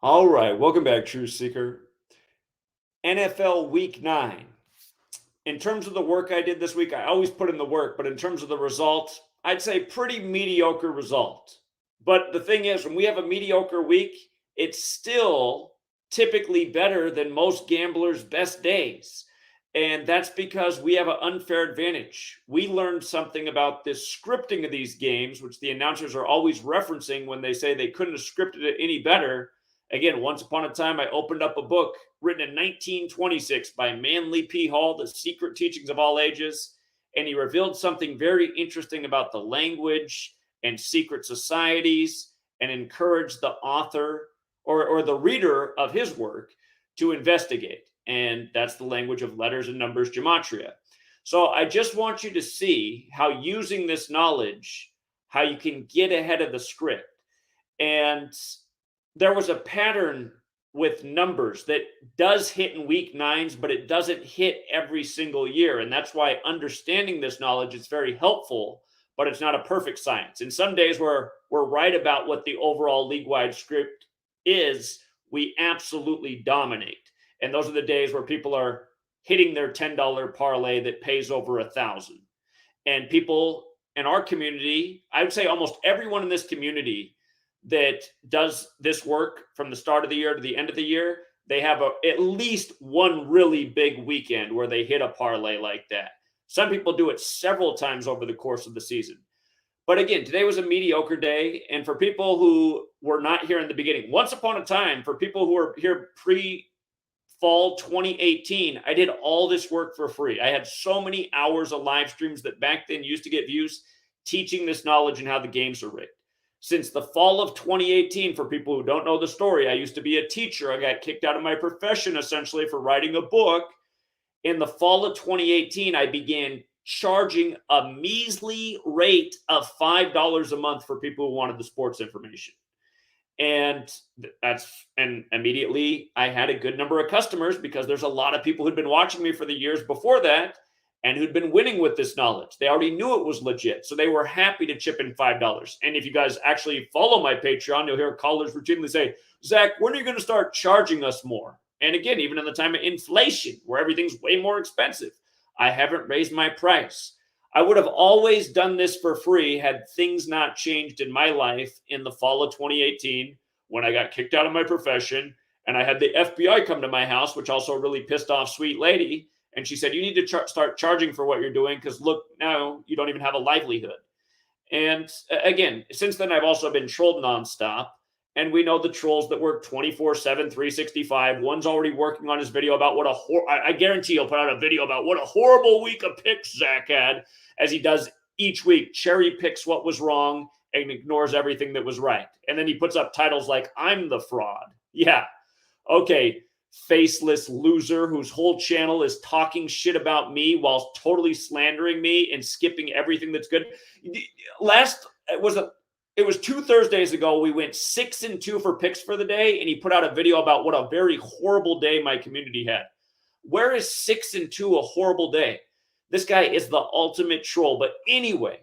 All right, welcome back, Truth Seeker. NFL Week 9. In terms of the work I did this week, I always put in the work, but in terms of the result, I'd say pretty mediocre result. But the thing is, when we have a mediocre week, it's still typically better than most gamblers' best days. And that's because we have an unfair advantage. We learned something about this scripting of these games, which the announcers are always referencing when they say they couldn't have scripted it any better. Again, once upon a time, I opened up a book written in 1926 by Manly P. Hall, The Secret Teachings of All Ages. And he revealed something very interesting about the language and secret societies and encouraged the author or the reader of his work to investigate. And that's the language of letters and numbers, Gematria. So I just want you to see how using this knowledge, how you can get ahead of the script. And there was a pattern with numbers that does hit in week nines, but it doesn't hit every single year. And that's why understanding this knowledge is very helpful, but it's not a perfect science. And some days we're right about what the overall league-wide script is, we absolutely dominate. And those are the days where people are hitting their $10 parlay that pays over $1,000. And people in our community, I would say almost everyone in this community that does this work from the start of the year to the end of the year, they have at least one really big weekend where they hit a parlay like that. Some people do it several times over the course of the season. But again, today was a mediocre day. And for people who were not here in the beginning, once upon a time, for people who were here pre-fall 2018, I did all this work for free. I had so many hours of live streams that back then used to get views teaching this knowledge and how the games are rigged. Since the fall of 2018, for people who don't know the story, I used to be a teacher. I got kicked out of my profession essentially for writing a book. In the fall of 2018, I began charging a measly rate of $5 a month for people who wanted the sports information. And immediately I had a good number of customers because there's a lot of people who'd been watching me for the years before that and who'd been winning with this knowledge. They already knew it was legit, so they were happy to chip in $5. And if you guys actually follow my Patreon, you'll hear callers routinely say, Zach, when are you going to start charging us more? And again, even in the time of inflation, where everything's way more expensive, I haven't raised my price. I would have always done this for free had things not changed in my life in the fall of 2018 when I got kicked out of my profession and I had the FBI come to my house, which also really pissed off Sweet Lady. And she said, you need to start charging for what you're doing because look, now you don't even have a livelihood. And again, since then, I've also been trolled nonstop. And we know the trolls that work 24/7, 365. One's already working on his video about what I guarantee he'll put out a video about what a horrible week of picks Zach had, as he does each week, cherry picks what was wrong and ignores everything that was right. And then he puts up titles like, I'm the fraud. Yeah. Okay. Faceless loser whose whole channel is talking shit about me while totally slandering me and skipping everything that's good. It was 2 Thursdays ago. We went 6-2 for picks for the day, and he put out a video about what a very horrible day my community had. Where is 6-2 a horrible day? This guy is the ultimate troll. But anyway,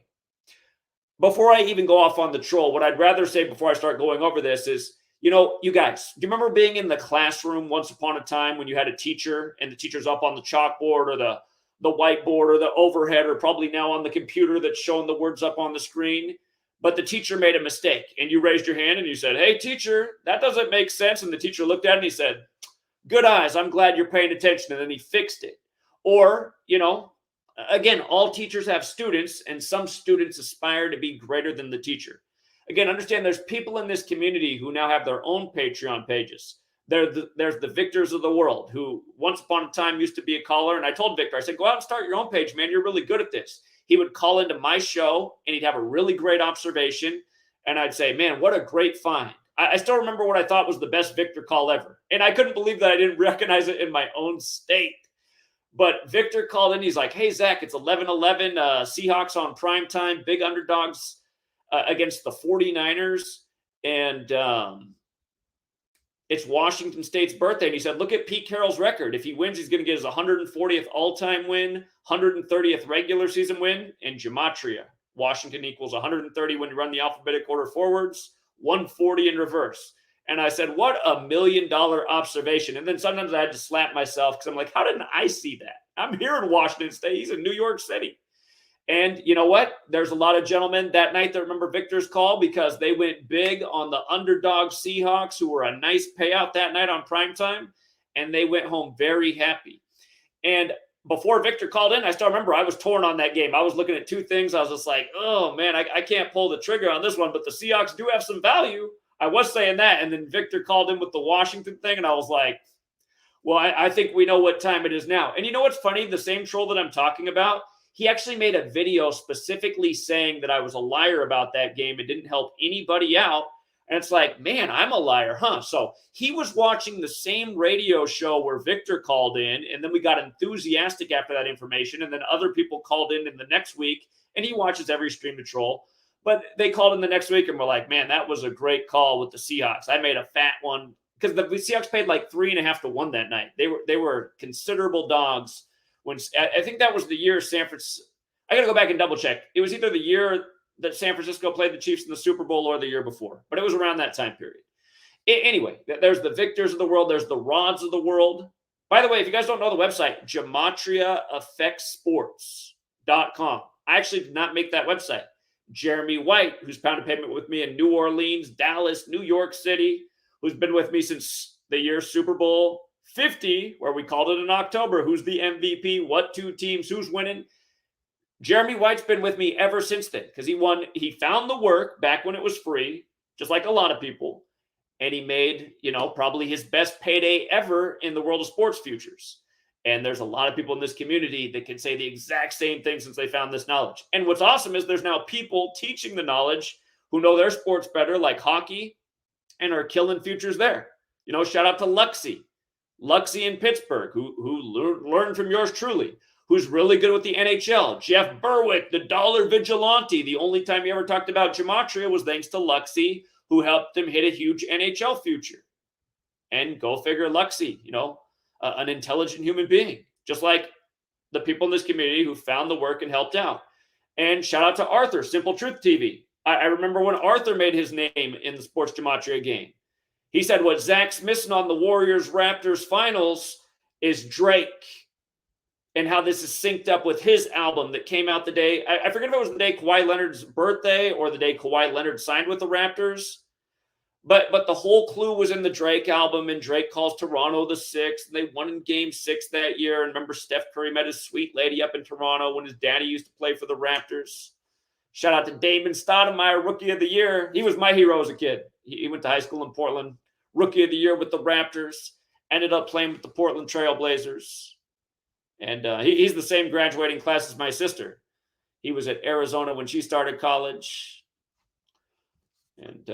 before I even go off on the troll, what I'd rather say before I start going over this is, you know, you guys, do you remember being in the classroom once upon a time when you had a teacher and the teacher's up on the chalkboard or the whiteboard or the overhead or probably now on the computer that's showing the words up on the screen? But the teacher made a mistake and you raised your hand and you said, hey, teacher, that doesn't make sense. And the teacher looked at it and he said, good eyes, I'm glad you're paying attention. And then he fixed it. Or, you know, again, all teachers have students and some students aspire to be greater than the teacher. Again, understand there's people in this community who now have their own Patreon pages. There's the Victors of the world who once upon a time used to be a caller. And I told Victor, I said, go out and start your own page, man. You're really good at this. He would call into my show and he'd have a really great observation. And I'd say, man, what a great find. I still remember what I thought was the best Victor call ever. And I couldn't believe that I didn't recognize it in my own state. But Victor called in. He's like, hey, Zach, it's 11-11. Seahawks on prime time, big underdogs against the 49ers. And it's Washington State's birthday. And he said, look at Pete Carroll's record. If he wins, he's going to get his 140th all-time win, 130th regular season win, and Gematria. Washington equals 130 when you run the alphabetic order forwards, 140 in reverse. And I said, what a $1 million observation. And then sometimes I had to slap myself because I'm like, how didn't I see that? I'm here in Washington State. He's in New York City. And you know what? There's a lot of gentlemen that night that remember Victor's call because they went big on the underdog Seahawks, who were a nice payout that night on primetime, and they went home very happy. And before Victor called in, I still remember I was torn on that game. I was looking at two things. I was just like, oh, man, I can't pull the trigger on this one, but the Seahawks do have some value. I was saying that, and then Victor called in with the Washington thing, and I was like, well, I think we know what time it is now. And you know what's funny? The same troll that I'm talking about, he actually made a video specifically saying that I was a liar about that game. It didn't help anybody out. And it's like, man, I'm a liar, huh? So he was watching the same radio show where Victor called in, and then we got enthusiastic after that information, and then other people called in the next week, and he watches every stream to troll. But they called in the next week and were like, man, that was a great call with the Seahawks. I made a fat one because the Seahawks paid like 3.5 to 1 that night. They were considerable dogs. When I think that was the year San Francisco. I got to go back and double check. It was either the year that San Francisco played the Chiefs in the Super Bowl or the year before, but it was around that time period. Anyway, there's the Victors of the world. There's the Rods of the world. By the way, if you guys don't know the website, GematriaEffectNews.com. I actually did not make that website. Jeremy White, who's pounded pavement with me in New Orleans, Dallas, New York City, who's been with me since the year Super Bowl 50, where we called it in October. Who's the MVP? What two teams? Who's winning? Jeremy White's been with me ever since then because he found the work back when it was free, just like a lot of people. And he made, probably his best payday ever in the world of sports futures. And there's a lot of people in this community that can say the exact same thing since they found this knowledge. And what's awesome is there's now people teaching the knowledge who know their sports better, like hockey, and are killing futures there. Shout out to Luxie in Pittsburgh, who learned from yours truly, who's really good with the NHL. Jeff Berwick, the dollar vigilante. The only time he ever talked about Gematria was thanks to Luxie, who helped him hit a huge NHL future. And go figure, Luxie, an intelligent human being, just like the people in this community who found the work and helped out. And shout out to Arthur, Simple Truth TV. I remember when Arthur made his name in the Sports Gematria game. He said what Zach's missing on the Warriors-Raptors finals is Drake and how this is synced up with his album that came out the day. I forget if it was the day Kawhi Leonard's birthday or the day Kawhi Leonard signed with the Raptors. But the whole clue was in the Drake album, and Drake calls Toronto the sixth, and they won in Game 6 that year. And remember, Steph Curry met his sweet lady up in Toronto when his daddy used to play for the Raptors. Shout out to Damon Stoudemire, Rookie of the Year. He was my hero as a kid. He went to high school in Portland. Rookie of the Year with the Raptors. Ended up playing with the Portland Trail Blazers. And he's the same graduating class as my sister. He was at Arizona when she started college. And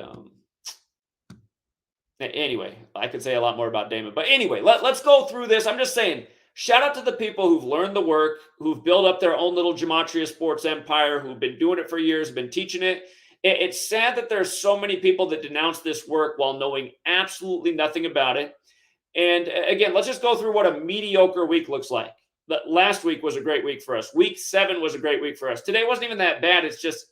anyway, I could say a lot more about Damon. But anyway, let's go through this. I'm just saying, shout out to the people who've learned the work, who've built up their own little Gematria sports empire, who've been doing it for years, been teaching it. It's sad that there's so many people that denounce this work while knowing absolutely nothing about it. And again, let's just go through what a mediocre week looks like. Last week was a great week for us. Week 7 was a great week for us. Today wasn't even that bad. It's just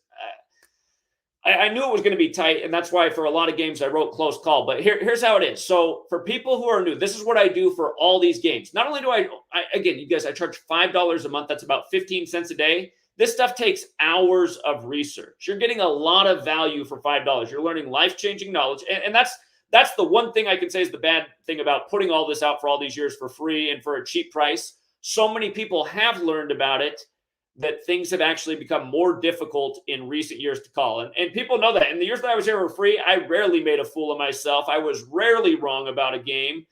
I knew it was going to be tight, and that's why for a lot of games I wrote close call. But here's how it is. So for people who are new, this is what I do for all these games. Not only do I again, you guys, I charge $5 a month. That's about 15 cents a day. This stuff takes hours of research. You're getting a lot of value for $5. You're learning life-changing knowledge. And that's the one thing I can say is the bad thing about putting all this out for all these years for free and for a cheap price. So many people have learned about it that things have actually become more difficult in recent years to call. And people know that. In the years that I was here for free, I rarely made a fool of myself. I was rarely wrong about a game.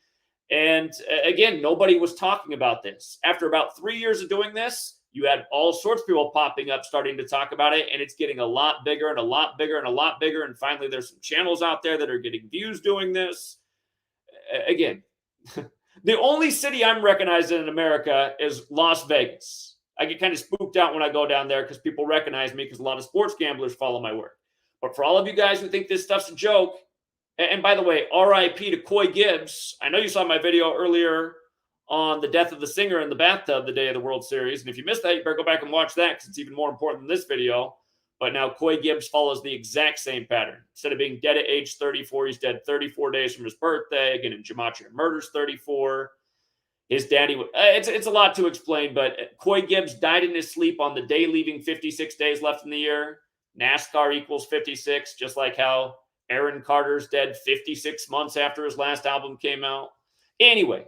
And again, nobody was talking about this. After about 3 years of doing this, you had all sorts of people popping up, starting to talk about it, and it's getting a lot bigger and a lot bigger and a lot bigger. And finally, there's some channels out there that are getting views doing this. Again, the only city I'm recognized in America is Las Vegas. I get kind of spooked out when I go down there because people recognize me because a lot of sports gamblers follow my work. But for all of you guys who think this stuff's a joke, and by the way, RIP to Coy Gibbs. I know you saw my video earlier on the death of the singer in the bathtub the day of the World Series. And if you missed that, you better go back and watch that because it's even more important than this video. But now Coy Gibbs follows the exact same pattern. Instead of being dead at age 34, he's dead 34 days from his birthday. Again, in Gematria murders 34. His daddy, it's a lot to explain, but Coy Gibbs died in his sleep on the day leaving 56 days left in the year. NASCAR equals 56, just like how Aaron Carter's dead 56 months after his last album came out. Anyway,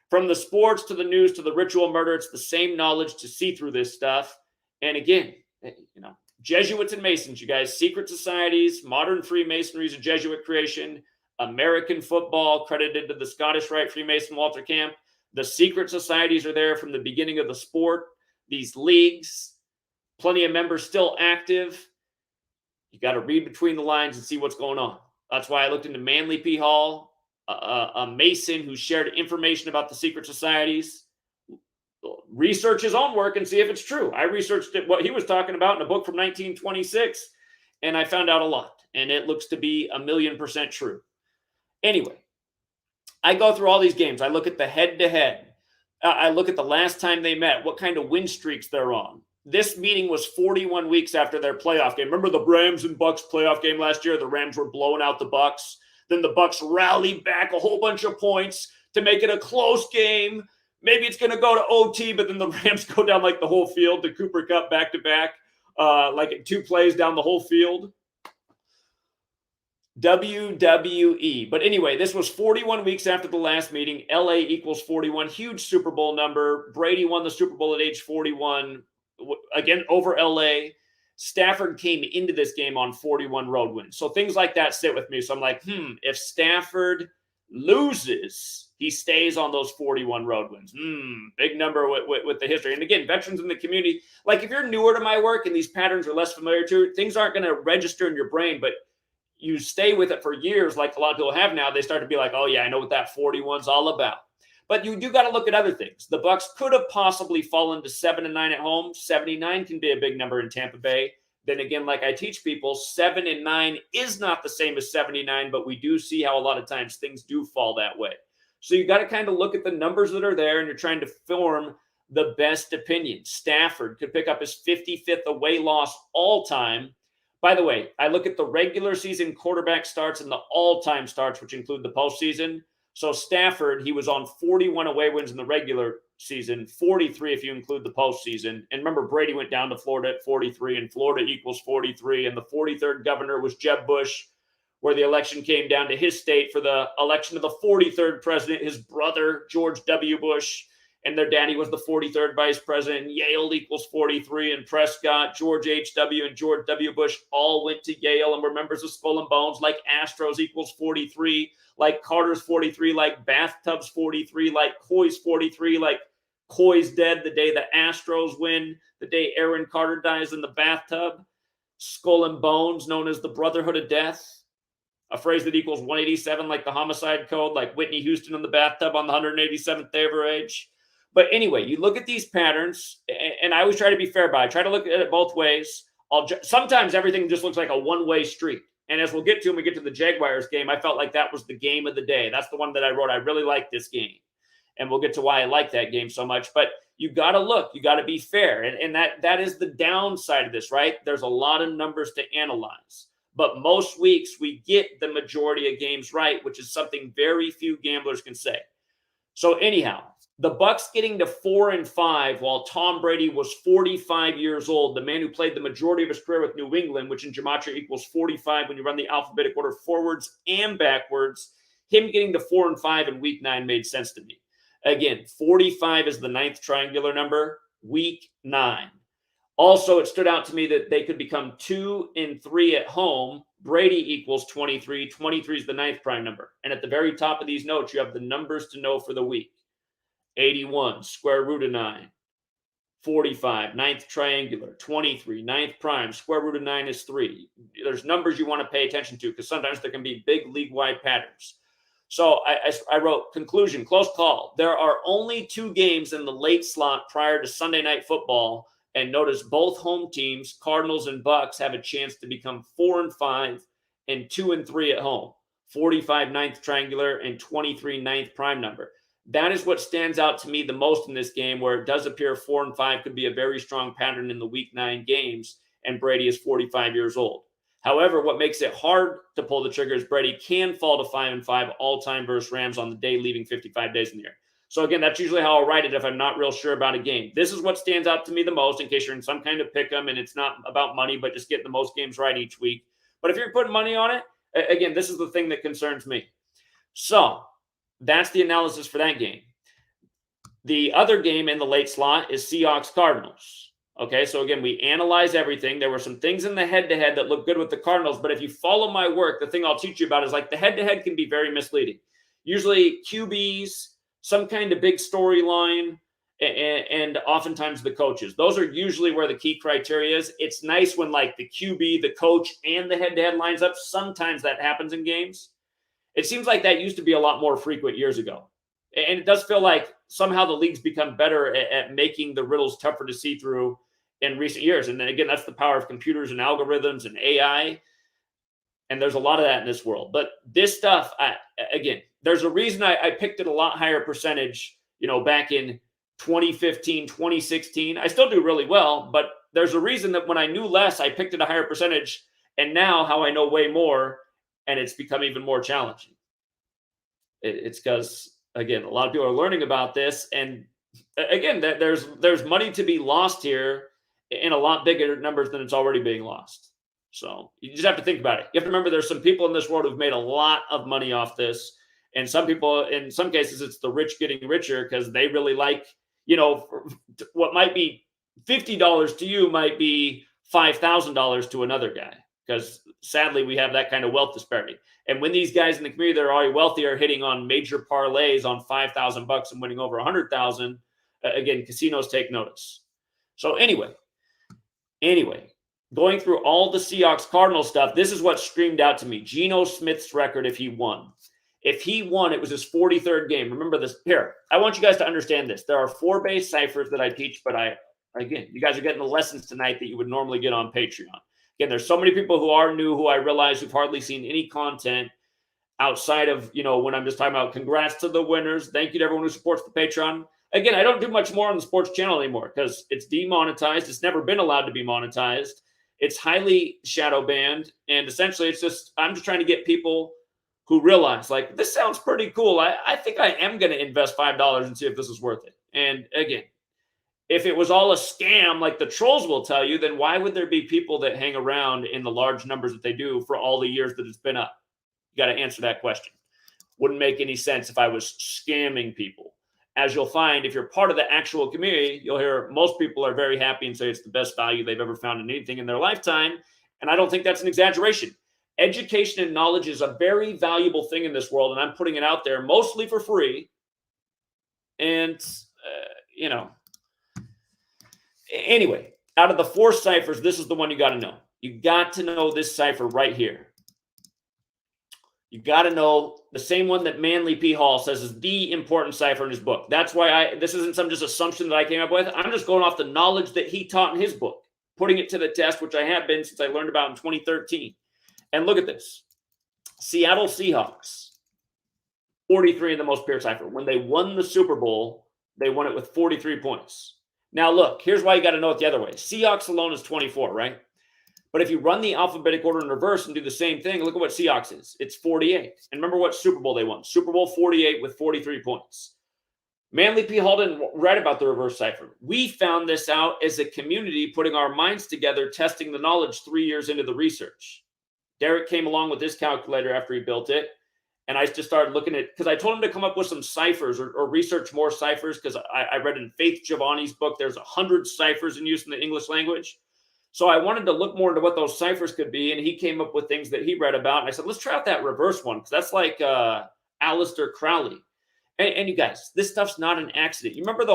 from the sports to the news to the ritual murder, it's the same knowledge to see through this stuff. And again, Jesuits and Masons, you guys, secret societies, modern Freemasonry is a Jesuit creation, American football credited to the Scottish Rite Freemason Walter Camp. The secret societies are there from the beginning of the sport. These leagues, plenty of members still active. You got to read between the lines and see what's going on. That's why I looked into Manly P. Hall, a Mason who shared information about the secret societies. Research his own work and see if it's true. I researched what he was talking about in a book from 1926, and I found out a lot. And it looks to be 1,000,000% true. Anyway, I go through all these games. I look at the head-to-head. I look at the last time they met, what kind of win streaks they're on. This meeting was 41 weeks after their playoff game. Remember the Rams and Bucks playoff game last year? The Rams were blowing out the Bucks. Then the Bucks rallied back a whole bunch of points to make it a close game. Maybe it's going to go to OT, but then the Rams go down like the whole field to Cooper Kupp back-to-back, like 2 plays down the whole field. WWE. But anyway, this was 41 weeks after the last meeting. LA equals 41. Huge Super Bowl number. Brady won the Super Bowl at age 41. Again, over LA. Stafford came into this game on 41 road wins. So things like that sit with me. So I'm like, if Stafford loses, he stays on those 41 road wins. Big number with the history. And again, veterans in the community, like if you're newer to my work and these patterns are less familiar to you, things aren't going to register in your brain, but you stay with it for years, like a lot of people have now. They start to be like, oh yeah, I know what that 41's all about. But you do got to look at other things. The Bucks could have possibly fallen to 7-9 at home. 79 can be a big number in Tampa Bay. Then again, like I teach people, 7-9 is not the same as 79, but we do see how a lot of times things do fall that way. So you got to kind of look at the numbers that are there, and you're trying to form the best opinion. Stafford could pick up his 55th away loss all time. By the way, I look at the regular season quarterback starts and the all-time starts, which include the postseason. So Stafford, he was on 41 away wins in the regular season, 43 if you include the postseason. And remember, Brady went down to Florida at 43, and Florida equals 43. And the 43rd governor was Jeb Bush, where the election came down to his state for the election of the 43rd president, his brother, George W. Bush. And their daddy was the 43rd vice president. Yale equals 43. And Prescott, George H.W. and George W. Bush all went to Yale and were members of Skull and Bones, like Astros equals 43, like Carter's 43, like Bathtub's 43, like Coy's 43, like Coy's dead the day the Astros win, the day Aaron Carter dies in the bathtub. Skull and Bones, known as the Brotherhood of Death, a phrase that equals 187, like the homicide code, like Whitney Houston in the bathtub on the 187th day of her age. But anyway, you look at these patterns, and I always try to be fair by it. I try to look at it both ways. Sometimes everything just looks like a one-way street. And as we'll get to when we get to the Jaguars game, I felt like that was the game of the day. That's the one that I wrote. I really like this game. And we'll get to why I like that game so much. But you got to look. You got to be fair. And that is the downside of this, right? There's a lot of numbers to analyze. But most weeks, we get the majority of games right, which is something very few gamblers can say. So anyhow, the Bucks getting to 4-5 while Tom Brady was 45 years old, the man who played the majority of his career with New England, which in Gematria equals 45 when you run the alphabetic order forwards and backwards, him getting to 4-5 in week 9 made sense to me. Again, 45 is the 9th triangular number, week 9. Also, it stood out to me that they could become 2-3 at home. Brady equals 23. 23 is the 9th prime number. And at the very top of these notes, you have the numbers to know for the week. 81, square root of 9. 45, 9th triangular. 23, 9th prime. Square root of 9 is 3. There's numbers you want to pay attention to because sometimes there can be big league-wide patterns. So I wrote, conclusion, close call. There are only 2 games in the late slot prior to Sunday Night Football. And notice both home teams, Cardinals and Bucks, have a chance to become 4-5 and 2-3 at home. 45 9th triangular and 23 9th prime number. That is what stands out to me the most in this game, where it does appear 4-5 could be a very strong pattern in the week 9 games. and Brady is 45 years old. However, what makes it hard to pull the trigger is Brady can fall to 5-5 all-time versus Rams on the day leaving 55 days in the year. So again, that's usually how I'll write it if I'm not real sure about a game. This is what stands out to me the most in case you're in some kind of pick 'em and it's not about money, but just getting the most games right each week. But if you're putting money on it, again, this is the thing that concerns me. So that's the analysis for that game. The other game in the late slot is Seahawks Cardinals. Okay, so again, we analyze everything. There were some things in the head-to-head that look good with the Cardinals, but if you follow my work, the thing I'll teach you about is like the head-to-head can be very misleading. Usually QBs, some kind of big storyline, and oftentimes the coaches. Those are usually where the key criteria is. It's nice when like the QB, the coach, and the head-to-head lines up. Sometimes that happens in games. It seems like that used to be a lot more frequent years ago. And it does feel like somehow the league's become better at making the riddles tougher to see through in recent years. And then again, that's the power of computers and algorithms and AI. And there's a lot of that in this world. But this stuff, again, there's a reason I picked it a lot higher percentage, back in 2015, 2016. I still do really well, but there's a reason that when I knew less, I picked it a higher percentage. And now how I know way more, and it's become even more challenging. It's because, again, a lot of people are learning about this. And again, there's money to be lost here in a lot bigger numbers than it's already being lost. So you just have to think about it. You have to remember there's some people in this world who've made a lot of money off this. And some people, in some cases, it's the rich getting richer because they really like, what might be $50 to you might be $5,000 to another guy. Because sadly, we have that kind of wealth disparity. And when these guys in the community that are already wealthy are hitting on major parlays on $5,000 and winning over $100,000, again, casinos take notice. So anyway, going through all the Seahawks Cardinals stuff, this is what screamed out to me. Geno Smith's record if he won. If he won, it was his 43rd game. Remember this. Here, I want you guys to understand this. There are 4 base ciphers that I teach, but again, you guys are getting the lessons tonight that you would normally get on Patreon. Again, there's so many people who are new who I realize who've hardly seen any content outside of, when I'm just talking about congrats to the winners. Thank you to everyone who supports the Patreon. Again, I don't do much more on the sports channel anymore because it's demonetized. It's never been allowed to be monetized. It's highly shadow banned. And essentially, I'm just trying to get people who realize, like, this sounds pretty cool. I think I am going to invest $5 and see if this is worth it. And again, if it was all a scam, like the trolls will tell you, then why would there be people that hang around in the large numbers that they do for all the years that it's been up? You got to answer that question. Wouldn't make any sense if I was scamming people. As you'll find, if you're part of the actual community, you'll hear most people are very happy and say it's the best value they've ever found in anything in their lifetime. And I don't think that's an exaggeration. Education and knowledge is a very valuable thing in this world, and I'm putting it out there mostly for free. And, Anyway, out of the 4 ciphers, this is the one you got to know. You got to know this cipher right here. You got to know the same one that Manly P. Hall says is the important cipher in his book. That's why this isn't some just assumption that I came up with. I'm just going off the knowledge that he taught in his book, putting it to the test, which I have been since I learned about in 2013. And look at this. Seattle Seahawks, 43 in the most pure cipher. When they won the Super Bowl, they won it with 43 points. Now, look, here's why you got to know it the other way. Seahawks alone is 24, right? But if you run the alphabetic order in reverse and do the same thing, look at what Seahawks is. It's 48. And remember what Super Bowl they won. Super Bowl 48 with 43 points. Manly P. Hall didn't write about the reverse cipher. We found this out as a community, putting our minds together, testing the knowledge 3 years into the research. Derek came along with his calculator after he built it. And I just started looking at, because I told him to come up with some ciphers or research more ciphers, because I read in Faith Giovanni's book, there's 100 ciphers in use in the English language. So I wanted to look more into what those ciphers could be. And he came up with things that he read about. And I said, let's try out that reverse one, because that's like Aleister Crowley. And you guys, this stuff's not an accident. You remember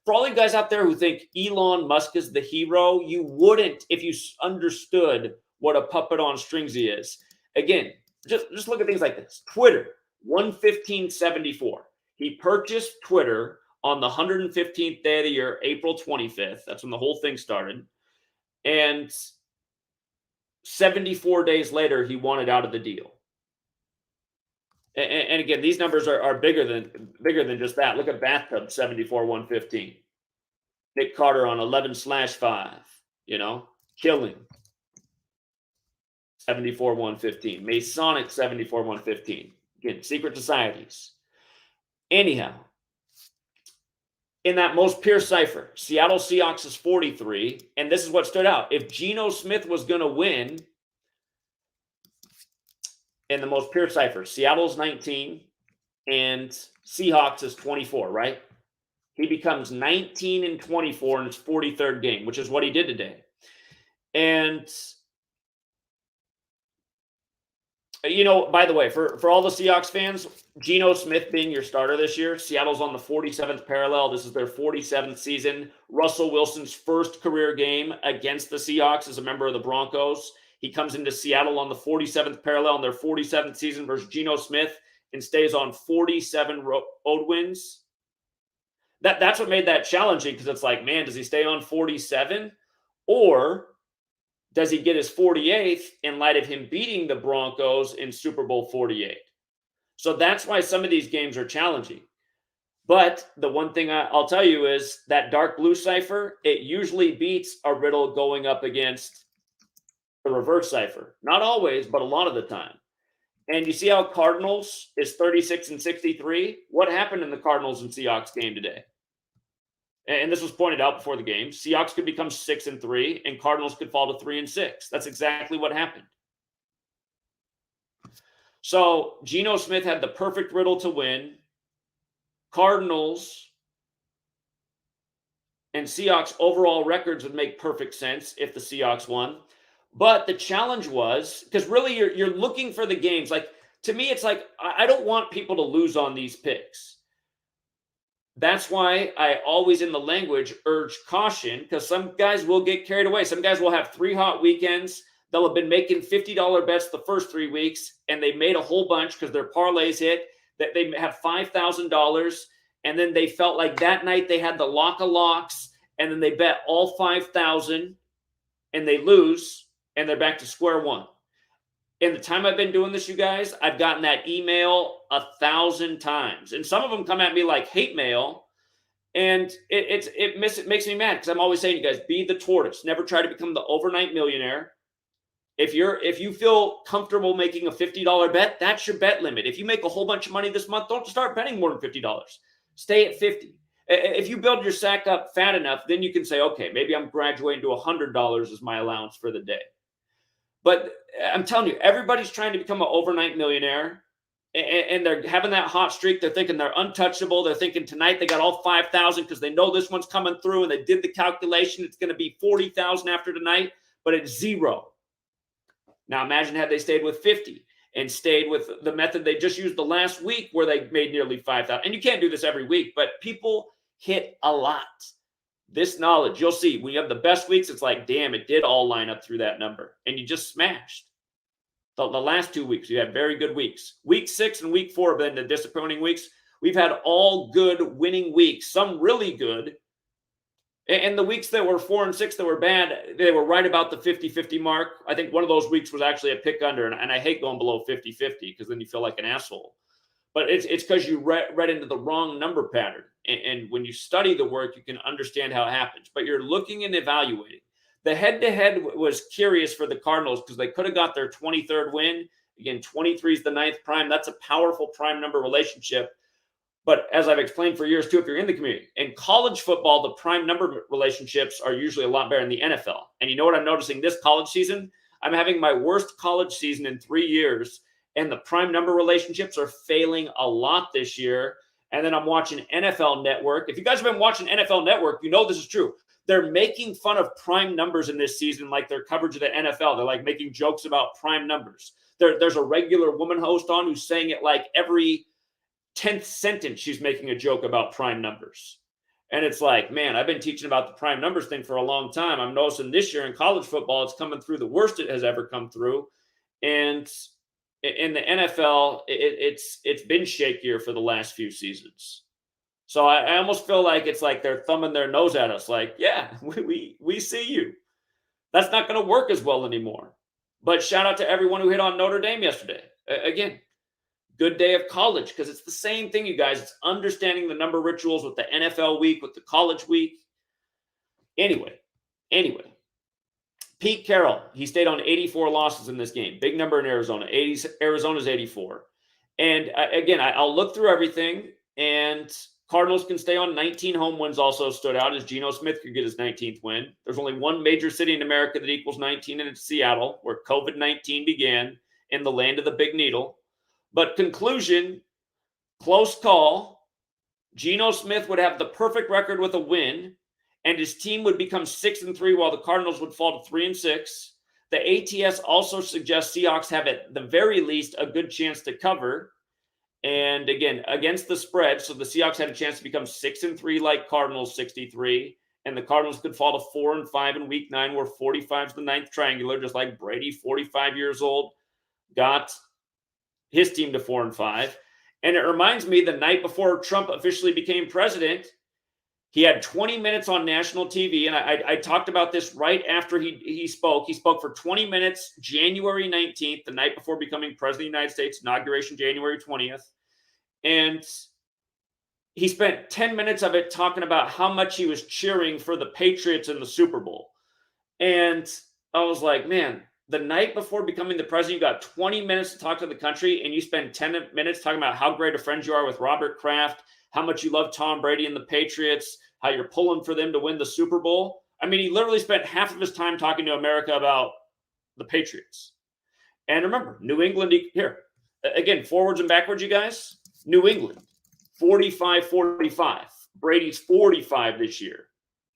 for all you guys out there who think Elon Musk is the hero, you wouldn't if you understood what a puppet on strings he is. Again, just look at things like this. Twitter, 1/15/74. He purchased Twitter on the 115th day of the year, April 25th. That's when the whole thing started. And 74 days later, he wanted out of the deal. And again, these numbers are bigger than just that. Look at Bathtub, 74/115. Nick Carter on 11/5. Killing. 74-115. Masonic 74-115. Again, secret societies. Anyhow, in that most pure cipher, Seattle Seahawks is 43, and this is what stood out. If Geno Smith was going to win in the most pure cipher, Seattle's 19 and Seahawks is 24, right? He becomes 19-24 in his 43rd game, which is what he did today. And you know, by the way, for all the Seahawks fans, Geno Smith being your starter this year, Seattle's on the 47th parallel. This is their 47th season. Russell Wilson's first career game against the Seahawks as a member of the Broncos. He comes into Seattle on the 47th parallel in their 47th season versus Geno Smith and stays on 47 road wins. That's what made that challenging, because it's like, man, does he stay on 47? Or does he get his 48th in light of him beating the Broncos in Super Bowl 48? So that's why some of these games are challenging. But the one thing I'll tell you is that dark blue cipher, it usually beats a riddle going up against the reverse cipher. Not always, but a lot of the time. And you see how Cardinals is 36-63? What happened in the Cardinals and Seahawks game today? And this was pointed out before the game. Seahawks could become 6-3, and Cardinals could fall to 3-6. That's exactly what happened. So Geno Smith had the perfect riddle to win. Cardinals and Seahawks overall records would make perfect sense if the Seahawks won. But the challenge was, because really you're looking for the games. Like, to me, it's like, I don't want people to lose on these picks. That's why I always in the language urge caution, because some guys will get carried away. Some guys will have 3 hot weekends. They'll have been making $50 bets the first 3 weeks, and they made a whole bunch because their parlays hit. That they have $5,000, and then they felt like that night they had the lock of locks, and then they bet all $5,000, and they lose, and they're back to square one. In the time I've been doing this, you guys, I've gotten that email 1,000 times. And some of them come at me like hate mail. And it makes me mad, because I'm always saying, you guys, be the tortoise. Never try to become the overnight millionaire. If you feel comfortable making a $50 bet, that's your bet limit. If you make a whole bunch of money this month, don't start betting more than $50. Stay at $50. If you build your sack up fat enough, then you can say, okay, maybe I'm graduating to $100 as my allowance for the day. But I'm telling you, everybody's trying to become an overnight millionaire, and they're having that hot streak. They're thinking they're untouchable. They're thinking tonight they got all 5,000 because they know this one's coming through, and they did the calculation. It's going to be 40,000 after tonight, but it's 0. Now imagine had they stayed with 50 and stayed with the method they just used the last week, where they made nearly 5,000. And you can't do this every week, but people hit a lot. This knowledge, you'll see, when you have the best weeks, it's like, damn, it did all line up through that number. And you just smashed. The last 2 weeks, you had very good weeks. Week 6 and week 4 have been the disappointing weeks. We've had all good winning weeks, some really good. And the weeks that were 4 and 6 that were bad, they were right about the 50-50 mark. I think one of those weeks was actually a pick under, and I hate going below 50-50 because then you feel like an asshole. But it's because you read into the wrong number pattern. And when you study the work, you can understand how it happens. But you're looking and evaluating. The head-to-head was curious for the Cardinals, because they could have got their 23rd win. Again, 23 is the 9th prime. That's a powerful prime number relationship. But as I've explained for years, too, if you're in the community, in college football, the prime number relationships are usually a lot better in the NFL. And you know what I'm noticing this college season? I'm having my worst college season in 3 years. And the prime number relationships are failing a lot this year. And then I'm watching NFL Network. If you guys have been watching NFL Network, you know this is true. They're making fun of prime numbers in this season, like their coverage of the NFL. They're like making jokes about prime numbers. There's a regular woman host on who's saying it like every 10th sentence she's making a joke about prime numbers. And it's like, man, I've been teaching about the prime numbers thing for a long time. I'm noticing this year in college football, it's coming through the worst it has ever come through. And in the NFL, it's been shakier for the last few seasons. So I almost feel like it's like they're thumbing their nose at us, like, yeah, we see you. That's not going to work as well anymore. But shout out to everyone who hit on Notre Dame yesterday. Again, good day of college, because it's the same thing, you guys. It's understanding the number rituals with the NFL week, with the college week. Anyway, Pete Carroll, he stayed on 84 losses in this game. Big number in Arizona. Arizona's 84. And again, I'll look through everything, and Cardinals can stay on 19 home wins also stood out as Geno Smith could get his 19th win. There's only one major city in America that equals 19, and it's Seattle, where COVID-19 began, in the land of the big needle. But conclusion, close call. Geno Smith would have the perfect record with a win, and his team would become 6-3 while the Cardinals would fall to 3-6. The ATS also suggests Seahawks have at the very least a good chance to cover. And again, against the spread, so the Seahawks had a chance to become 6-3 like Cardinals 63, and the Cardinals could fall to 4-5 in week 9, where 45 is the ninth triangular, just like Brady, 45 years old, got his team to 4-5. And it reminds me, the night before Trump officially became president, he had 20 minutes on national TV, and I talked about this right after he spoke. He spoke for 20 minutes, January 19th, the night before becoming president of the United States, inauguration January 20th. And he spent 10 minutes of it talking about how much he was cheering for the Patriots in the Super Bowl. And I was like, man, the night before becoming the president, you got 20 minutes to talk to the country, and you spend 10 minutes talking about how great of friends you are with Robert Kraft, how much you love Tom Brady and the Patriots, how you're pulling for them to win the Super Bowl. I mean, he literally spent half of his time talking to America about the Patriots. And remember, New England, here, again, forwards and backwards, you guys. New England, 45-45. Brady's 45 this year.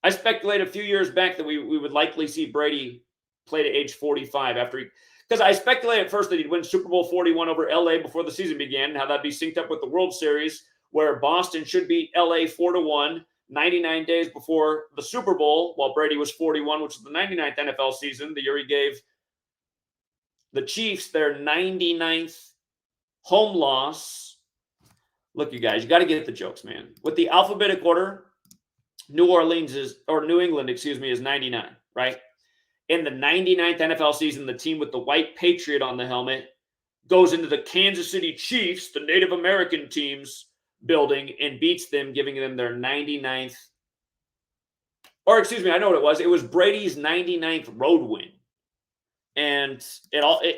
I speculated a few years back that we would likely see Brady play to age 45 after because I speculated at first that he'd win Super Bowl 41 over LA before the season began, and how that'd be synced up with the World Series, where Boston should beat LA 4-1 99 days before the Super Bowl, while Brady was 41, which is the 99th NFL season, the year he gave the Chiefs their 99th home loss. Look, you guys, you got to get the jokes, man. With the alphabetic order, New England, is 99, right? In the 99th NFL season, the team with the white Patriot on the helmet goes into the Kansas City Chiefs, the Native American team's building, and beats them, giving them their 99th. Or excuse me, I know what it was. It was Brady's 99th road win. And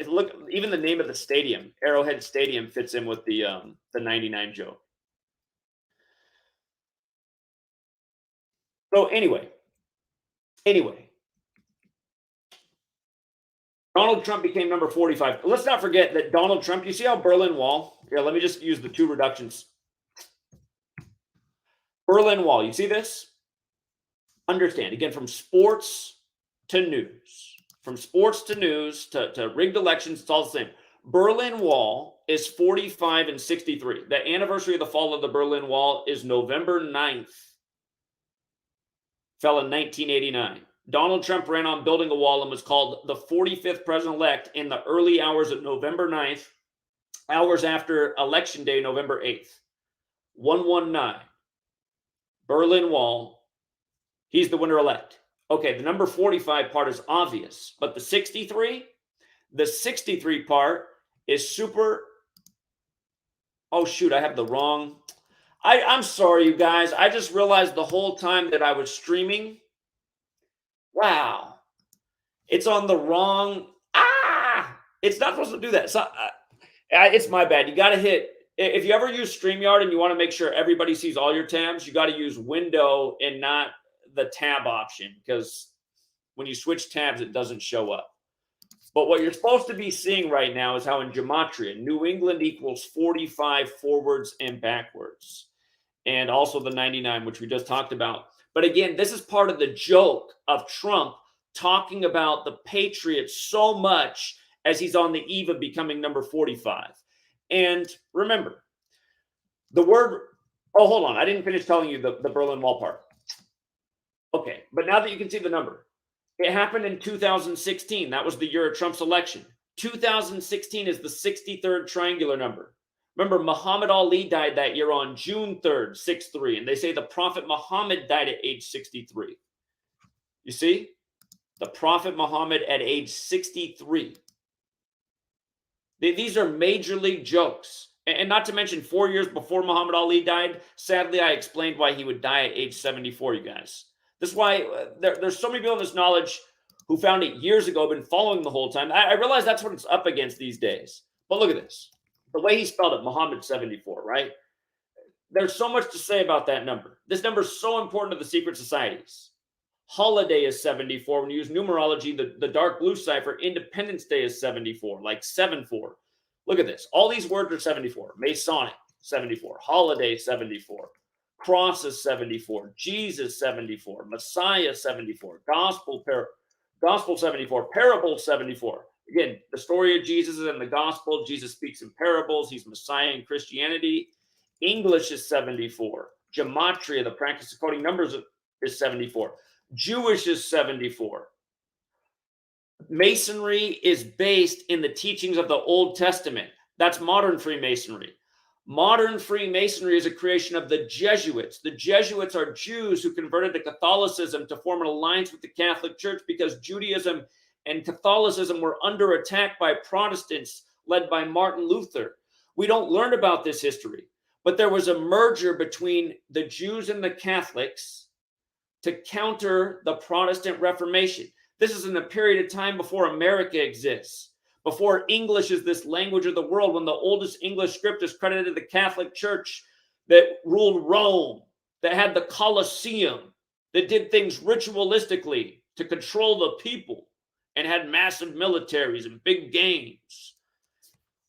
look, even the name of the stadium, Arrowhead Stadium, fits in with the 99 joke. So anyway, Donald Trump became number 45. Let's not forget that Donald Trump, you see how Berlin Wall, here, let me just use the two reductions. Berlin Wall, you see this? Understand, again, from sports to news. From sports to news to rigged elections, it's all the same. Berlin Wall is 45 and 63. The anniversary of the fall of the Berlin Wall is November 9th. Fell in 1989. Donald Trump ran on building a wall and was called the 45th president-elect in the early hours of November 9th, hours after Election Day, November 8th. 119. Berlin Wall. He's the winner-elect. Okay, the number 45 part is obvious, but the 63 part is super. Oh, shoot, I have the wrong. I'm sorry, you guys. I just realized the whole time that I was streaming. Wow. It's on the wrong. It's not supposed to do that. So, it's my bad. You got to hit. If you ever use StreamYard and you want to make sure everybody sees all your tabs, you got to use window and not the tab option, because when you switch tabs, it doesn't show up. But what you're supposed to be seeing right now is how in Gematria, New England equals 45 forwards and backwards. And also the 99, which we just talked about. But again, this is part of the joke of Trump talking about the Patriots so much as he's on the eve of becoming number 45. And remember, the word, oh, hold on. I didn't finish telling you the Berlin Wall part. Okay, but now that you can see the number, it happened in 2016. That was the year of Trump's election. 2016 is the 63rd triangular number. Remember, Muhammad Ali died that year on June 3rd, 6'3", and they say the Prophet Muhammad died at age 63. You see? The Prophet Muhammad at age 63. These are major league jokes. And not to mention, 4 years before Muhammad Ali died, sadly, I explained why he would die at age 74, you guys. This is why there's so many people in this knowledge who found it years ago, been following the whole time. I realize that's what it's up against these days. But look at this. The way he spelled it, Muhammad 74, right? There's so much to say about that number. This number is so important to the secret societies. Holiday is 74. When you use numerology, the dark blue cipher, Independence Day is 74, like 7-4. Look at this. All these words are 74. Masonic, 74. Holiday, 74. Cross is 74. Jesus, 74. Messiah, 74. Gospel, 74. Parable, 74. Again, the story of Jesus is in the gospel. Jesus speaks in parables. He's Messiah in Christianity. English is 74. Gematria, the practice of coding numbers, is 74. Jewish is 74. Masonry is based in the teachings of the Old Testament. That's modern Freemasonry. Modern Freemasonry is a creation of the Jesuits. The Jesuits are Jews who converted to Catholicism to form an alliance with the Catholic Church because Judaism and Catholicism were under attack by Protestants led by Martin Luther. We don't learn about this history, but there was a merger between the Jews and the Catholics to counter the Protestant Reformation. This is in a period of time before America exists, before English is this language of the world, when the oldest English script is credited to the Catholic Church that ruled Rome, that had the Colosseum, that did things ritualistically to control the people and had massive militaries and big games.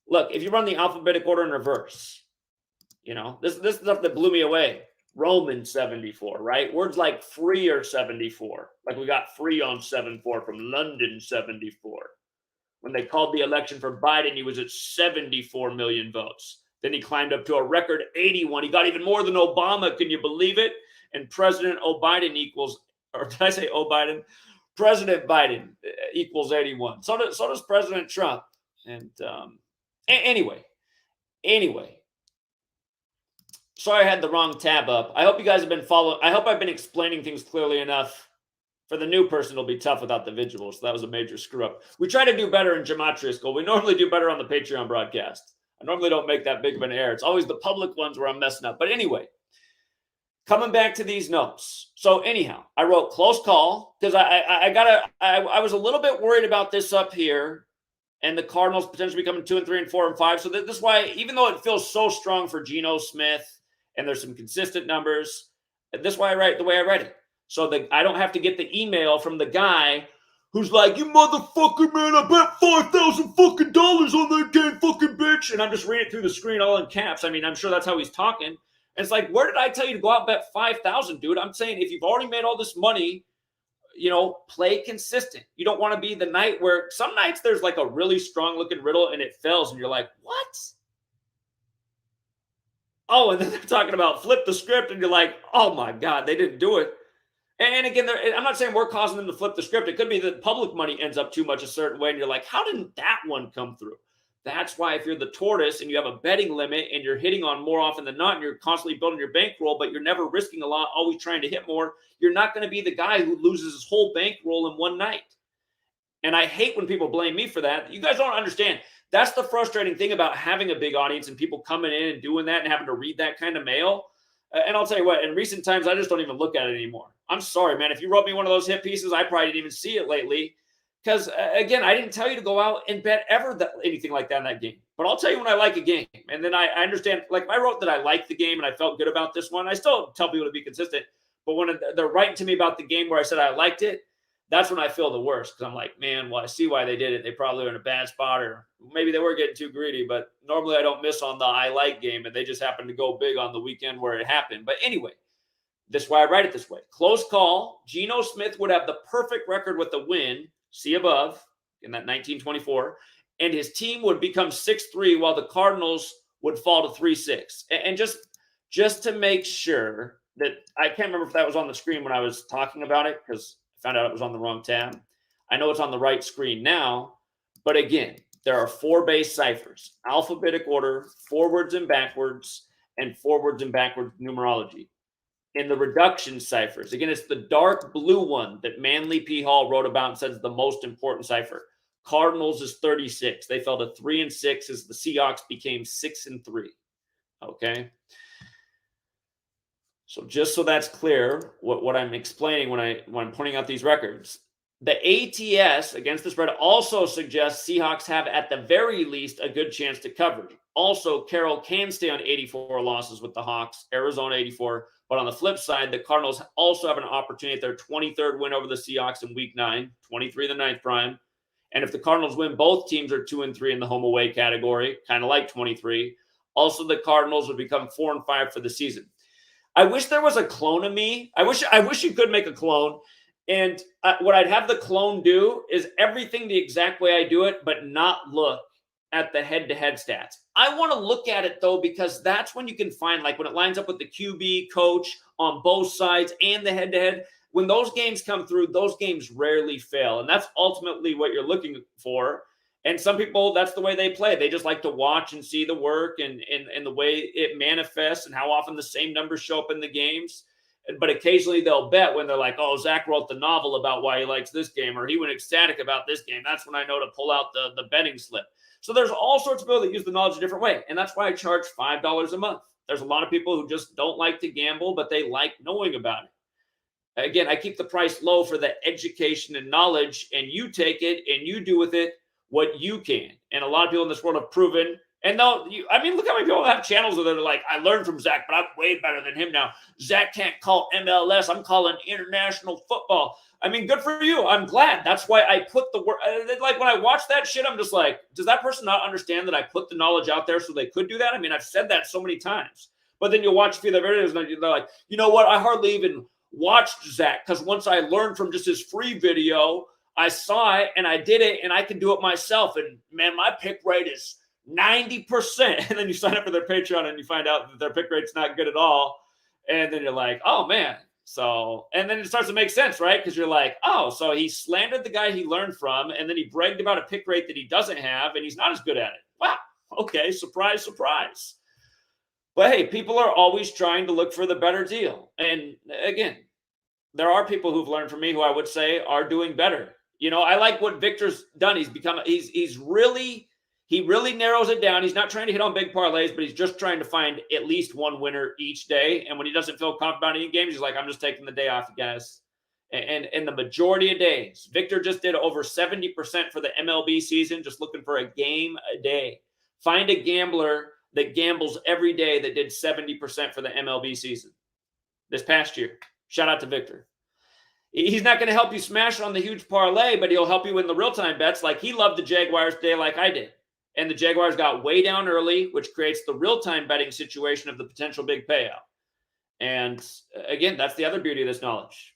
Look, if you run the alphabetic order in reverse, you know, this stuff that blew me away. Roman 74, right? Words like free are 74. Like we got free on 7-4 from London 74. When they called the election for Biden, he was at 74 million votes. Then he climbed up to a record 81. He got even more than Obama. Can you believe it? And President Biden equals, or did I say Biden? President Biden equals 81. So does President Trump. And anyway. Sorry I had the wrong tab up. I hope you guys have been following. I hope I've been explaining things clearly enough. For the new person, it'll be tough without the visuals. So that was a major screw up. We try to do better in Gematria School. We normally do better on the Patreon broadcast. I normally don't make that big of an error. It's always the public ones where I'm messing up. But anyway, coming back to these notes. So anyhow, I wrote close call because I was a little bit worried about this up here and the Cardinals potentially becoming 2 and 3 and 4 and 5. So this is why, even though it feels so strong for Geno Smith and there's some consistent numbers, this is why I write the way I write it. So I don't have to get the email from the guy who's like, you motherfucker, man, I bet $5,000 fucking dollars on that game, fucking bitch. And I'm just reading it through the screen all in caps. I mean, I'm sure that's how he's talking. And it's like, where did I tell you to go out and bet 5,000, dude? I'm saying if you've already made all this money, you know, play consistent. You don't want to be the night where some nights there's like a really strong looking riddle and it fails and you're like, what? Oh, and then they're talking about flip the script and you're like, oh my God, they didn't do it. And again, I'm not saying we're causing them to flip the script. It could be that public money ends up too much a certain way, and you're like, how didn't that one come through? That's why if you're the tortoise and you have a betting limit and you're hitting on more often than not, and you're constantly building your bankroll, but you're never risking a lot, always trying to hit more, you're not going to be the guy who loses his whole bankroll in one night. And I hate when people blame me for that. You guys don't understand. That's the frustrating thing about having a big audience and people coming in and doing that and having to read that kind of mail. And I'll tell you what, in recent times, I just don't even look at it anymore. I'm sorry, man. If you wrote me one of those hit pieces, I probably didn't even see it lately. Because, again, I didn't tell you to go out and bet anything like that in that game. But I'll tell you when I like a game. And then I understand, like if I wrote that I liked the game and I felt good about this one, I still tell people to be consistent. But when they're writing to me about the game where I said I liked it, that's when I feel the worst. Because I'm like, man, well, I see why they did it. They probably were in a bad spot, or maybe they were getting too greedy. But normally I don't miss on the I like game, and they just happened to go big on the weekend where it happened. But anyway, this is why I write it this way. Close call. Geno Smith would have the perfect record with the win, see above, in that 1924, and his team would become 6-3 while the Cardinals would fall to 3-6. And just to make sure that, I can't remember if that was on the screen when I was talking about it, because found out it was on the wrong tab. I know it's on the right screen now, but again, there are 4 base ciphers: alphabetic order, forwards and backwards numerology. In the reduction ciphers, again, it's the dark blue one that Manly P. Hall wrote about and says is the most important cipher. Cardinals is 36. They fell to 3-6 as the Seahawks became 6-3. Okay. So just so that's clear, what I'm explaining when I'm pointing out these records, The ATS against the spread also suggests Seahawks have at the very least a good chance to cover. Also, Carroll can stay on 84 losses with the Hawks, Arizona 84. But on the flip side, the Cardinals also have an opportunity at their 23rd win over the Seahawks in week 9, 23 the ninth prime. And if the Cardinals win, both teams are 2-3 in the home away category, kind of like 23. Also, the Cardinals would become 4-5 for the season. I wish there was a clone of me. I wish you could make a clone. And what I'd have the clone do is everything the exact way I do it, but not look at the head-to-head stats. I want to look at it, though, because that's when you can find, like when it lines up with the QB coach on both sides and the head-to-head, when those games come through, those games rarely fail. And that's ultimately what you're looking for. And some people, that's the way they play. They just like to watch and see the work and the way it manifests and how often the same numbers show up in the games. But occasionally they'll bet when they're like, oh, Zach wrote the novel about why he likes this game, or he went ecstatic about this game. That's when I know to pull out the betting slip. So there's all sorts of people that use the knowledge a different way. And that's why I charge $5 a month. There's a lot of people who just don't like to gamble, but they like knowing about it. Again, I keep the price low for the education and knowledge, and you take it and you do with it what you can. And a lot of people in this world have proven. And look how many people have channels where they're like, I learned from Zach, but I'm way better than him now. Zach can't call MLS. I'm calling international football. I mean, good for you. I'm glad. That's why I put the word. Like when I watch that shit, I'm just like, does that person not understand that I put the knowledge out there so they could do that? I mean, I've said that so many times. But then you'll watch a few of the videos and they're like, you know what? I hardly even watched Zach because once I learned from just his free video, I saw it and I did it and I can do it myself. And man, my pick rate is 90%. And then you sign up for their Patreon and you find out that their pick rate's not good at all. And then you're like, oh man. So, and then it starts to make sense, right? Because you're like, oh, so he slandered the guy he learned from, and then he bragged about a pick rate that he doesn't have, and he's not as good at it. Wow. Okay. Surprise, surprise. But hey, people are always trying to look for the better deal. And again, there are people who've learned from me who I would say are doing better. You know, I like what Victor's done. He really narrows it down. He's not trying to hit on big parlays, but he's just trying to find at least one winner each day. And when he doesn't feel confident about any games, he's like, I'm just taking the day off, guys. And the majority of days, Victor just did over 70% for the MLB season, just looking for a game a day. Find a gambler that gambles every day that did 70% for the MLB season this past year. Shout out to Victor. He's not going to help you smash on the huge parlay, but he'll help you win the real-time bets. Like he loved the Jaguars today like I did. And the Jaguars got way down early, which creates the real-time betting situation of the potential big payout. And again, that's the other beauty of this knowledge.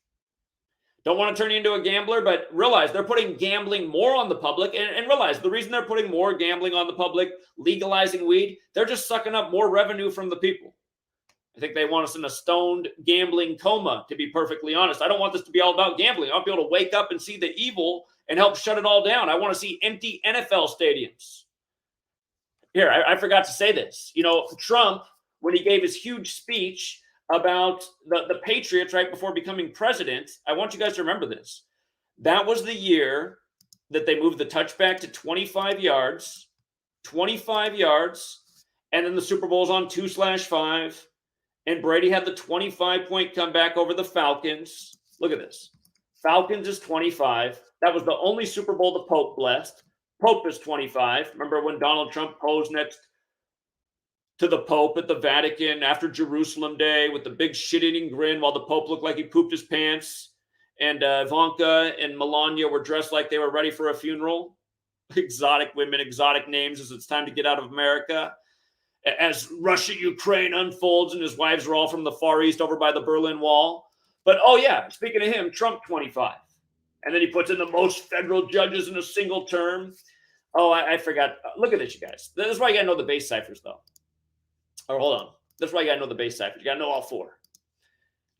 Don't want to turn you into a gambler, but realize they're putting gambling more on the public. And realize the reason they're putting more gambling on the public, legalizing weed, they're just sucking up more revenue from the people. I think they want us in a stoned gambling coma, to be perfectly honest. I don't want this to be all about gambling. I want people to wake up and see the evil and help shut it all down. I want to see empty NFL stadiums. Here, I forgot to say this. You know, Trump, when he gave his huge speech about the Patriots right before becoming president, I want you guys to remember this. That was the year that they moved the touchback to 25 yards, and then the Super Bowl's on 2/5, and Brady had the 25-point comeback over the Falcons. Look at this. Falcons is 25. That was the only Super Bowl the Pope blessed. Pope is 25. Remember when Donald Trump posed next to the Pope at the Vatican after Jerusalem Day with the big shit-eating grin while the Pope looked like he pooped his pants, and Ivanka and Melania were dressed like they were ready for a funeral. Exotic women, exotic names as it's time to get out of America. As Russia-Ukraine unfolds and his wives are all from the Far East over by the Berlin Wall. But, oh yeah, speaking of him, Trump 25. And then he puts in the most federal judges in a single term. Oh, I forgot. Look at this, you guys. This is why you got to know the base ciphers, though. Or hold on. This is why you got to know the base ciphers. You got to know all four.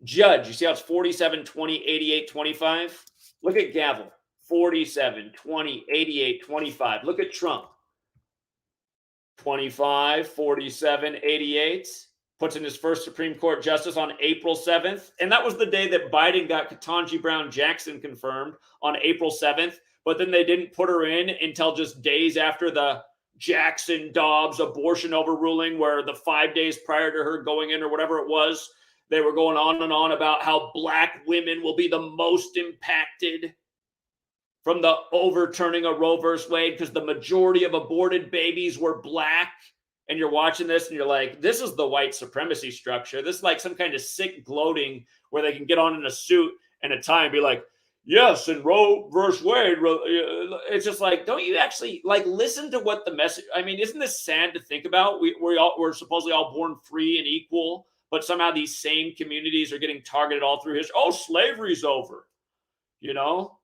Judge, you see how it's 47, 20, 88, 25? Look at Gavel. 47, 20, 88, 25. Look at Trump. 25, 47, 88. Puts in his first Supreme Court justice on April 7th. And that was the day that Biden got Ketanji Brown Jackson confirmed on April 7th. But then they didn't put her in until just days after the Jackson-Dobbs abortion overruling, where the 5 days prior to her going in or whatever it was, they were going on and on about how black women will be the most impacted. from the overturning of Roe versus Wade because the majority of aborted babies were black. And you're watching this and you're like, this is the white supremacy structure. This is like some kind of sick gloating where they can get on in a suit and a tie and be like, yes, and Roe versus Wade. It's just like, don't you actually like listen to what the message? I mean, isn't this sad to think about? We're supposedly all born free and equal, but somehow these same communities are getting targeted all through history. Oh, slavery's over, you know?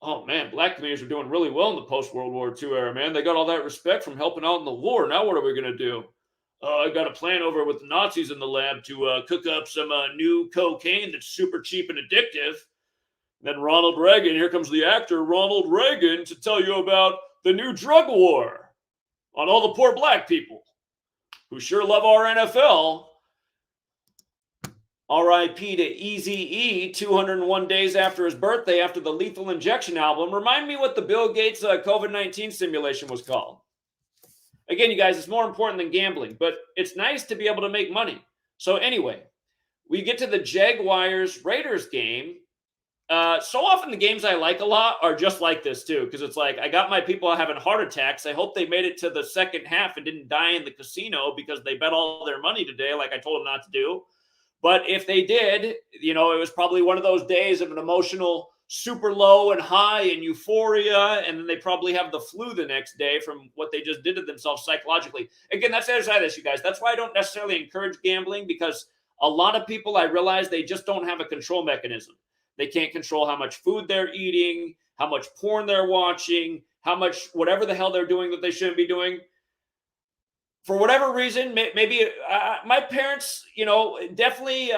Oh man, black communities are doing really well in the post-World War II era, man. They got all that respect from helping out in the war. Now what are we going to do? I got a plan over with the Nazis in the lab to cook up some new cocaine that's super cheap and addictive. Then Ronald Reagan, here comes the actor Ronald Reagan to tell you about the new drug war on all the poor black people who sure love our NFL. R.I.P. to Eazy-E, 201 days after his birthday, after the Lethal Injection album. Remind me what the Bill Gates COVID-19 simulation was called. Again, you guys, it's more important than gambling, but it's nice to be able to make money. So anyway, we get to the Jaguars-Raiders game. So often the games I like a lot are just like this too, because it's like I got my people having heart attacks. I hope they made it to the second half and didn't die in the casino because they bet all their money today like I told them not to do. But if they did, it was probably one of those days of an emotional super low and high and euphoria, and then they probably have the flu the next day from what they just did to themselves psychologically. Again, that's the other side of this, you guys. That's why I don't necessarily encourage gambling, because a lot of people, I realize, they just don't have a control mechanism. They can't control how much food they're eating, how much porn they're watching, how much whatever the hell they're doing that they shouldn't be doing. For whatever reason, maybe my parents, definitely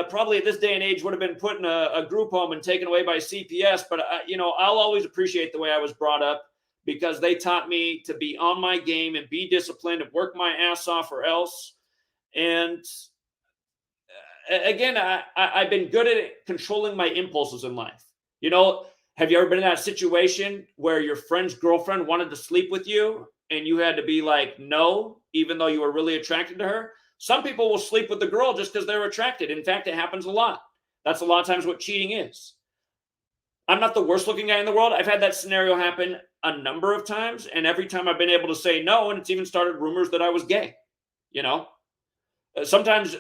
probably at this day and age would have been put in a group home and taken away by CPS. But, I'll always appreciate the way I was brought up, because they taught me to be on my game and be disciplined and work my ass off or else. And again, I've been good at controlling my impulses in life. Have you ever been in that situation where your friend's girlfriend wanted to sleep with you and you had to be like, no, even though you were really attracted to her? Some people will sleep with the girl just because they're attracted. In fact, it happens a lot. That's a lot of times what cheating is. I'm not the worst looking guy in the world. I've had that scenario happen a number of times. And every time I've been able to say no, and it's even started rumors that I was gay, Sometimes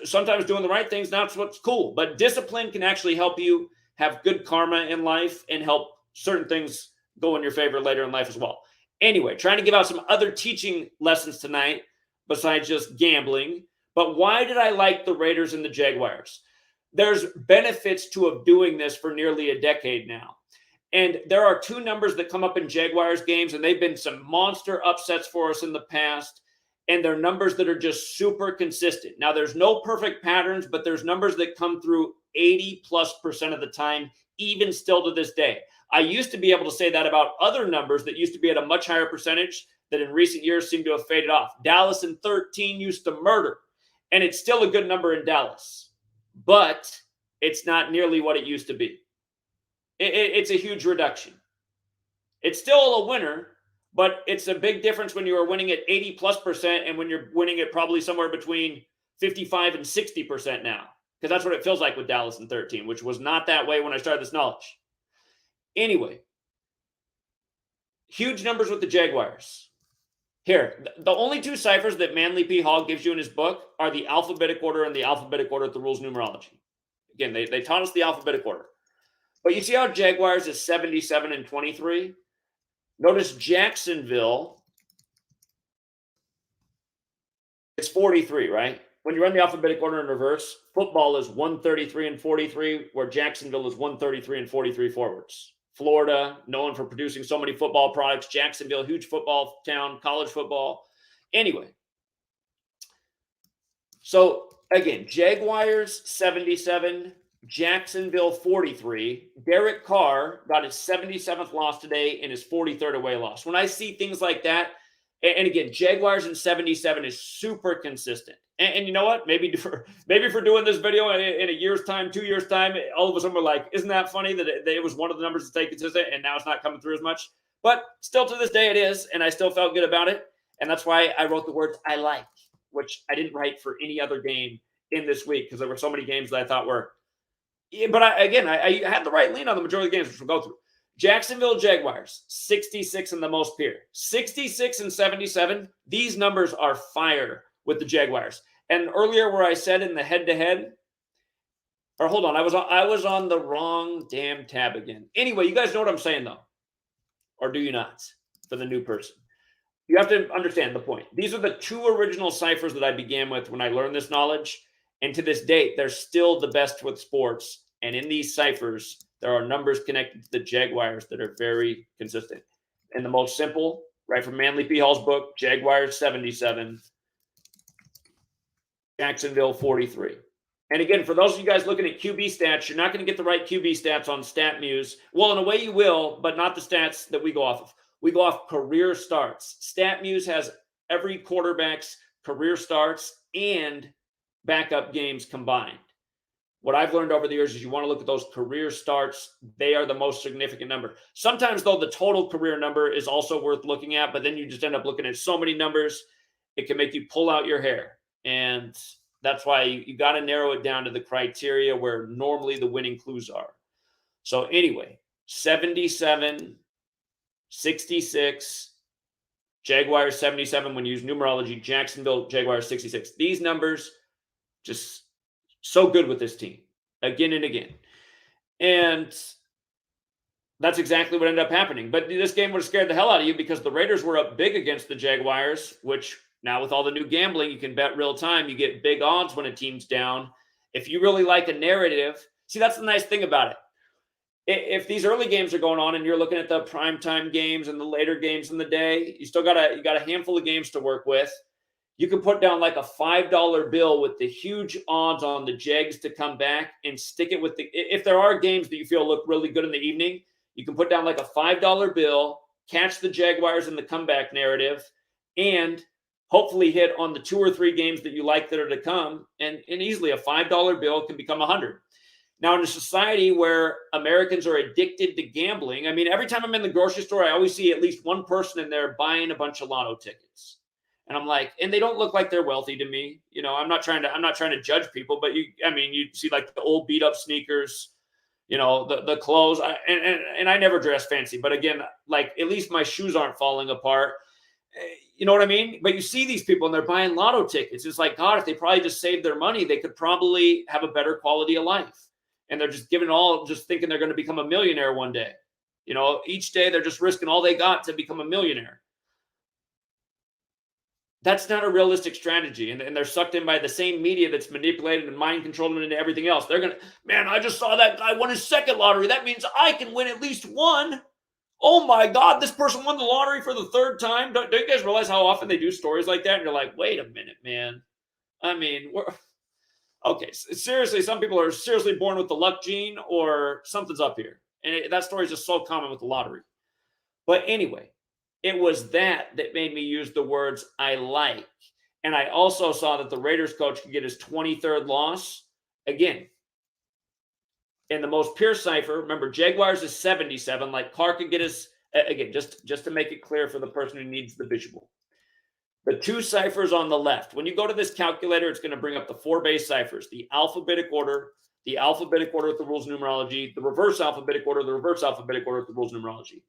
doing the right things, that's what's cool. But discipline can actually help you have good karma in life and help certain things go in your favor later in life as well. Anyway, trying to give out some other teaching lessons tonight besides just gambling. But why did I like the Raiders and the Jaguars? There's benefits to doing this for nearly a decade now. And there are two numbers that come up in Jaguars games, and they've been some monster upsets for us in the past. And they're numbers that are just super consistent. Now, there's no perfect patterns, but there's numbers that come through 80+% of the time, even still to this day. I used to be able to say that about other numbers that used to be at a much higher percentage that in recent years seem to have faded off. Dallas in 13 used to murder, and it's still a good number in Dallas, but it's not nearly what it used to be. It's a huge reduction. It's still a winner, but it's a big difference when you are winning at 80+% and when you're winning at probably somewhere between 55 and 60% now, because that's what it feels like with Dallas in 13, which was not that way when I started this knowledge. Anyway, huge numbers with the Jaguars. Here, the only two ciphers that Manly P. Hall gives you in his book are the alphabetic order and the alphabetic order at the rules numerology. Again, they taught us the alphabetic order. But you see how Jaguars is 77 and 23? Notice Jacksonville, it's 43, right? When you run the alphabetic order in reverse, football is 133 and 43, where Jacksonville is 133 and 43 forwards. Florida, known for producing so many football products. Jacksonville, huge football town, college football. Anyway, so again, Jaguars 77, Jacksonville 43. Derek Carr got his 77th loss today and his 43rd away loss. When I see things like that, and again, Jaguars in 77 is super consistent. And you know what? Maybe for doing this video in a year's time, 2 years' time, all of a sudden we're like, isn't that funny that it was one of the numbers to stay consistent and now it's not coming through as much? But still to this day it is, and I still felt good about it. And that's why I wrote the words I like, which I didn't write for any other game in this week because there were so many games that I thought were. Yeah, but I had the right lean on the majority of the games, which we'll go through. Jacksonville Jaguars, 66 in the most pure. 66 and 77, these numbers are fire with the Jaguars. And earlier where I said in the head-to-head, or hold on, I was on the wrong damn tab again. Anyway, you guys know what I'm saying though. Or do you not? For the new person. You have to understand the point. These are the two original ciphers that I began with when I learned this knowledge. And to this date, they're still the best with sports. And in these ciphers, there are numbers connected to the Jaguars that are very consistent. And the most simple, right from Manly P. Hall's book, Jaguars 77, Jacksonville 43. And again, for those of you guys looking at QB stats, you're not going to get the right QB stats on StatMuse. Well, in a way you will, but not the stats that we go off of. We go off career starts. StatMuse has every quarterback's career starts and backup games combined. What I've learned over the years is you want to look at those career starts. They are the most significant number. Sometimes, though, the total career number is also worth looking at, but then you just end up looking at so many numbers, it can make you pull out your hair. And that's why you got to narrow it down to the criteria where normally the winning clues are. So anyway, 77, 66, Jaguars 77 when you use numerology, Jacksonville Jaguars 66. These numbers just so good with this team again and again. And that's exactly what ended up happening. But this game would have scared the hell out of you because the Raiders were up big against the Jaguars, which now with all the new gambling, you can bet real time. You get big odds when a team's down. If you really like a narrative, see, that's the nice thing about it. If these early games are going on and you're looking at the primetime games and the later games in the day, you got a handful of games to work with. You can put down like a $5 bill with the huge odds on the Jags to come back and stick it with if there are games that you feel look really good in the evening, you can put down like a $5 bill, catch the Jaguars in the comeback narrative, and hopefully hit on the 2 or 3 games that you like that are to come. And easily a $5 bill can become 100. Now, in a society where Americans are addicted to gambling, I mean, every time I'm in the grocery store, I always see at least one person in there buying a bunch of lotto tickets. And I'm like, and they don't look like they're wealthy to me. You know, I'm not trying to judge people, but you see like the old beat up sneakers, you know, the clothes. And I never dress fancy, but again, like at least my shoes aren't falling apart. You know what I mean? But you see these people and they're buying lotto tickets. It's like, God, if they probably just saved their money, they could probably have a better quality of life. And they're just giving all, just thinking they're going to become a millionaire one day. You know, each day they're just risking all they got to become a millionaire. That's not a realistic strategy. And they're sucked in by the same media that's manipulated and mind controlled them into everything else. They're going to, man, I just saw that guy won his second lottery. That means I can win at least one. Oh my God, this person won the lottery for the 3rd time. Don't you guys realize how often they do stories like that? And you're like, wait a minute, man. I mean, okay, seriously, some people are seriously born with the luck gene or something's up here. And that story is just so common with the lottery. But anyway, it was that made me use the words I like. And I also saw that the Raiders coach could get his 23rd loss. Again, in the most pure cipher, remember, Jaguars is 77. Like Clark could get his, again, just to make it clear for the person who needs the visual. The 2 ciphers on the left. When you go to this calculator, it's going to bring up the 4 base ciphers, the alphabetic order with the rules of numerology, the reverse alphabetic order with the rules of numerology.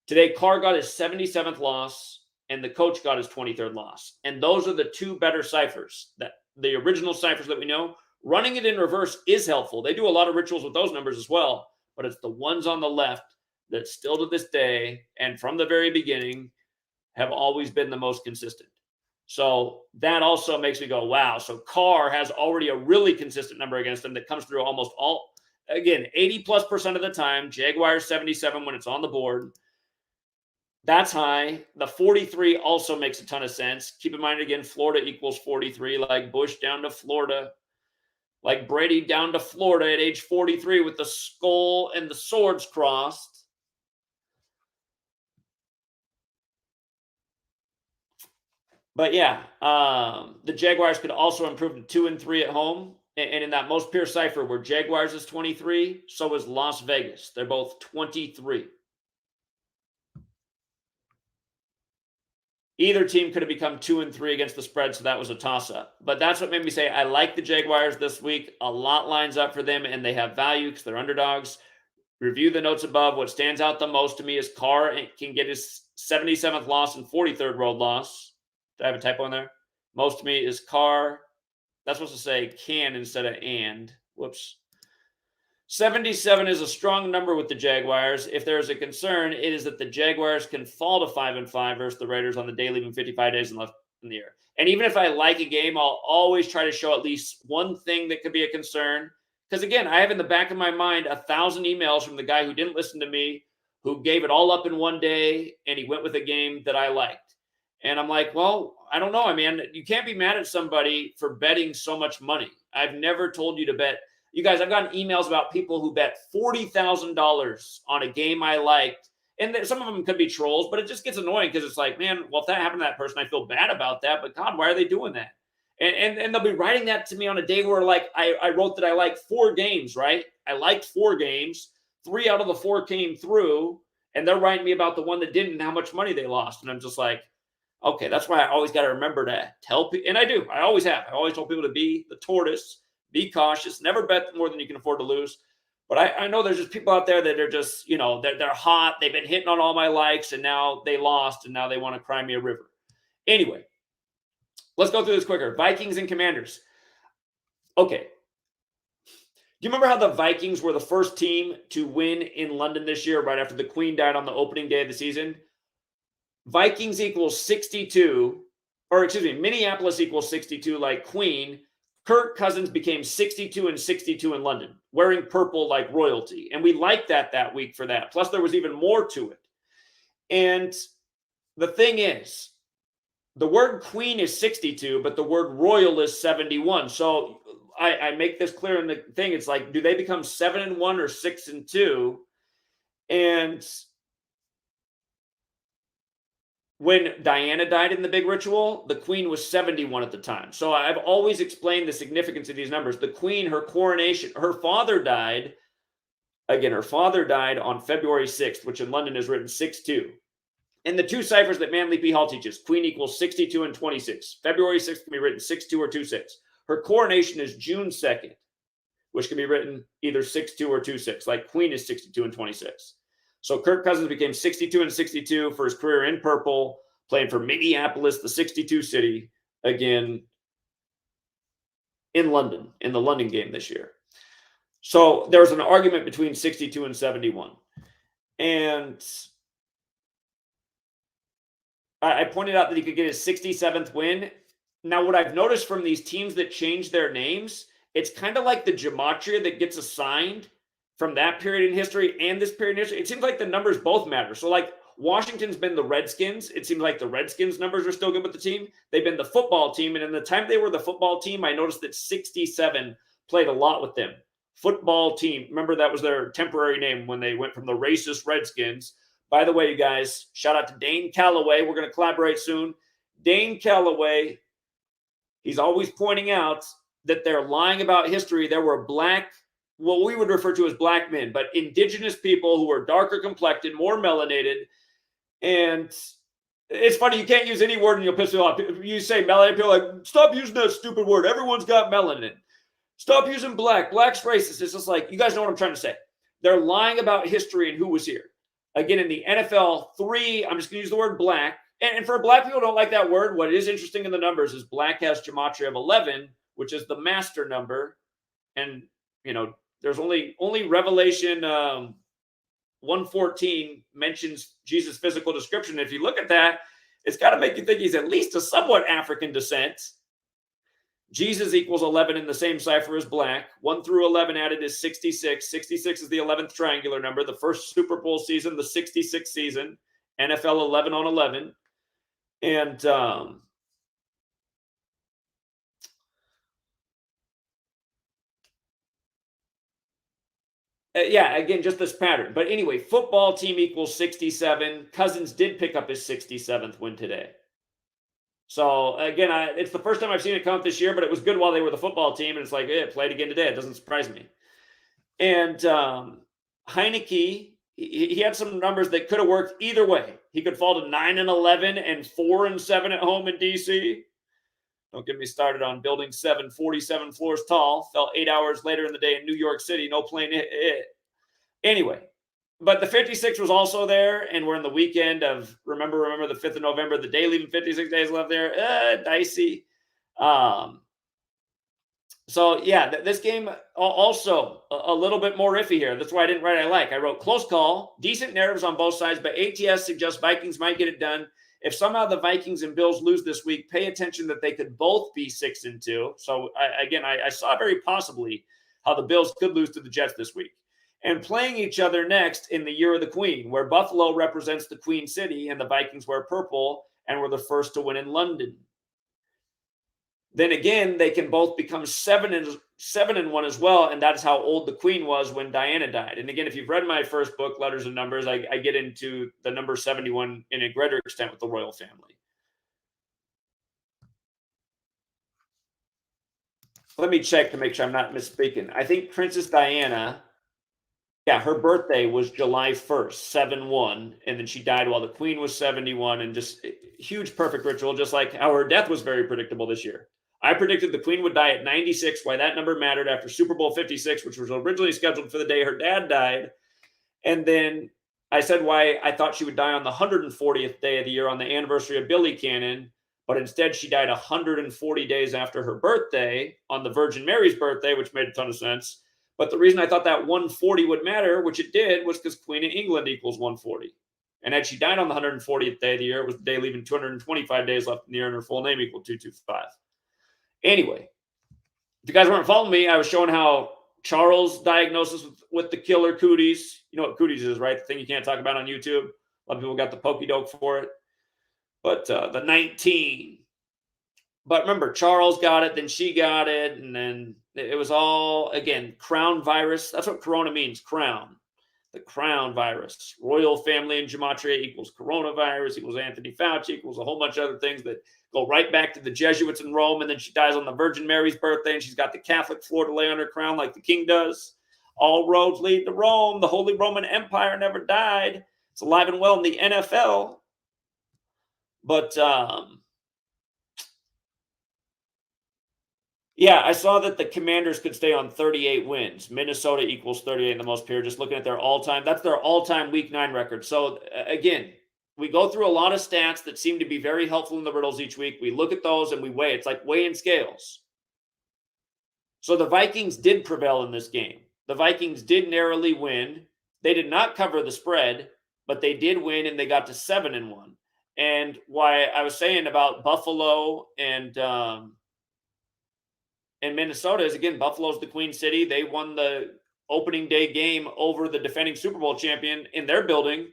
Today, Carr got his 77th loss, and the coach got his 23rd loss. And those are the 2 better ciphers. That the original ciphers that we know. Running it in reverse is helpful. They do a lot of rituals with those numbers as well, but it's the ones on the left that still to this day and from the very beginning have always been the most consistent. So that also makes me go, wow. So Carr has already a really consistent number against him that comes through almost all, again, 80+% of the time. Jaguars 77 when it's on the board. That's high. The 43 also makes a ton of sense. Keep in mind, again, Florida equals 43, like Bush down to Florida. Like Brady down to Florida at age 43 with the skull and the swords crossed. But yeah, the Jaguars could also improve to 2 and 3 at home. And in that most pure cipher where Jaguars is 23, so is Las Vegas. They're both 23. Either team could have become 2 and 3 against the spread, so that was a toss-up. But that's what made me say I like the Jaguars this week. A lot lines up for them, and they have value because they're underdogs. Review the notes above. What stands out the most to me is Carr can get his 77th loss and 43rd road loss. Did I have a typo in there? Most to me is Carr. That's supposed to say can instead of and. Whoops. 77 is a strong number with the Jaguars. If there is a concern, it is that the Jaguars can fall to 5-5 versus the Raiders on the day, leaving 55 days left in the year. And even if I like a game, I'll always try to show at least one thing that could be a concern. Because again, I have in the back of my mind 1,000 emails from the guy who didn't listen to me, who gave it all up in one day, and he went with a game that I liked. And I'm like, well, I don't know. I mean, you can't be mad at somebody for betting so much money. I've never told you to bet. You guys, I've gotten emails about people who bet $40,000 on a game I liked. And some of them could be trolls, but it just gets annoying because it's like, man, well, if that happened to that person, I feel bad about that. But God, why are they doing that? And they'll be writing that to me on a day where, like, I wrote that I liked 4 games, right? I liked 4 games. 3 out of the 4 came through. And they're writing me about the one that didn't and how much money they lost. And I'm just like, okay, that's why I always got to remember to tell people. And I do. I always have. I always told people to be the tortoise. Be cautious. Never bet more than you can afford to lose. But I know there's just people out there that are just, they're hot. They've been hitting on all my likes, and now they lost, and now they want to cry me a river. Anyway, let's go through this quicker. Vikings and Commanders. Okay. Do you remember how the Vikings were the first team to win in London this year right after the Queen died on the opening day of the season? Vikings equals 62, Minneapolis equals 62 like Queen. Kirk Cousins became 62 and 62 in London, wearing purple like royalty. And we liked that week for that. Plus, there was even more to it. And the thing is, the word queen is 62, but the word royal is 71. So I make this clear in the thing. It's like, do they become 7-1 or 6-2? And when Diana died in the big ritual, the queen was 71 at the time. So I've always explained the significance of these numbers. The queen, her coronation, her father died on February 6th, which in London is written 6-2. And the 2 ciphers that Manly P. Hall teaches, queen equals 62 and 26. February 6th can be written 6-2 or 2-6. Her coronation is June 2nd, which can be written either 6-2 or 2-6, like queen is 62 and 26. So Kirk Cousins became 62 and 62 for his career in purple, playing for Minneapolis, the 62 city, again in London, in the London game this year. So there was an argument between 62 and 71. And I pointed out that he could get his 67th win. Now, what I've noticed from these teams that change their names, it's kind of like the Gematria that gets assigned from that period in history and this period in history. It seems like the numbers both matter. So like Washington's been the Redskins. It seems like the Redskins numbers are still good with the team. They've been the football team. And in the time they were the football team, I noticed that 67 played a lot with them. Football team. Remember, that was their temporary name when they went from the racist Redskins. By the way, you guys, shout out to Dane Calloway. We're going to collaborate soon. Dane Calloway, he's always pointing out that they're lying about history. There were what we would refer to as black men, but indigenous people who were darker complected, more melanated. And it's funny, you can't use any word and you'll piss me off. You say melanin, people are like, stop using that stupid word. Everyone's got melanin. Stop using black. Black's racist. It's just like, you guys know what I'm trying to say. They're lying about history and who was here. Again, in the NFL, 3, I'm just going to use the word black. And for black people who don't like that word, what is interesting in the numbers is black has gematria of 11, which is the master number. And, there's only Revelation 1:14 mentions Jesus' physical description. If you look at that, it's got to make you think he's at least a somewhat African descent. Jesus equals 11 in the same cipher as black. 1 through 11 added is 66. 66 is the 11th triangular number. The first Super Bowl season, the 66th season. NFL 11 on 11. And again, just this pattern. But anyway, football team equals 67. Cousins did pick up his 67th win today. So, again, it's the first time I've seen it count this year, but it was good while they were the football team, and it's like, played again today. It doesn't surprise me. And Heineke, he had some numbers that could have worked either way. He could fall to 9-11 and 4-7 at home in D.C. Don't get me started on Building 7, 47 floors tall. Fell 8 hours later in the day in New York City. No plane hit. Anyway, but the 56 was also there, and we're in the weekend of remember the 5th of November, the day leaving 56 days left there. Dicey. So yeah, this game also a little bit more iffy here. That's why I didn't write I wrote close call, decent narratives on both sides, but ATS suggests Vikings might get it done. If somehow the Vikings and Bills lose this week, pay attention that they could both be 6-2. So I saw very possibly how the Bills could lose to the Jets this week. And playing each other next in the Year of the Queen, where Buffalo represents the Queen City and the Vikings wear purple and were the first to win in London. Then again, they can both become 7-1 as well, and that is how old the Queen was when Diana died. And again, if you've read my first book, Letters and Numbers, I get into the number 71 in a greater extent with the royal family. Let me check to make sure I'm not misspeaking. I think Princess Diana, yeah, her birthday was July 1st, 7-1, and then she died while the Queen was 71, and just huge perfect ritual, just like how her death was very predictable this year. I predicted the Queen would die at 96, why that number mattered after Super Bowl 56, which was originally scheduled for the day her dad died. And then I said why I thought she would die on the 140th day of the year on the anniversary of Billy Cannon, but instead she died 140 days after her birthday on the Virgin Mary's birthday, which made a ton of sense. But the reason I thought that 140 would matter, which it did, was because Queen of England equals 140. And had she died on the 140th day of the year, it was the day leaving 225 days left in the year, and her full name equaled 225. Anyway, if you guys weren't following me, I was showing how Charles' diagnosis with the killer cooties. You know what cooties is, right? The thing you can't talk about on YouTube. A lot of people got the pokey doke for it. But the 19. But remember, Charles got it, then she got it, and then it was all, again, crown virus. That's what corona means, crown. The crown virus. Royal family in Gematria equals coronavirus, equals Anthony Fauci, equals a whole bunch of other things that go right back to the Jesuits in Rome. And then she dies on the Virgin Mary's birthday, and she's got the Catholic floor to lay on her crown like the king does. All roads lead to Rome. The Holy Roman Empire never died. It's alive and well in the NFL. But yeah, I saw that the Commanders could stay on 38 wins. Minnesota equals 38 in the most period. Just looking at their all-time, that's their all-time Week 9 record. So again, we go through a lot of stats that seem to be very helpful in the riddles each week. We look at those and we weigh. It's like weighing scales. So the Vikings did prevail in this game. The Vikings did narrowly win. They did not cover the spread, but they did win, and they got to 7-1. And why I was saying about Buffalo and Minnesota is, again, Buffalo's the Queen City. They won the opening day game over the defending Super Bowl champion in their building,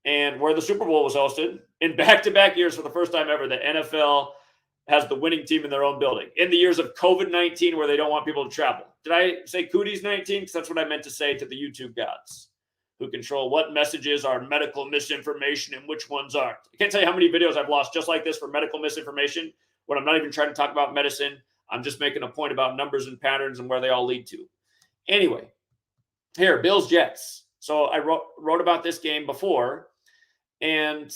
and where the Super Bowl was hosted in back-to-back years. For the first time ever, the NFL has the winning team in their own building in the years of COVID-19, where they don't want people to travel. Did I say Cooties 19? Because that's what I meant to say to the YouTube gods who control what messages are medical misinformation and which ones aren't. I can't tell you how many videos I've lost just like this for medical misinformation when I'm not even trying to talk about medicine. I'm just making a point about numbers and patterns and where they all lead to. Anyway, here, Bills Jets. So I wrote about this game before, and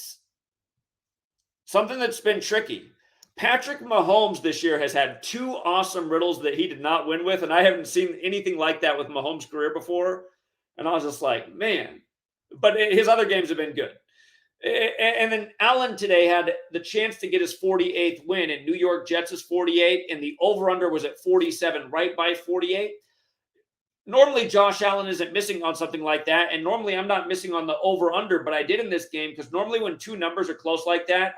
something that's been tricky. Patrick Mahomes this year has had two awesome riddles that he did not win with, and I haven't seen anything like that with Mahomes' career before. And I was just like, man. But his other games have been good. And then Allen today had the chance to get his 48th win, and New York Jets is 48, and the over-under was at 47, right by 48. Normally, Josh Allen isn't missing on something like that, and normally I'm not missing on the over-under, but I did in this game because normally when two numbers are close like that,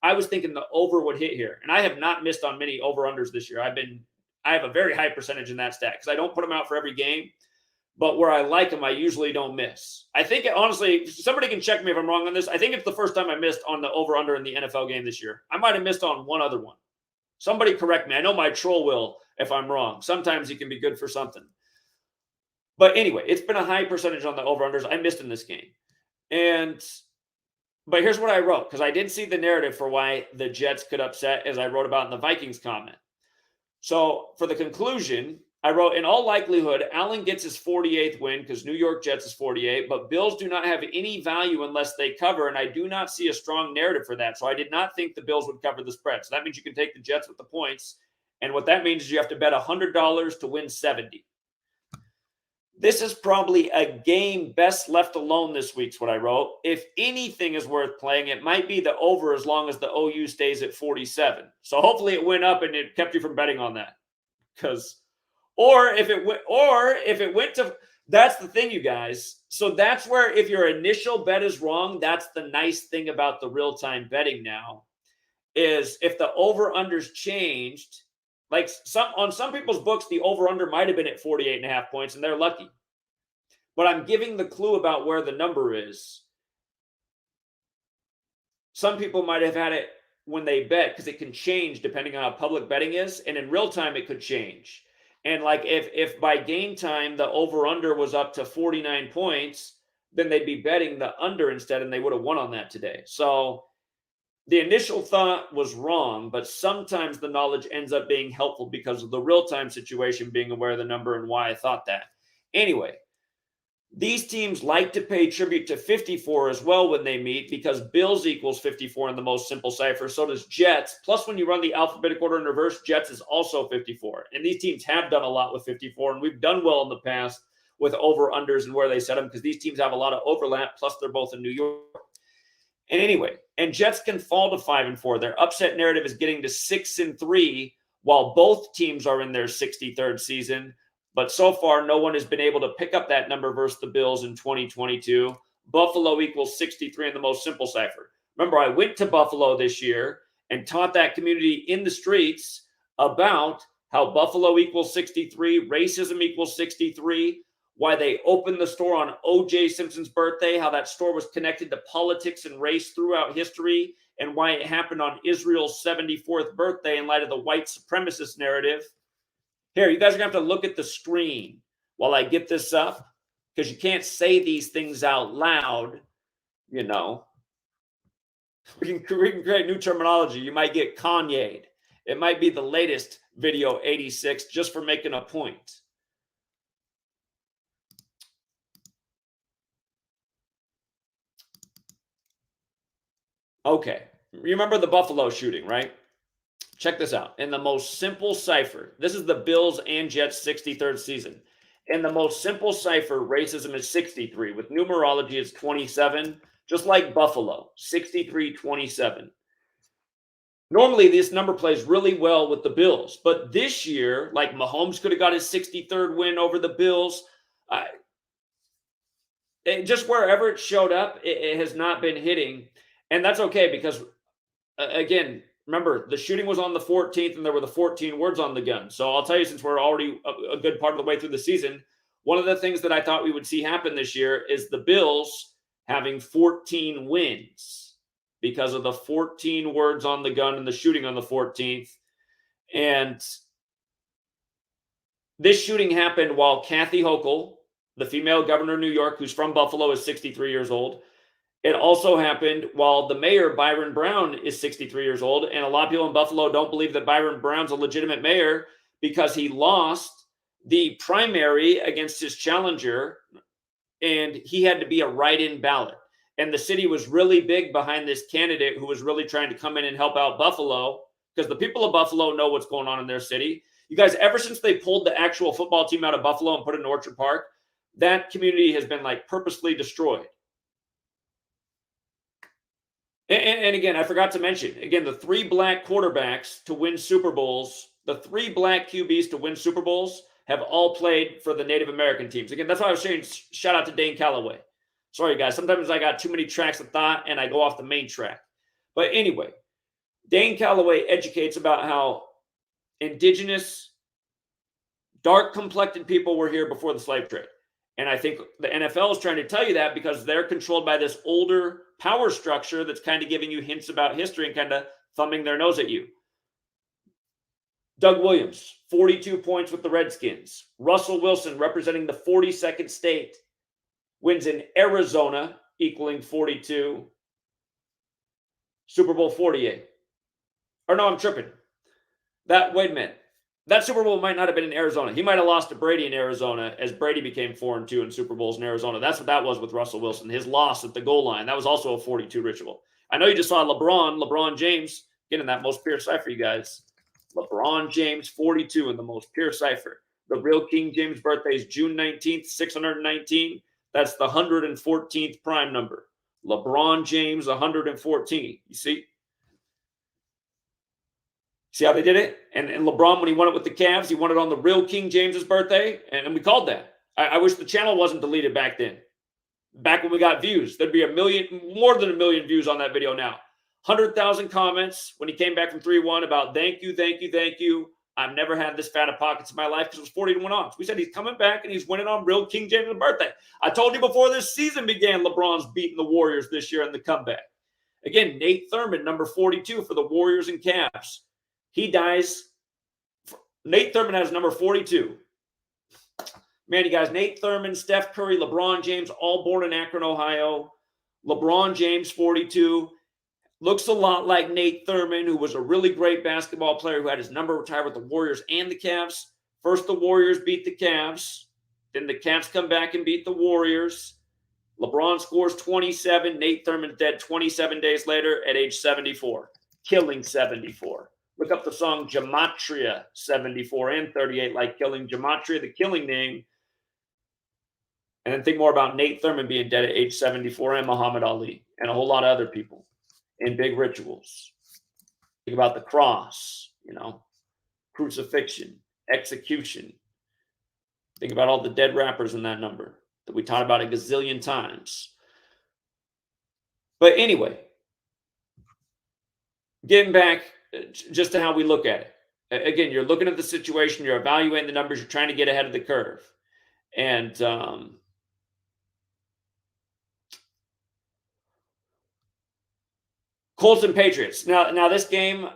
I was thinking the over would hit here, and I have not missed on many over-unders this year. I have a very high percentage in that stat because I don't put them out for every game. But where I like them, I usually don't miss. I think, honestly, somebody can check me if I'm wrong on this. I think it's the first time I missed on the over-under in the NFL game this year. I might have missed on one other one. Somebody correct me. I know my troll will if I'm wrong. Sometimes he can be good for something. But anyway, it's been a high percentage on the over-unders. I missed in this game. But here's what I wrote, because I did see the narrative for why the Jets could upset, as I wrote about in the Vikings comment. So for the conclusion, I wrote, in all likelihood, Allen gets his 48th win because New York Jets is 48, but Bills do not have any value unless they cover, and I do not see a strong narrative for that. So I did not think the Bills would cover the spread. So that means you can take the Jets with the points, and what that means is you have to bet $100 to win 70. This is probably a game best left alone this week's what I wrote. If anything is worth playing, it might be the over as long as the OU stays at 47. So hopefully it went up and it kept you from betting on that. Or if it went to, that's the thing, you guys. So that's where if your initial bet is wrong, that's the nice thing about the real-time betting now, is if the over-unders changed, like on some people's books, the over-under might have been at 48.5 points, and they're lucky. But I'm giving the clue about where the number is. Some people might have had it when they bet because it can change depending on how public betting is, and in real time it could change. And like if by game time the over-under was up to 49 points, then they'd be betting the under instead, and they would have won on that today. So the initial thought was wrong, but sometimes the knowledge ends up being helpful because of the real-time situation, being aware of the number and why I thought that. Anyway, these teams like to pay tribute to 54 as well when they meet, because Bills equals 54 in the most simple cipher. So does Jets. Plus, when you run the alphabetic order in reverse, Jets is also 54. And these teams have done a lot with 54, and we've done well in the past with over-unders and where they set them, because these teams have a lot of overlap, plus they're both in New York. And anyway, and Jets can fall to 5-4. Their upset narrative is getting to 6-3 while both teams are in their 63rd season. But so far, no one has been able to pick up that number versus the Bills in 2022. Buffalo equals 63 in the most simple cipher. Remember, I went to Buffalo this year and taught that community in the streets about how Buffalo equals 63, racism equals 63, why they opened the store on O.J. Simpson's birthday, how that store was connected to politics and race throughout history, and why it happened on Israel's 74th birthday in light of the white supremacist narrative. Here, you guys are going to have to look at the screen while I get this up, because you can't say these things out loud, you know. We can create new terminology. You might get Kanye'd. It might be the latest video 86 just for making a point. Okay, you remember the Buffalo shooting, right? Check this out. In the most simple cipher, this is the Bills and Jets 63rd season. In the most simple cipher, racism is 63. With numerology, it's 27, just like Buffalo, 63-27. Normally, this number plays really well with the Bills. But this year, like Mahomes could have got his 63rd win over the Bills. Just wherever it showed up, it has not been hitting. And that's okay because, again, remember, the shooting was on the 14th and there were the 14 words on the gun. So I'll tell you, since we're already a good part of the way through the season, one of the things that I thought we would see happen this year is the Bills having 14 wins because of the 14 words on the gun and the shooting on the 14th. And this shooting happened while Kathy Hochul, the female governor of New York, who's from Buffalo, is 63 years old. It also happened while the mayor, Byron Brown, is 63 years old. And a lot of people in Buffalo don't believe that Byron Brown's a legitimate mayor because he lost the primary against his challenger, and he had to be a write-in ballot. And the city was really big behind this candidate who was really trying to come in and help out Buffalo, because the people of Buffalo know what's going on in their city. You guys, ever since they pulled the actual football team out of Buffalo and put it in Orchard Park, that community has been like purposely destroyed. And again, I forgot to mention, again, the 3 black quarterbacks to win Super Bowls, the 3 black QBs to win Super Bowls have all played for the Native American teams. Again, that's why I was saying shout out to Dane Calloway. Sorry, guys. Sometimes I got too many tracks of thought and I go off the main track. But anyway, Dane Calloway educates about how indigenous, dark-complected people were here before the slave trade. And I think the NFL is trying to tell you that because they're controlled by this older power structure that's kind of giving you hints about history and kind of thumbing their nose at you. Doug Williams, 42 points with the Redskins. Russell Wilson, representing the 42nd state, wins in Arizona, equaling 42. Super Bowl 48. Or no, I'm tripping. Wait a minute. That Super Bowl might not have been in Arizona. He might have lost to Brady in Arizona as Brady became 4-2 in Super Bowls in Arizona. That's what that was with Russell Wilson. His loss at the goal line. That was also a 42 ritual. I know you just saw LeBron James, getting that most pure cipher, you guys. LeBron James, 42 in the most pure cipher. The real King James birthday is June 19th, 619. That's the 114th prime number. LeBron James, 114. You see? See how they did it? And LeBron, when he won it with the Cavs, he won it on the real King James's birthday, and we called that. I wish the channel wasn't deleted back then. Back when we got views, there'd be more than a million views on that video now. 100,000 comments when he came back from 3-1 about thank you, thank you, thank you. I've never had this fat of pockets in my life because it was 40-1 odds. We said he's coming back and he's winning on real King James' birthday. I told you before this season began, LeBron's beating the Warriors this year in the comeback. Again, Nate Thurman, number 42 for the Warriors and Cavs. He dies. Nate Thurman has number 42. Man, you guys, Nate Thurman, Steph Curry, LeBron James, all born in Akron, Ohio. LeBron James, 42. Looks a lot like Nate Thurman, who was a really great basketball player who had his number retired with the Warriors and the Cavs. First, the Warriors beat the Cavs. Then the Cavs come back and beat the Warriors. LeBron scores 27. Nate Thurman's dead 27 days later at age 74. Killing 74. Look up the song Gematria, 74 and 38, like killing. Gematria, the killing name. And then think more about Nate Thurman being dead at age 74 and Muhammad Ali and a whole lot of other people in big rituals. Think about the cross, crucifixion, execution. Think about all the dead rappers in that number that we taught about a gazillion times. But anyway, getting back just to how we look at it. Again, you're looking at the situation, you're evaluating the numbers, you're trying to get ahead of the curve. And Colts and Patriots. Now this game,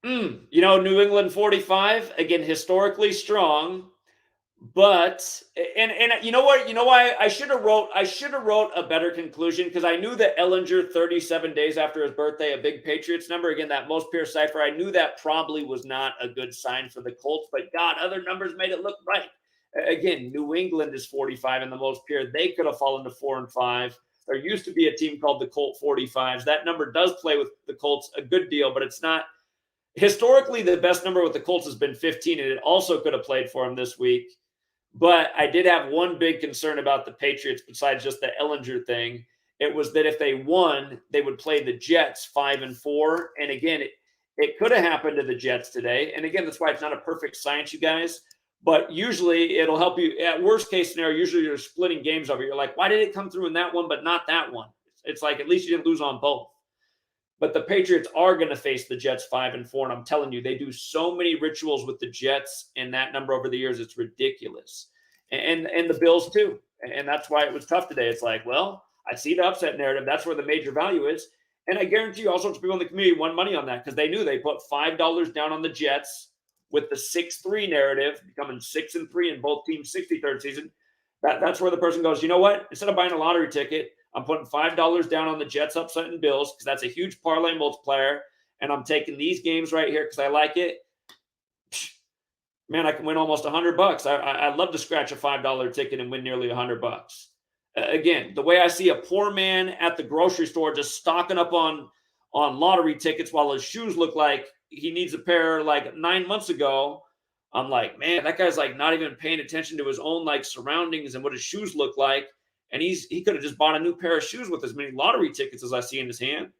New England 45, again, historically strong. But and you know what? You know why I should have wrote a better conclusion, because I knew that Ellinger 37 days after his birthday, a big Patriots number, again, that most pure cipher. I knew that probably was not a good sign for the Colts, but God, other numbers made it look right. Again, New England is 45 in the most pure. They could have fallen to 4 and 5. There used to be a team called the Colt 45s. That number does play with the Colts a good deal, but it's not. Historically, the best number with the Colts has been 15, and it also could have played for him this week. But I did have one big concern about the Patriots besides just the Ellinger thing. It was that if they won, they would play the Jets 5 and 4. And again, it could have happened to the Jets today. And again, that's why it's not a perfect science, you guys. But usually it'll help you. At worst case scenario, usually you're splitting games over. You're like, why did it come through in that one, but not that one? It's like, at least you didn't lose on both. But the Patriots are going to face the Jets 5 and 4. And I'm telling you, they do so many rituals with the Jets and that number over the years. It's ridiculous. And the Bills too. And that's why it was tough today. It's like, well, I see the upset narrative. That's where the major value is. And I guarantee you all sorts of people in the community won money on that because they knew they put $5 down on the Jets with the 6-3 narrative, becoming 6 and 3 in both teams' 63rd season. That's where the person goes, you know what? Instead of buying a lottery ticket, I'm putting $5 down on the Jets upsetting Bills because that's a huge parlay multiplier. And I'm taking these games right here because I like it. Man, I can win almost $100. I'd love to scratch a $5 ticket and win nearly $100. Again, the way I see a poor man at the grocery store just stocking up on lottery tickets while his shoes look like he needs a pair like 9 months ago. I'm like, man, that guy's like not even paying attention to his own like surroundings and what his shoes look like. And he could have just bought a new pair of shoes with as many lottery tickets as I see in his hand.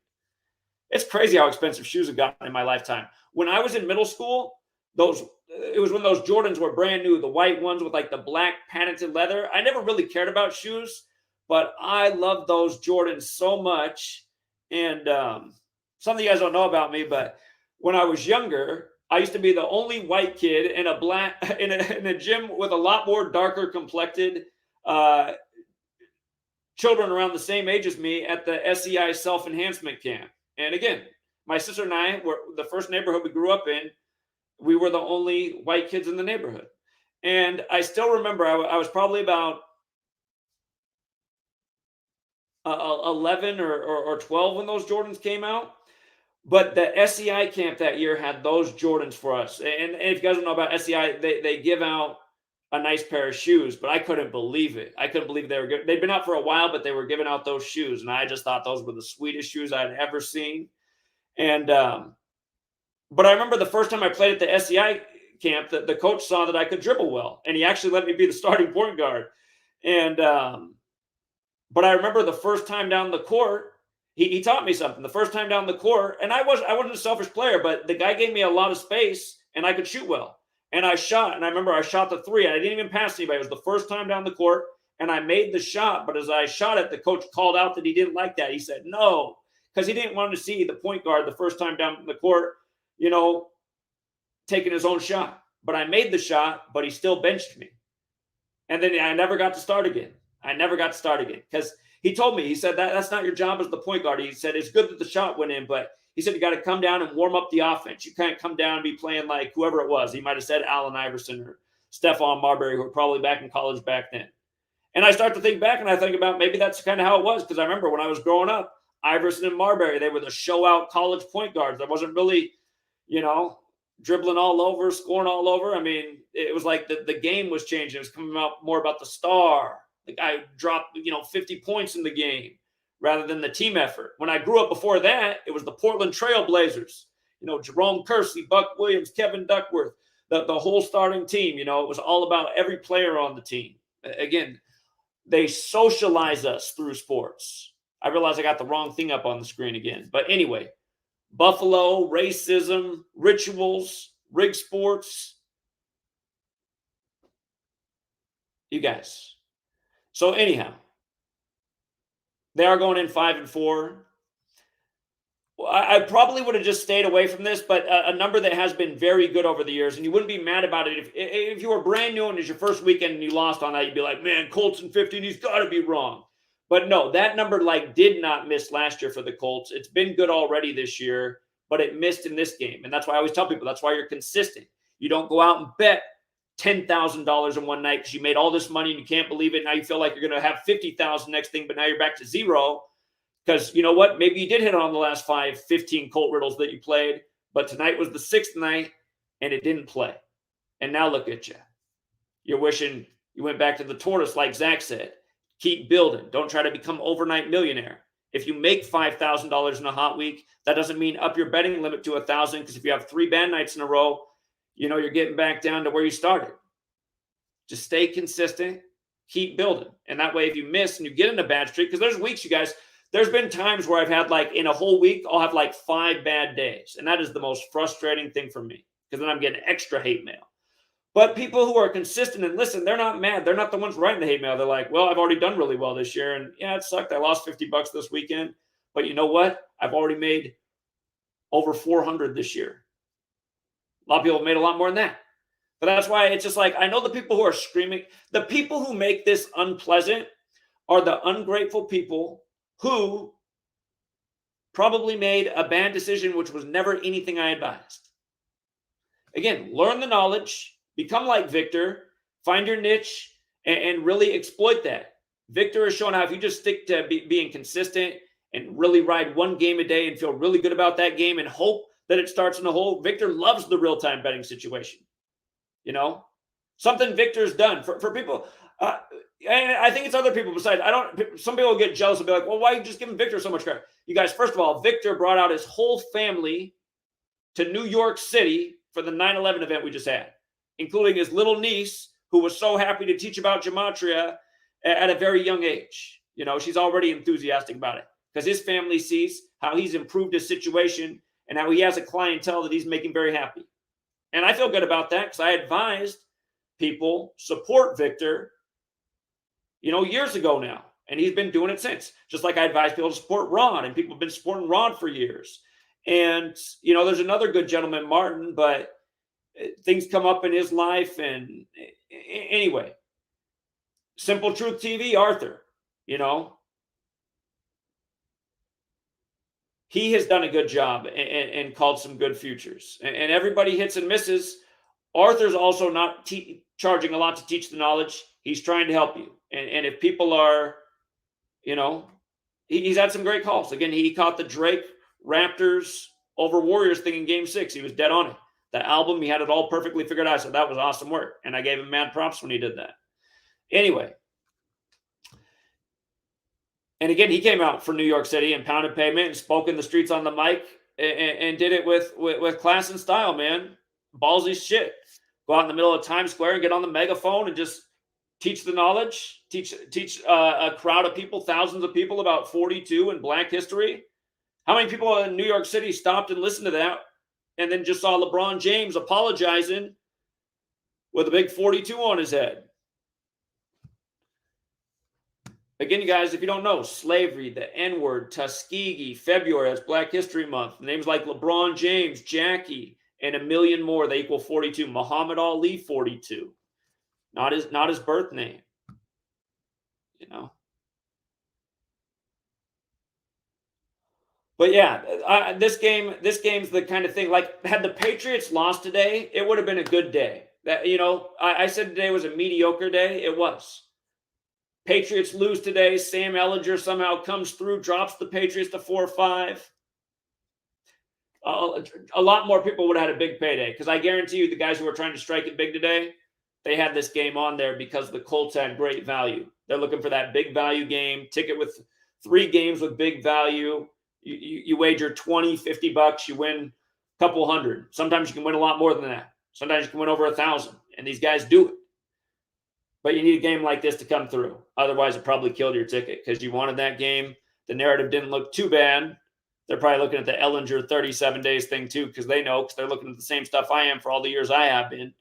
It's crazy how expensive shoes have gotten in my lifetime. When I was in middle school, it was when those Jordans were brand new, the white ones with like the black patented leather. I never really cared about shoes, but I loved those Jordans so much. And some of you guys don't know about me, but when I was younger, I used to be the only white kid in a gym with a lot more darker complected children around the same age as me at the SEI self-enhancement camp. And again, my sister and I were the first neighborhood we grew up in. We were the only white kids in the neighborhood. And I still remember I was probably about 11 or 12 when those Jordans came out. But the SEI camp that year had those Jordans for us. And if you guys don't know about SEI, they give out a nice pair of shoes, but I couldn't believe it. I couldn't believe they were good. They'd been out for a while, but they were giving out those shoes. And I just thought those were the sweetest shoes I'd ever seen. And, but I remember the first time I played at the SEI camp, the coach saw that I could dribble well, and he actually let me be the starting point guard. And but I remember the first time down the court, he taught me something. The first time down the court, and I wasn't a selfish player, but the guy gave me a lot of space, and I could shoot well. And I shot, and I remember I shot the three, and I didn't even pass anybody. It was the first time down the court, and I made the shot. But as I shot it, the coach called out that he didn't like that. He said no, because he didn't want to see the point guard the first time down the court, taking his own shot. But I made the shot, but he still benched me. And then I never got to start again. Because he told me, he said, that's not your job as the point guard. He said, it's good that the shot went in, but he said, you got to come down and warm up the offense. You can't come down and be playing like whoever it was. He might have said Allen Iverson or Stephon Marbury, who were probably back in college back then. And I start to think back, and I think about maybe that's kind of how it was, because I remember when I was growing up, Iverson and Marbury, they were the show-out college point guards. There wasn't really, dribbling all over, scoring all over. I mean, it was like the game was changing. It was coming out more about the star. The guy dropped, 50 points in the game rather than the team effort. When I grew up before that, it was the Portland Trail Blazers. Jerome Kersey, Buck Williams, Kevin Duckworth, the whole starting team. It was all about every player on the team. Again, they socialize us through sports. I realize I got the wrong thing up on the screen again. But anyway, Buffalo, racism, rituals, rig sports. You guys. So anyhow, they are going in 5-4. I probably would have just stayed away from this, but a number that has been very good over the years, and you wouldn't be mad about it if you were brand new and it's your first weekend and you lost on that, you'd be like, man, Colts in 50, and he's got to be wrong. But no, that number did not miss last year for the Colts. It's been good already this year, but it missed in this game. And that's why I always tell people, that's why you're consistent. You don't go out and bet $10,000 in one night because you made all this money and you can't believe it. Now you feel like you're going to have $50,000 next thing, but now you're back to zero. Because you know what? Maybe you did hit on the last 15 Colt riddles that you played, but tonight was the 6th night and it didn't play. And now look at you. You're wishing you went back to the tortoise, like Zach said. Keep building. Don't try to become overnight millionaire. If you make $5,000 in a hot week, that doesn't mean up your betting limit to 1,000. Because if you have 3 bad nights in a row, you're getting back down to where you started. Just stay consistent. Keep building. And that way, if you miss and you get in a bad streak, because there's weeks, you guys, there's been times where I've had in a whole week, I'll have 5 bad days. And that is the most frustrating thing for me, because then I'm getting extra hate mail. But people who are consistent and listen, they're not mad. They're not the ones writing the hate mail. They're like, well, I've already done really well this year. And yeah, it sucked. I lost $50 this weekend. But you know what? I've already made over 400 this year. A lot of people have made a lot more than that. But that's why it's just I know the people who are screaming, the people who make this unpleasant are the ungrateful people who probably made a bad decision, which was never anything I advised. Again, learn the knowledge, become like Victor, find your niche, and really exploit that. Victor has shown how if you just stick to being consistent and really ride one game a day and feel really good about that game and hope that it starts in a hole. Victor loves the real-time betting situation. Something Victor's done for people. And I think it's other people besides. Some people get jealous and be like, well, why are you just giving Victor so much credit? You guys, first of all, Victor brought out his whole family to New York City for the 9/11 event we just had, including his little niece, who was so happy to teach about Gematria at a very young age. She's already enthusiastic about it because his family sees how he's improved his situation and how he has a clientele that he's making very happy. And I feel good about that because I advised people support Victor, years ago now. And he's been doing it since. Just like I advised people to support Ron, and people have been supporting Ron for years. And, there's another good gentleman, Martin, but things come up in his life. And anyway, Simple Truth TV, Arthur, he has done a good job and called some good futures. And everybody hits and misses. Arthur's also not charging a lot to teach the knowledge. He's trying to help you. And if people are, he's had some great calls. Again, he caught the Drake Raptors over Warriors thing in Game 6. He was dead on it. The album, he had it all perfectly figured out. So that was awesome work. And I gave him mad props when he did that. Anyway. And again, he came out for New York City and pounded pavement and spoke in the streets on the mic and did it with class and style, man. Ballsy shit. Go out in the middle of Times Square and get on the megaphone and just teach the knowledge, teach a crowd of people, thousands of people about 42 and Black history. How many people in New York City stopped and listened to that and then just saw LeBron James apologizing with a big 42 on his head? Again, you guys, if you don't know, slavery, the N-word, Tuskegee, February, that's Black History Month. Names like LeBron James, Jackie, and a million more, they equal 42. Muhammad Ali, 42. Not his birth name. You know. But yeah, this game's the kind of thing, like, had the Patriots lost today, it would have been a good day. That, you know, I said today was a mediocre day. It was. Patriots lose today. Sam Ellinger somehow comes through, drops the Patriots to 4-5. A lot more people would have had a big payday, because I guarantee you the guys who were trying to strike it big today, they had this game on there because the Colts had great value. They're looking for that big value game, ticket with 3 games with big value. You wager 20, 50 bucks, you win a couple hundred. Sometimes you can win a lot more than that. Sometimes you can win over 1,000, and these guys do it. But you need a game like this to come through. Otherwise, it probably killed your ticket because you wanted that game. The narrative didn't look too bad. They're probably looking at the Ellinger 37 days thing too, because they know, because they're looking at the same stuff I am for all the years I have been.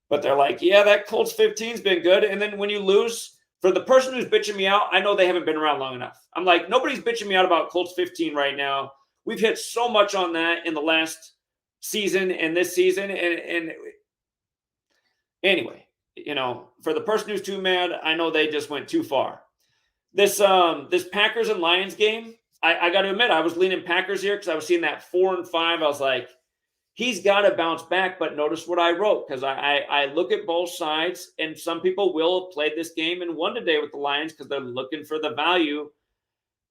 But they're like, yeah, that Colts 15's been good. And then when you lose, for the person who's bitching me out, I know they haven't been around long enough. I'm like, nobody's bitching me out about Colts 15 right now. We've hit so much on that in the last season and this season. And anyway, you know, for the person who's too mad, I know they just went too far. This Packers and Lions game, I got to admit, I was leaning Packers here because I was seeing that 4-5. I was like, he's got to bounce back. But notice what I wrote, because I look at both sides, and some people will have played this game and won today with the Lions because they're looking for the value.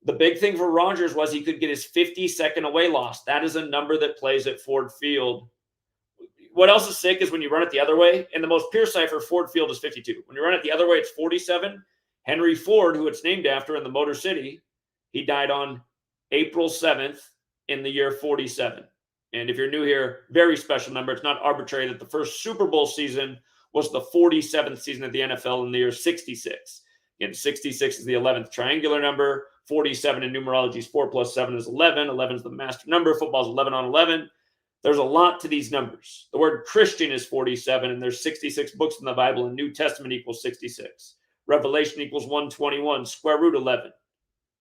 The big thing for Rodgers was he could get his 52nd away loss. That is a number that plays at Ford Field. What else is sick is when you run it the other way. In the most pure cipher, Ford Field is 52. When you run it the other way, it's 47. Henry Ford, who it's named after in the Motor City, he died on April 7th in the year 47. And if you're new here, very special number. It's not arbitrary that the first Super Bowl season was the 47th season of the NFL in the year 66. Again, 66 is the 11th triangular number. 47 in numerology is 4 plus 7 is 11. 11 is the master number. Football is 11 on 11. There's a lot to these numbers. The word Christian is 47, and there's 66 books in the Bible, and New Testament equals 66. Revelation equals 121, square root 11.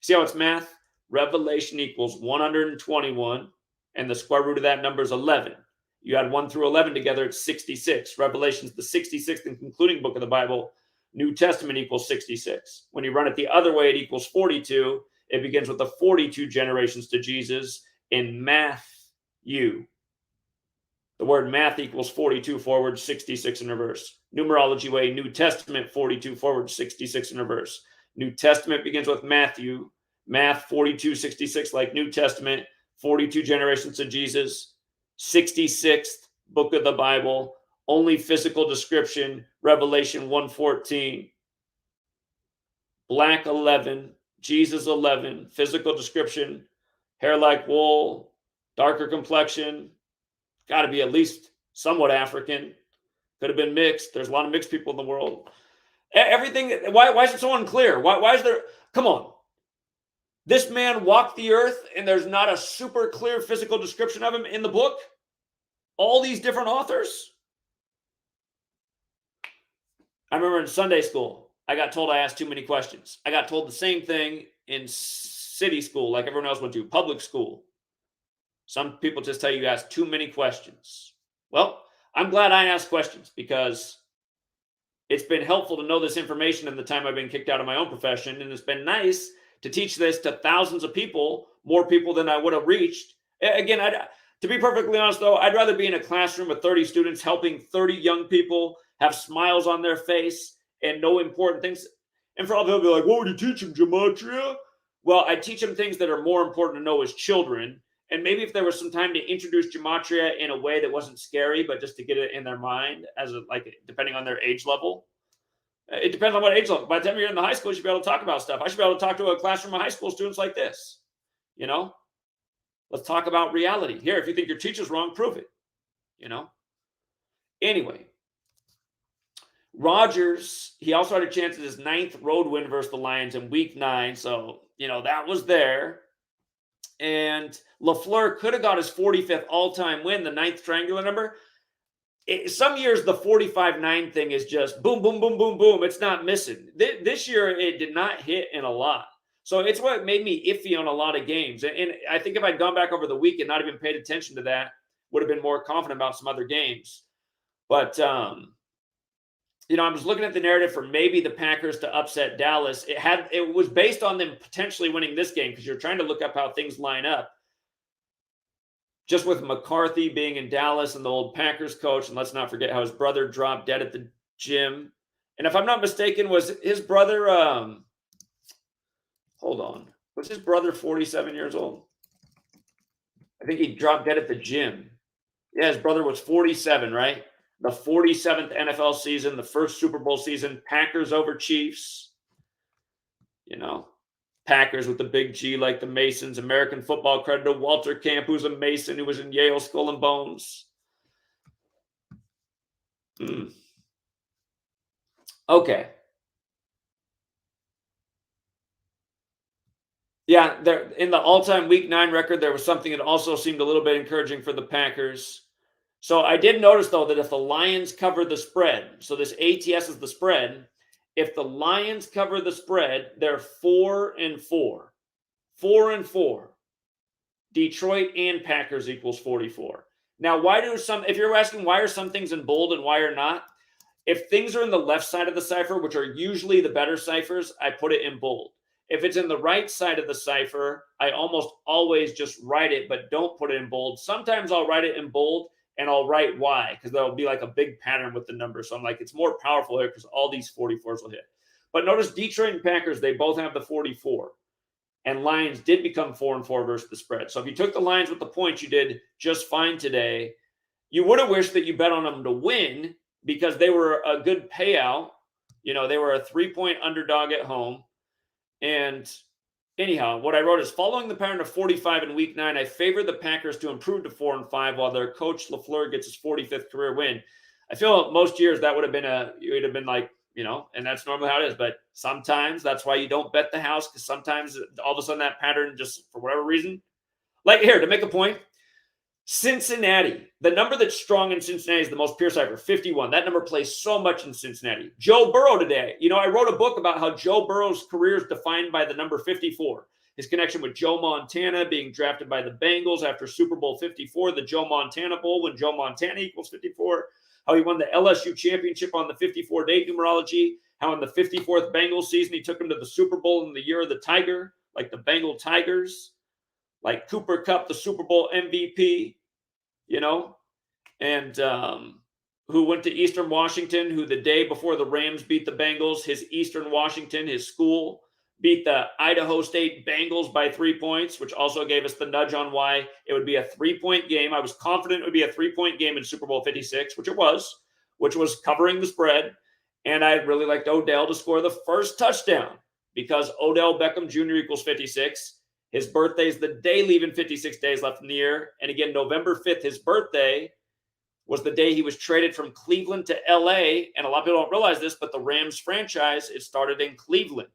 See how it's math? Revelation equals 121, and the square root of that number is 11. You add 1 through 11 together, it's 66. Revelation's the 66th and concluding book of the Bible. New Testament equals 66. When you run it the other way, it equals 42. It begins with the 42 generations to Jesus in Matthew. The word math equals 42 forward, 66 in reverse. Numerology way, New Testament, 42 forward, 66 in reverse. New Testament begins with Matthew. Math, 42, 66, like New Testament, 42 generations to Jesus. 66th book of the Bible. Only physical description, Revelation 1:14. Black 11, Jesus 11. Physical description, hair like wool, darker complexion. Got to be at least somewhat African. Could have been mixed. There's a lot of mixed people in the world. Everything. Why is it so unclear? Why is there? Come on. This man walked the earth, and there's not a super clear physical description of him in the book. All these different authors. I remember in Sunday school, I got told I asked too many questions. I got told the same thing in city school, like everyone else went to, public school. Some people just tell you ask too many questions. Well, I'm glad I asked questions because it's been helpful to know this information in the time I've been kicked out of my own profession. And it's been nice to teach this to thousands of people, more people than I would have reached. Again, to be perfectly honest, though, I'd rather be in a classroom with 30 students helping 30 young people have smiles on their face and know important things. And for all people be like, what would you teach them, Gematria? Well, I teach them things that are more important to know as children. And maybe if there was some time to introduce Gematria in a way that wasn't scary, but just to get it in their mind, as a, like depending on their age level. It depends on what age level. By the time you're in the high school, you should be able to talk about stuff. I should be able to talk to a classroom of high school students like this. You know, let's talk about reality. Here, if you think your teacher's wrong, prove it. You know, Anyway, Rodgers, he also had a chance at his 9th road win versus the Lions in week 9. So, that was there. And LaFleur could have got his 45th all-time win, the 9th triangular number. Some years, the 45-9 thing is just boom, boom, boom, boom, boom. It's not missing. This year, it did not hit in a lot. So it's what made me iffy on a lot of games. And I think if I'd gone back over the week and not even paid attention to that, would have been more confident about some other games. But, I was looking at the narrative for maybe the Packers to upset Dallas. It was based on them potentially winning this game because you're trying to look up how things line up. Just with McCarthy being in Dallas and the old Packers coach, and let's not forget how his brother dropped dead at the gym. And if I'm not mistaken, was his brother, hold on, was his brother 47 years old? I think he dropped dead at the gym. Yeah, his brother was 47, right? The 47th NFL season, the first Super Bowl season, Packers over Chiefs. Packers with the big G like the Masons. American football credit to Walter Camp, who's a Mason, who was in Yale Skull and Bones. Okay. Yeah, there in the all-time week 9 record, there was something that also seemed a little bit encouraging for the Packers. So I did notice, though, that if the Lions cover the spread, so this ATS is the spread, if the Lions cover the spread, they're 4-4. 4-4. Detroit and Packers equals 44. Now, if you're asking why are some things in bold and why are not, if things are in the left side of the cipher, which are usually the better ciphers, I put it in bold. If it's in the right side of the cipher, I almost always just write it, but don't put it in bold. Sometimes I'll write it in bold and I'll write why, because there'll be like a big pattern with the numbers. So I'm like, it's more powerful here because all these 44s will hit. But notice Detroit and Packers, they both have the 44. And Lions did become 4-4 versus the spread. So if you took the Lions with the points, you did just fine today. You would have wished that you bet on them to win because they were a good payout. They were a 3-point underdog at home. And anyhow, what I wrote is following the pattern of 45 in week 9, I favor the Packers to improve to 4-5 while their coach LaFleur gets his 45th career win. I feel most years that would have been like, and that's normally how it is. But sometimes that's why you don't bet the house, because sometimes all of a sudden that pattern just for whatever reason. Like here, to make a point, Cincinnati, the number that's strong in Cincinnati is the most pure cipher, 51. That number plays so much in Cincinnati. Joe Burrow today. I wrote a book about how Joe Burrow's career is defined by the number 54. His connection with Joe Montana being drafted by the Bengals after Super Bowl 54, the Joe Montana Bowl when Joe Montana equals 54. How he won the LSU championship on the 54-date numerology. How in the 54th Bengals season, he took him to the Super Bowl in the year of the Tiger, like the Bengal Tigers. Like Cooper Kupp, the Super Bowl MVP, and who went to Eastern Washington, who the day before the Rams beat the Bengals, his Eastern Washington, his school, beat the Idaho State Bengals by 3 points, which also gave us the nudge on why it would be a 3-point game. I was confident it would be a 3-point game in Super Bowl 56, which it was, which was covering the spread. And I'd really liked Odell to score the first touchdown because Odell Beckham Jr. equals 56. His birthday is the day leaving 56 days left in the year. And again, November 5th, his birthday was the day he was traded from Cleveland to LA. And a lot of people don't realize this, but the Rams franchise, it started in Cleveland.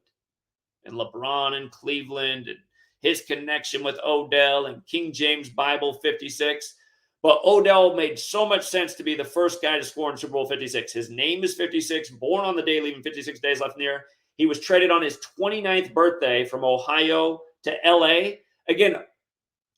And LeBron in Cleveland and his connection with Odell and King James Bible 56. But Odell made so much sense to be the first guy to score in Super Bowl 56. His name is 56, born on the day leaving 56 days left in the year. He was traded on his 29th birthday from Ohio to LA. Again,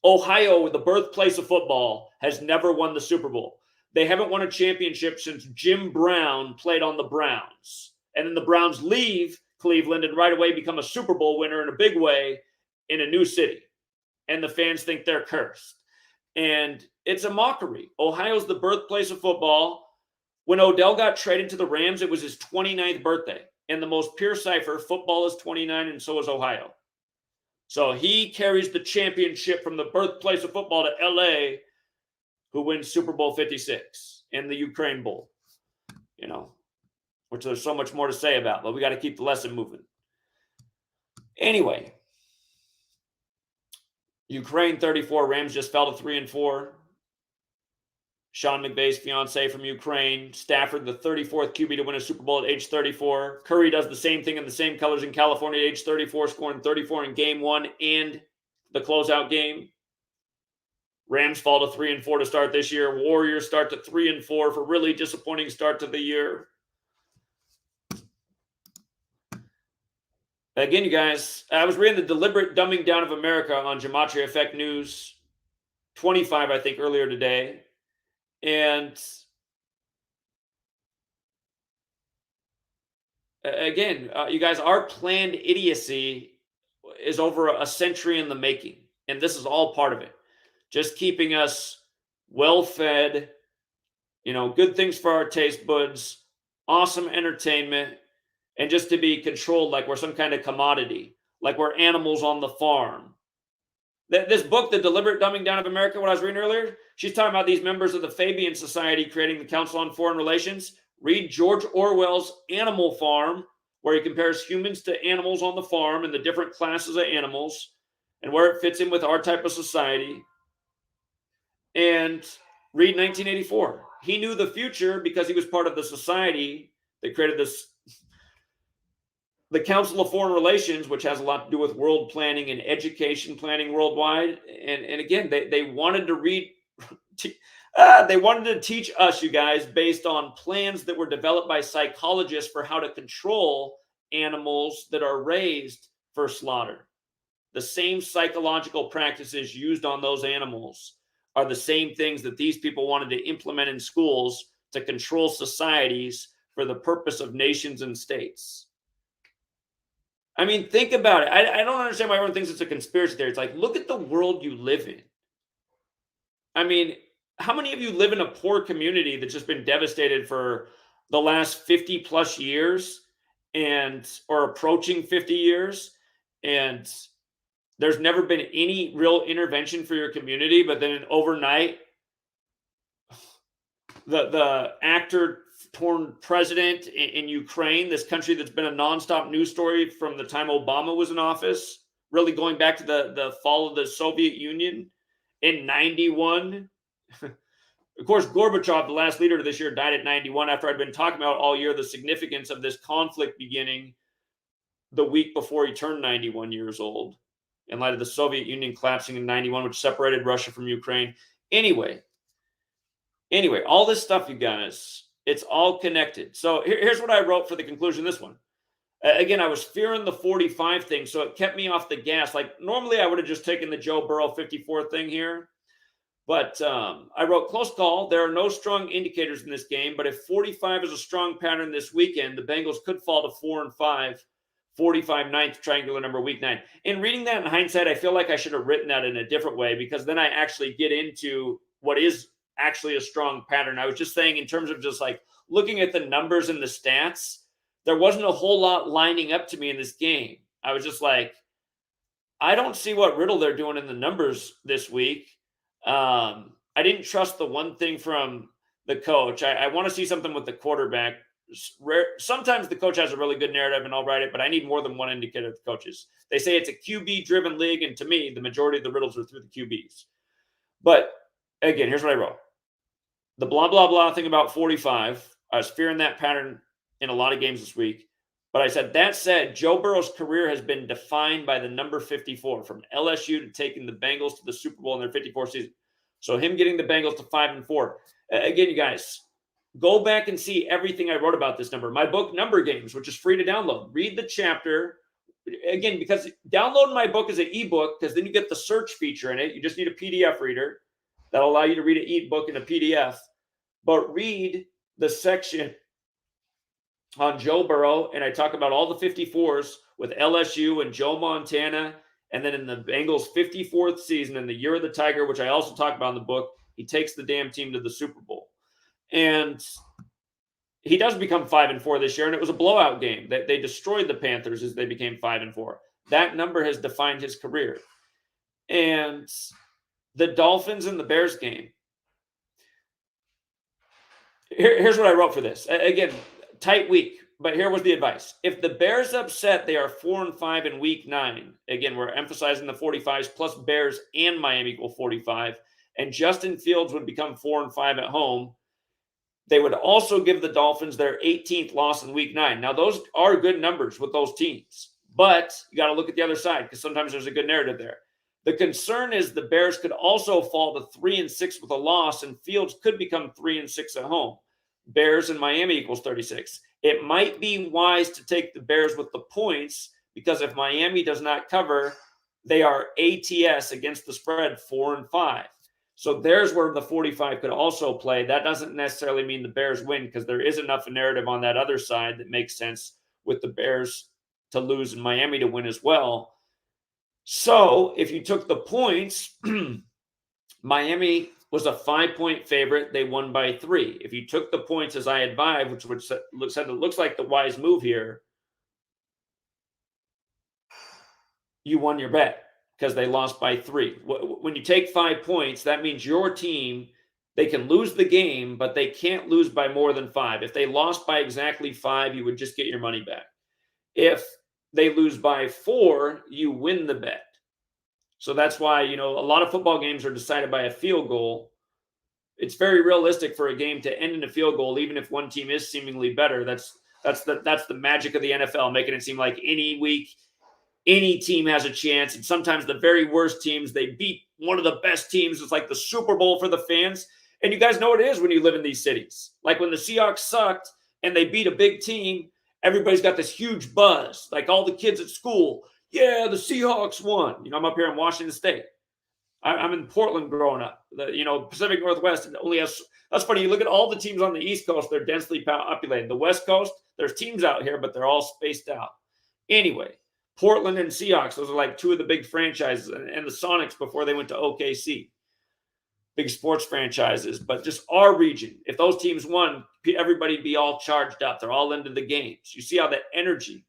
Ohio, the birthplace of football, has never won the Super Bowl. They haven't won a championship since Jim Brown played on the Browns. And then the Browns leave Cleveland and right away become a Super Bowl winner in a big way in a new city. And the fans think they're cursed. And it's a mockery. Ohio's the birthplace of football. When Odell got traded to the Rams, it was his 29th birthday. And the most pure cipher, football is 29 and so is Ohio. So he carries the championship from the birthplace of football to LA, who wins Super Bowl 56 and the Ukraine Bowl, which there's so much more to say about, but we got to keep the lesson moving. Anyway, Ukraine 34, Rams just fell to 3-4. Sean McVay's fiance from Ukraine. Stafford, the 34th QB to win a Super Bowl at age 34. Curry does the same thing in the same colors in California at age 34, scoring 34 in game 1 and the closeout game. Rams fall to 3-4 to start this year. Warriors start to 3-4 for really disappointing start to the year. Again, you guys, I was reading the deliberate dumbing down of America on GematriaEffectNews 25, I think, earlier today. And again, you guys, our planned idiocy is over a century in the making. And this is all part of it. Just keeping us well-fed, good things for our taste buds, awesome entertainment, and just to be controlled like we're some kind of commodity, like we're animals on the farm. This book, The Deliberate Dumbing Down of America, what I was reading earlier, she's talking about these members of the Fabian Society creating the Council on Foreign Relations. Read George Orwell's Animal Farm, where he compares humans to animals on the farm and the different classes of animals and where it fits in with our type of society. And read 1984. He knew the future because he was part of the society that created the Council of Foreign Relations, which has a lot to do with world planning and education planning worldwide. And again, they wanted to read, they wanted to teach us, you guys, based on plans that were developed by psychologists for how to control animals that are raised for slaughter. The same psychological practices used on those animals are the same things that these people wanted to implement in schools to control societies for the purpose of nations and states. I mean, think about it. I don't understand why everyone thinks it's a conspiracy theory. It's like, look at the world you live in. I mean, how many of you live in a poor community that's just been devastated for the last 50 plus years or approaching 50 years, and there's never been any real intervention for your community, but then overnight, the actor torn president in Ukraine, this country that's been a nonstop news story from the time Obama was in office, really going back to the fall of the Soviet Union in 91. Of course, Gorbachev, the last leader of this year, died at 91 after I'd been talking about all year the significance of this conflict beginning the week before he turned 91 years old, in light of the Soviet Union collapsing in 91, which separated Russia from Ukraine. Anyway, all this stuff, you guys, it's all connected. So here's what I wrote for the conclusion of this one. Again, I was fearing the 45 thing, so it kept me off the gas. Like, normally I would have just taken the Joe Burrow 54 thing here. But I wrote, close call. There are no strong indicators in this game, but if 45 is a strong pattern this weekend, the Bengals could fall to 4-5. 45 ninth triangular number week 9. In reading that in hindsight, I feel like I should have written that in a different way, because then I actually get into what is actually a strong pattern. I was just saying, in terms of just like looking at the numbers and the stats, there wasn't a whole lot lining up to me in this game. I was just like, I don't see what riddle they're doing in the numbers this week. I didn't trust the one thing from the coach. I want to see something with the quarterback. Sometimes the coach has a really good narrative and I'll write it, but I need more than one indicator of the coaches. They say it's a QB-driven league, and to me, the majority of the riddles are through the QBs. But again, here's what I wrote. The blah, blah, blah thing about 45, I was fearing that pattern in a lot of games this week. But I said, that said, Joe Burrow's career has been defined by the number 54, from LSU to taking the Bengals to the Super Bowl in their 54th season. So him getting the Bengals to 5-4. Again, you guys, go back and see everything I wrote about this number. My book, Number Games, which is free to download. Read the chapter. Again, because downloading my book is an ebook, because then you get the search feature in it. You just need a PDF reader that'll allow you to read an ebook in a PDF. But read the section on Joe Burrow, and I talk about all the 54s with LSU and Joe Montana, and then in the Bengals' 54th season, in the year of the Tiger, which I also talk about in the book, he takes the damn team to the Super Bowl. And he does become 5-4 this year, and it was a blowout game. They destroyed the Panthers as they became 5-4. That number has defined his career. And the Dolphins and the Bears game. Here's what I wrote for this. Again, tight week, but here was the advice. If the Bears upset, they are 4-5 in week 9. Again, we're emphasizing the 45s plus Bears and Miami equal 45. and Justin Fields would become 4-5 at home. They would also give the Dolphins their 18th loss in week 9. Now, those are good numbers with those teams, but you got to look at the other side because sometimes there's a good narrative there. The concern is the Bears could also fall to 3-6 with a loss, and Fields could become 3-6 at home. Bears and Miami equals 36. It might be wise to take the Bears with the points because if Miami does not cover, they are ATS against the spread 4-5. So there's where the 45 could also play. That doesn't necessarily mean the Bears win because there is enough narrative on that other side that makes sense with the Bears to lose and Miami to win as well. So if you took the points, Miami was a 5-point favorite. They won by 3. If you took the points as I advised, which said it looks like the wise move here, you won your bet because they lost by 3. When you take 5 points, that means your team, they can lose the game, but they can't lose by more than 5. If they lost by exactly 5, you would just get your money back. If they lose by 4, you win the bet. So that's why, a lot of football games are decided by a field goal. It's very realistic for a game to end in a field goal, even if one team is seemingly better. That's the magic of the NFL, making it seem like any week, any team has a chance. And sometimes the very worst teams, they beat one of the best teams. It's like the Super Bowl for the fans. And you guys know what it is when you live in these cities. Like when the Seahawks sucked and they beat a big team, everybody's got this huge buzz. Like all the kids at school, yeah, the Seahawks won. I'm up here in Washington State. I'm in Portland growing up. Pacific Northwest only has, that's funny. You look at all the teams on the East Coast, they're densely populated. The West Coast, there's teams out here, but they're all spaced out. Anyway, Portland and Seahawks, those are like 2 of the big franchises, and the Sonics before they went to OKC. Big sports franchises, but just our region. If those teams won, everybody'd be all charged up. They're all into the games. You see how that energy.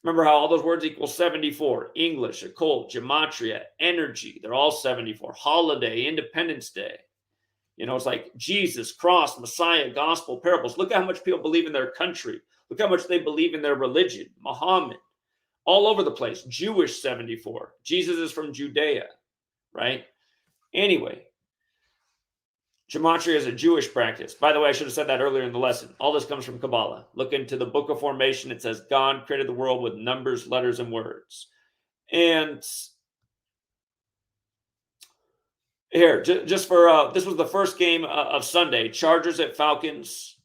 Remember how all those words equal 74. English, occult, gematria, energy. They're all 74. Holiday, Independence Day. It's like Jesus, cross, Messiah, gospel, parables. Look at how much people believe in their country. Look how much they believe in their religion. Muhammad. All over the place. Jewish 74. Jesus is from Judea, right? Anyway, Gematria is a Jewish practice. By the way, I should have said that earlier in the lesson. All this comes from Kabbalah. Look into the Book of Formation. It says God created the world with numbers, letters, and words. And here, just for, this was the first game of Sunday. Chargers at Falcons.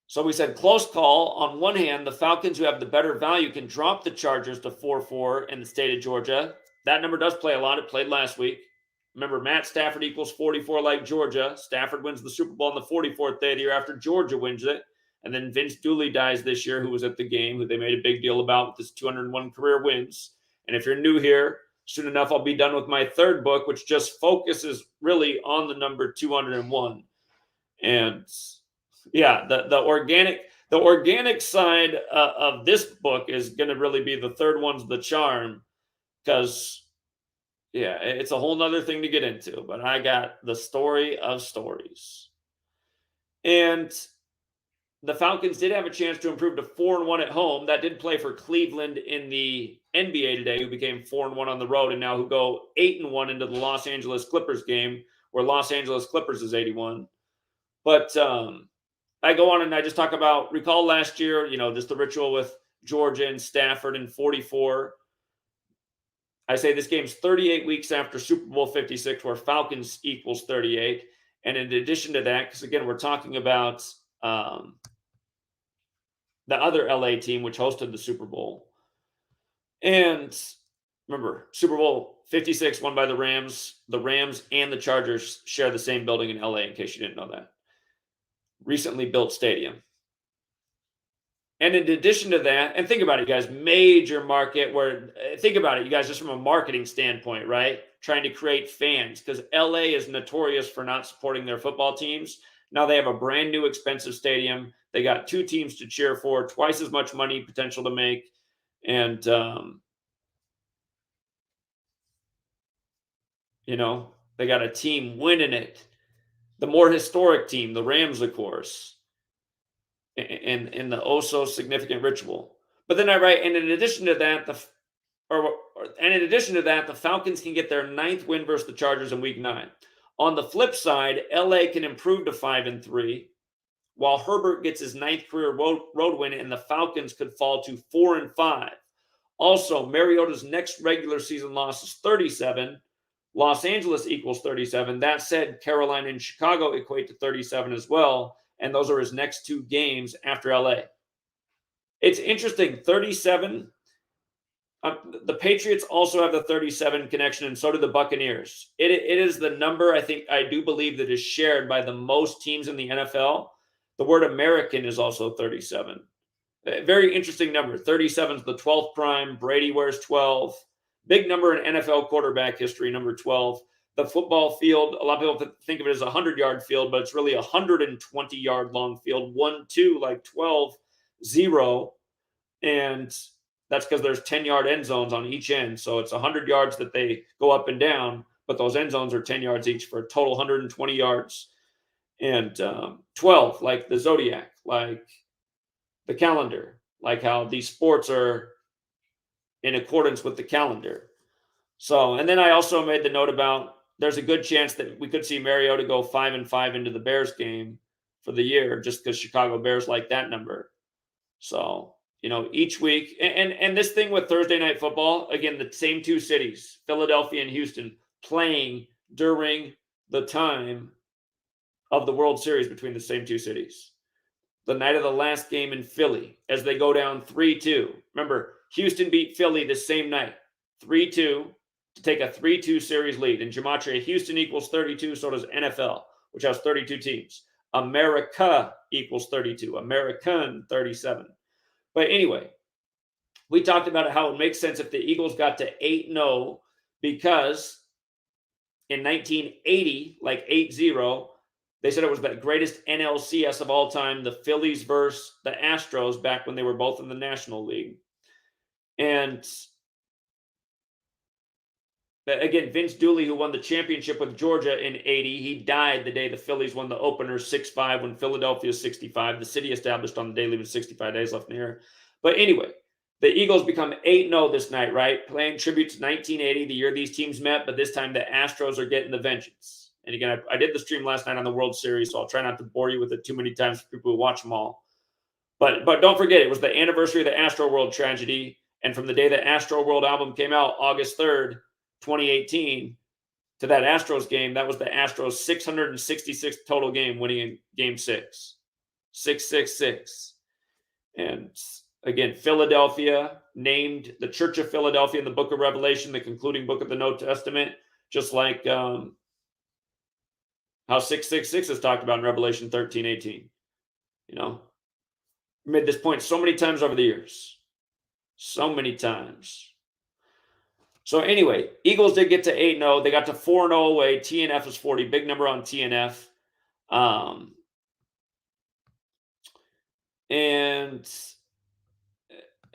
So we said close call. On one hand, the Falcons, who have the better value, can drop the Chargers to 4-4 in the state of Georgia. That number does play a lot. It played last week. Remember, Matt Stafford equals 44 like Georgia. Stafford wins the Super Bowl on the 44th day of the year after Georgia wins it. And then Vince Dooley dies this year, who was at the game, who they made a big deal about with his 201 career wins. And if you're new here, soon enough, I'll be done with my 3rd book, which just focuses really on the number 201. And yeah, the organic side of this book is going to really be the 3rd one's the charm, because yeah, it's a whole nother thing to get into, but I got the story of stories. And the Falcons did have a chance to improve to 4-1 at home. That did play for Cleveland in the NBA today, who became 4-1 on the road and now who go 8-1 into the Los Angeles Clippers game, where Los Angeles Clippers is 81. But I go on and I just talk about, recall last year, just the ritual with Georgia and Stafford in 44. I say this game's 38 weeks after Super Bowl 56, where Falcons equals 38. And in addition to that, because again, we're talking about the other LA team, which hosted the Super Bowl. And remember, Super Bowl 56 won by the Rams. The Rams and the Chargers share the same building in LA, in case you didn't know that. Recently built stadium. And in addition to that, and think about it, you guys, major market where, think about it, you guys, just from a marketing standpoint, right? Trying to create fans, because LA is notorious for not supporting their football teams. Now they have a brand new expensive stadium. They got 2 teams to cheer for, twice as much money potential to make. And, they got a team winning it. The more historic team, the Rams, of course. In the oh so significant ritual. But then I write, and in addition to that, And in addition to that, the Falcons can get their 9th win versus the Chargers in Week 9. On the flip side, LA can improve to 5-3, while Herbert gets his 9th career road win, and the Falcons could fall to 4-5. Also, Mariota's next regular season loss is 37. Los Angeles equals 37. That said, Carolina and Chicago equate to 37 as well, and those are his next 2 games after LA. It's interesting, 37. The Patriots also have the 37 connection, and so do the Buccaneers. It is the number, I do believe, that is shared by the most teams in the NFL. The word American is also 37. A very interesting number. 37 is the 12th prime. Brady wears 12. Big number in NFL quarterback history, number 12. The football field, a lot of people think of it as a 100-yard field, but it's really a 120-yard long field. 1-2, like 12-0. And that's because there's 10-yard end zones on each end. So it's 100 yards that they go up and down, but those end zones are 10 yards each for a total 120 yards. And 12, like the Zodiac, like the calendar, like how these sports are in accordance with the calendar. So, and then I also made the note about there's a good chance that we could see Mariota go 5-5 into the Bears game for the year, just because Chicago Bears like that number. So, each week, and this thing with Thursday Night Football, again, the same 2 cities, Philadelphia and Houston, playing during the time of the World Series between the same 2 cities. The night of the last game in Philly, as they go down 3-2. Remember, Houston beat Philly the same night, 3-2, to take a 3-2 series lead. In Gematria, Houston equals 32, so does NFL, which has 32 teams. America equals 32, American 37. But anyway, we talked about how it makes sense if the Eagles got to 8-0, because in 1980, like 8-0, they said it was the greatest NLCS of all time, the Phillies versus the Astros, back when they were both in the National League. And again, Vince Dooley, who won the championship with Georgia in 80, he died the day the Phillies won the opener 6-5 when Philadelphia 65. The city established on the day, leaving 65 days left in the year. But anyway, the Eagles become 8-0 this night, right? Playing tribute to 1980, the year these teams met, but this time the Astros are getting the vengeance. And again, I did the stream last night on the World Series, so I'll try not to bore you with it too many times for people who watch them all. But don't forget, it was the anniversary of the Astro World tragedy, and from the day the Astro World album came out, August 3rd, 2018, to that Astros game, that was the Astros' 666th total game, winning in Game 6. 666. And again, Philadelphia named the Church of Philadelphia in the book of Revelation, the concluding book of the New Testament, just like how 666 is talked about in Revelation 13:18. Made this point so many times over the years. So many times. So anyway, Eagles did get to 8-0. They got to 4-0 away. TNF is 40. Big number on TNF. And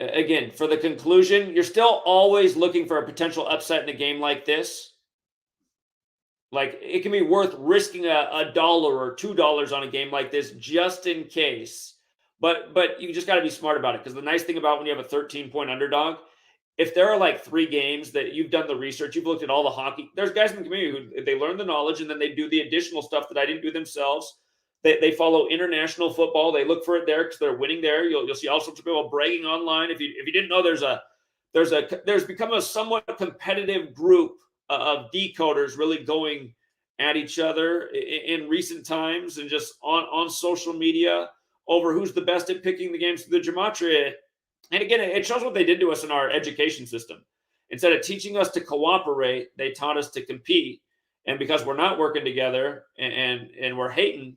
again, for the conclusion, you're still always looking for a potential upset in a game like this. Like, it can be worth risking $1 or $2 on a game like this just in case. But you just got to be smart about it, because the nice thing about when you have a 13-point underdog, if there are like 3 games that you've done the research, you've looked at all the hockey, there's guys in the community who they learn the knowledge and then they do the additional stuff that I didn't do themselves. They follow international football. They look for it there because they're winning there. You'll see all sorts of people bragging online. If you didn't know, there's become a somewhat competitive group of decoders really going at each other in recent times, and just on social media over who's the best at picking the games through the Gematria. And again, it shows what they did to us in our education system. Instead of teaching us to cooperate, they taught us to compete. And because we're not working together and we're hating,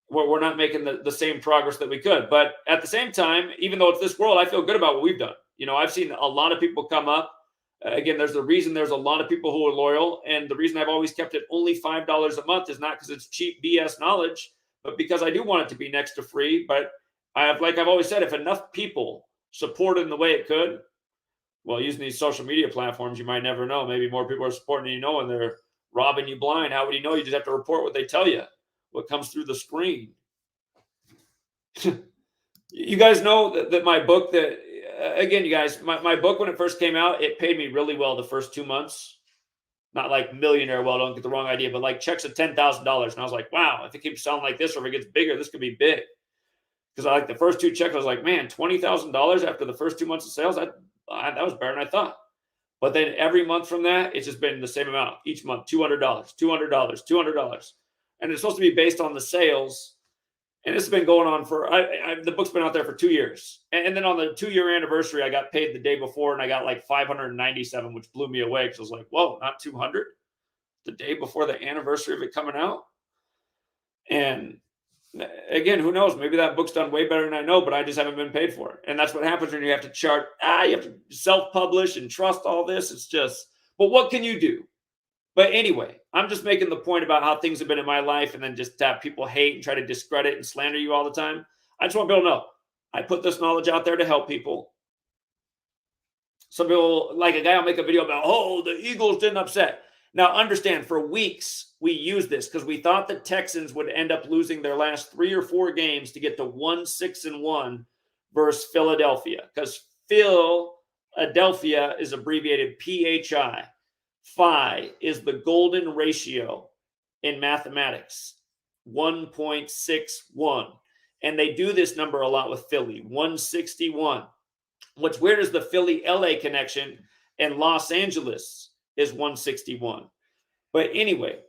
we're not making the same progress that we could. But at the same time, even though it's this world, I feel good about what we've done. I've seen a lot of people come up. Again, there's a lot of people who are loyal. And the reason I've always kept it only $5 a month is not because it's cheap BS knowledge, but because I do want it to be next to free. But like I've always said, if enough people support it in the way it could, well, using these social media platforms, you might never know. Maybe more people are supporting you, and they're robbing you blind. How would you know? You just have to report what they tell you, what comes through the screen. You guys know that my book, that again, you guys, my book, when it first came out, it paid me really well the first 2 months. Not like millionaire well, don't get the wrong idea, but like checks of $10,000. And I was like, wow, if it keeps selling like this or if it gets bigger, this could be big. Because I like the first 2 checks, I was like, man, $20,000 after the first 2 months of sales, that was better than I thought. But then every month from that, it's just been the same amount each month, $200, $200, $200. And it's supposed to be based on the sales. And this has been going on for, the book's been out there for 2 years. And then on the 2-year anniversary, I got paid the day before and I got like 597, which blew me away because I was like, whoa, not 200 the day before the anniversary of it coming out. And again, who knows? Maybe that book's done way better than I know, but I just haven't been paid for it. And that's what happens when you have to chart. You have to self-publish and trust all this. It's just, but what can you do? But anyway, I'm just making the point about how things have been in my life, and then just have people hate and try to discredit and slander you all the time. I just want people to know, I put this knowledge out there to help people. Some people, like a guy will make a video about, oh, the Eagles didn't upset. Now, understand, for weeks, we used this because we thought the Texans would end up losing their last 3 or 4 games to get to 1-6-1 versus Philadelphia, because Philadelphia is abbreviated PHI. Phi is the golden ratio in mathematics, 1.61. And they do this number a lot with Philly, 161. What's weird is the Philly-LA connection, and Los Angeles is 161. But anyway,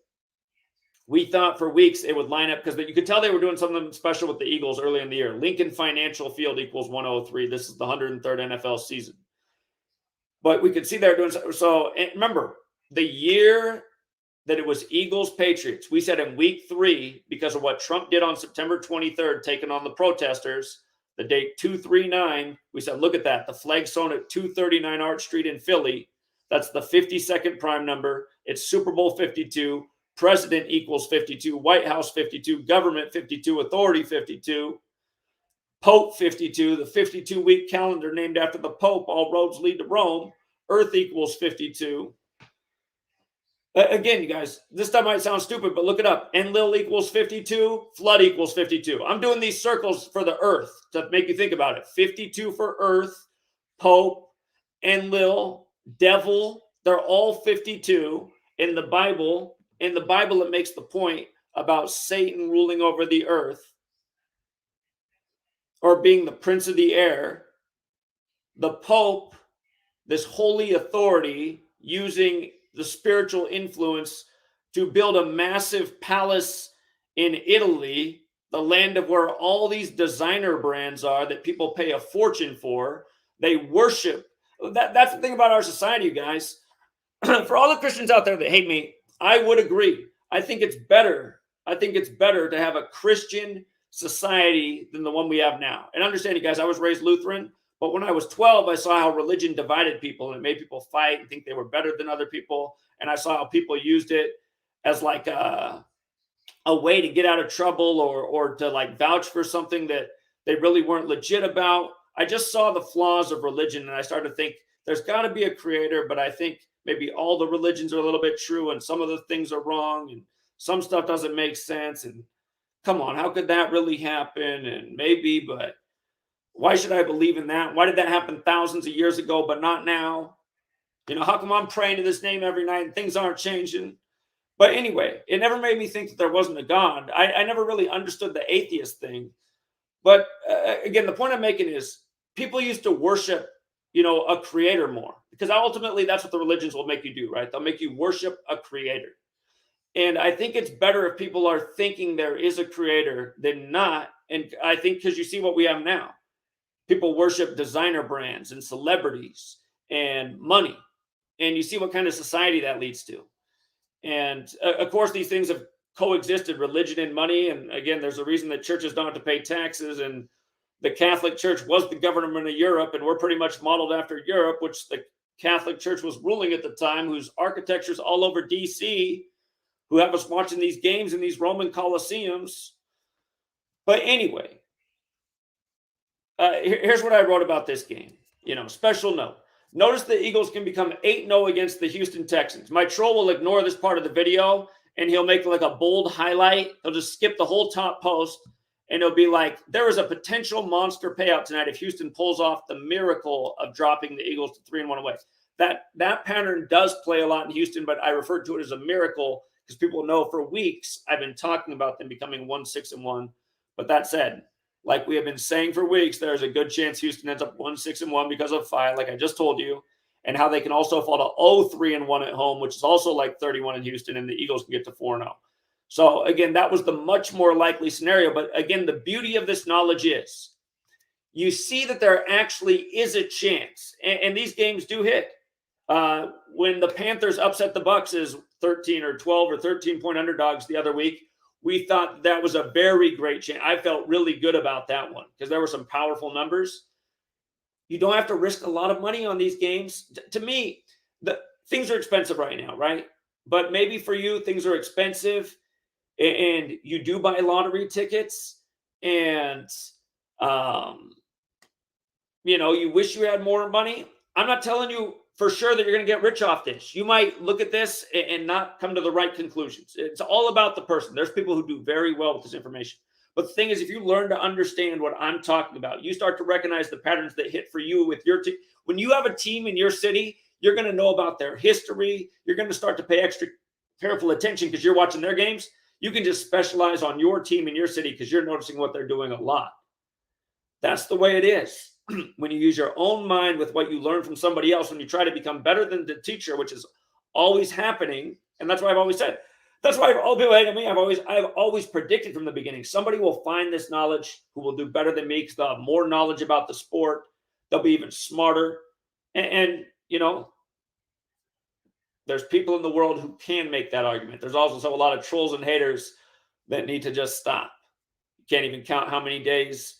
we thought for weeks it would line up because you could tell they were doing something special with the Eagles early in the year. Lincoln Financial Field equals 103. This is the 103rd NFL season. But we could see they're doing so. And remember, the year that it was Eagles-Patriots, we said in week 3, because of what Trump did on September 23rd, taking on the protesters, the date 239, we said, look at that. The flag sewn at 239 Arch Street in Philly. That's the 52nd prime number. It's Super Bowl 52. President equals 52. White House 52. Government 52. Authority 52. Pope 52. The 52-week calendar named after the Pope. All roads lead to Rome. Earth equals 52. Again, you guys, this stuff might sound stupid, but look it up. Enlil equals 52. Flood equals 52. I'm doing these circles for the Earth to make you think about it. 52 for Earth, Pope, Enlil, Devil. They're all 52 in the Bible. In the Bible, it makes the point about Satan ruling over the earth or being the prince of the air. The Pope, this holy authority, using the spiritual influence to build a massive palace in Italy, the land of where all these designer brands are that people pay a fortune for. They worship. That's the thing about our society, you guys. For all the Christians out there that hate me, I would agree. I think it's better. I think it's better to have a Christian society than the one we have now. And understand, you guys, I was raised Lutheran, but when I was 12, I saw how religion divided people, and it made people fight and think they were better than other people. And I saw how people used it as like a way to get out of trouble or to like vouch for something that they really weren't legit about. I just saw the flaws of religion, and I started to think there's got to be a creator, but I think maybe all the religions are a little bit true and some of the things are wrong and some stuff doesn't make sense. And come on, how could that really happen? And maybe, but why should I believe in that? Why did that happen thousands of years ago, but not now? You know, how come I'm praying to this name every night and things aren't changing? But anyway, it never made me think that there wasn't a God. I never really understood the atheist thing. But again, the point I'm making is people used to worship, you know, a creator more, because ultimately that's what the religions will make you do, right? They'll make you worship a creator. And I think it's better if people are thinking there is a creator than not. And I think because you see what we have now. People worship designer brands and celebrities and money. And you see what kind of society that leads to. And of course, these things have coexisted, religion and money. And again, there's a reason that churches don't have to pay taxes. And the Catholic Church was the government of Europe, and we're pretty much modeled after Europe, which the Catholic Church was ruling at the time, whose architecture's all over D.C., who have us watching these games in these Roman Colosseums. But anyway, here's what I wrote about this game. You know, special note. Notice the Eagles can become 8-0 against the Houston Texans. My troll will ignore this part of the video, and he'll make like a bold highlight. He'll just skip the whole top post, And it'll be like, there is a potential monster payout tonight if Houston pulls off the miracle of dropping the Eagles to 3-1 away. That pattern does play a lot in Houston, but I referred to it as a miracle because people know for weeks I've been talking about them becoming 1-6-1. But that said, like we have been saying for weeks, there's a good chance Houston ends up 1-6-1 because of Phi, like I just told you, and how they can also fall to 0-3-1 at home, which is also like 31 in Houston, and the Eagles can get to 4-0. So again, that was the much more likely scenario. But again, the beauty of this knowledge is you see that there actually is a chance, and these games do hit. When the Panthers upset the Bucs as 13 or 12 or 13-point underdogs the other week, we thought that was a very great chance. I felt really good about that one because there were some powerful numbers. You don't have to risk a lot of money on these games. To me, things are expensive right now, right? But maybe for you, things are expensive, and you do buy lottery tickets, and you wish you had more money. I'm not telling you for sure that you're going to get rich off this. You might look at this and not come to the right conclusions. It's all about the person. There's people who do very well with this information. But the thing is, if you learn to understand what I'm talking about, you start to recognize the patterns that hit for you with your team. When you have a team in your city, you're going to know about their history. You're going to start to pay extra careful attention because you're watching their games. You can just specialize on your team in your city because you're noticing what they're doing a lot. That's the way it is. When you use your own mind with what you learn from somebody else, when you try to become better than the teacher, which is always happening. And that's why I've always said, that's why all people hate me. I've always predicted from the beginning, somebody will find this knowledge who will do better than me because they'll have more knowledge about the sport. They'll be even smarter. And there's people in the world who can make that argument. There's also a lot of trolls and haters that need to just stop. You can't even count how many days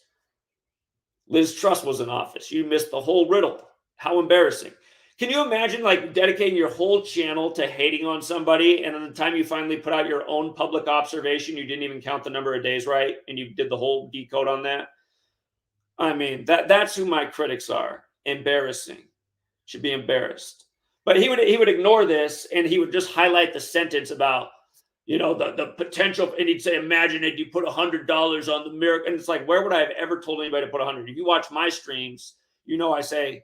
Liz Truss was in office. You missed the whole riddle. How embarrassing. Can you imagine dedicating your whole channel to hating on somebody, and then the time you finally put out your own public observation, you didn't even count the number of days right, and you did the whole decode on that? I mean, that's who my critics are. Embarrassing. Should be embarrassed. But he would ignore this, and he would just highlight the sentence about the potential, and he'd say, imagine if you put $100 on the miracle. And it's like, where would I have ever told anybody to put 100? If you watch my streams, I say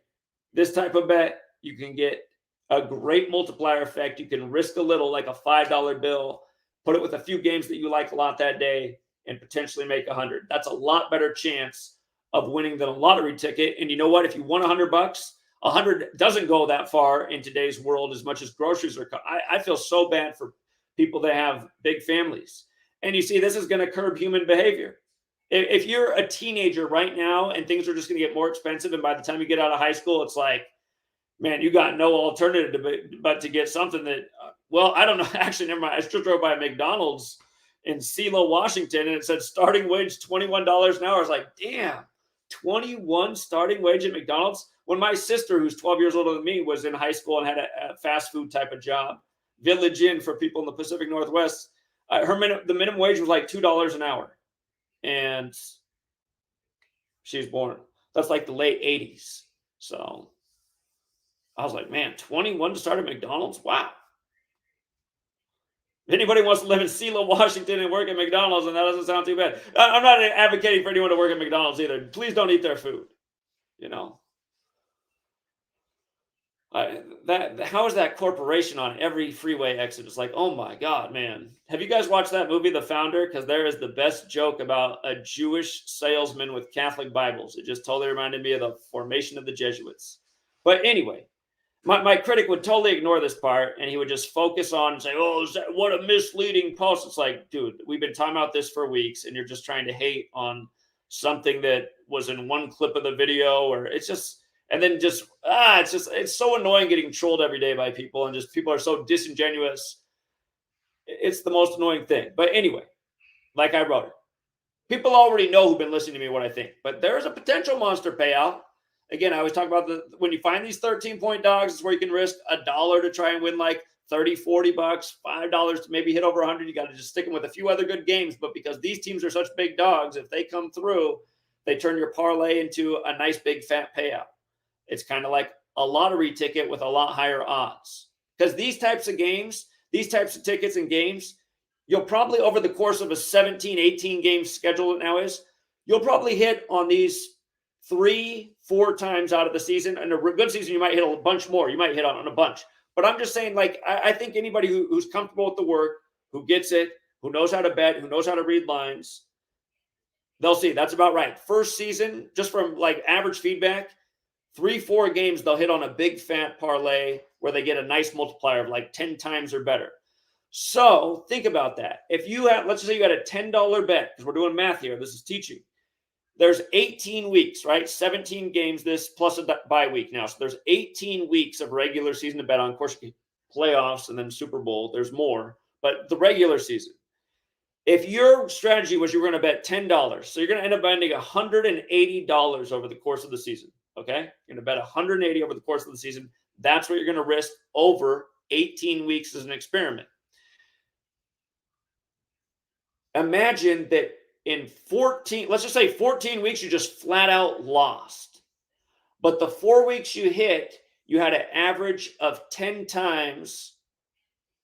this type of bet, you can get a great multiplier effect. You can risk a little, like a $5 bill, put it with a few games that you like a lot that day, and potentially make 100. That's a lot better chance of winning than a lottery ticket. And you know what? If you won $100, 100 doesn't go that far in today's world as much as groceries are. I feel so bad for people that have big families. And you see, this is going to curb human behavior. If you're a teenager right now and things are just going to get more expensive, and by the time you get out of high school, it's like, man, you got no alternative but to get something that, I don't know. Actually, never mind. I just drove by a McDonald's in Selah, Washington, and it said starting wage $21 an hour. I was like, damn, 21 starting wage at McDonald's? When my sister, who's 12 years older than me, was in high school and had a fast food type of job, Village Inn for people in the Pacific Northwest, the minimum wage was like $2 an hour. And she was born. That's like the late 80s. So I was like, man, 21 to start at McDonald's? Wow. If anybody wants to live in Selah, Washington and work at McDonald's, and that doesn't sound too bad. I'm not advocating for anyone to work at McDonald's either. Please don't eat their food. How is that corporation on every freeway exit? It's like, oh my God, man. Have you guys watched that movie, The Founder? Because there is the best joke about a Jewish salesman with Catholic Bibles. It just totally reminded me of the formation of the Jesuits. But anyway, my critic would totally ignore this part, and he would just focus on and say, what a misleading post. It's like, dude, we've been talking about this for weeks, and you're just trying to hate on something that was in one clip of the video, or it's just... And then it's so annoying getting trolled every day by people, and just people are so disingenuous. It's the most annoying thing. But anyway, like I wrote it, people already know who've been listening to me what I think, but there's a potential monster payout. Again, I always talk about when you find these 13-point dogs, it's where you can risk $1 to try and win like 30, 40 bucks, $5 to maybe hit over 100. You got to just stick them with a few other good games. But because these teams are such big dogs, if they come through, they turn your parlay into a nice big fat payout. It's kind of like a lottery ticket with a lot higher odds. Because these types of games, these types of tickets and games, you'll probably, over the course of a 17, 18 game schedule it now is, you'll probably hit on these 3-4 times out of the season. In a good season, you might hit a bunch more. You might hit on a bunch. But I'm just saying, like, I think anybody who's comfortable with the work, who gets it, who knows how to bet, who knows how to read lines, they'll see. That's about right. First season, just from like average feedback, 3-4 games, they'll hit on a big fat parlay where they get a nice multiplier of like 10 times or better. So think about that. If you have, let's just say you got a $10 bet, because we're doing math here, this is teaching. There's 18 weeks, right? 17 games this plus a bye week now. So there's 18 weeks of regular season to bet on. Of course, playoffs and then Super Bowl, there's more. But the regular season, if your strategy was you were going to bet $10, so you're going to end up betting $180 over the course of the season, okay? You're going to bet $180 over the course of the season. That's what you're going to risk over 18 weeks as an experiment. Imagine that in 14, let's just say 14 weeks, you just flat out lost. But the 4 weeks you hit, you had an average of 10 times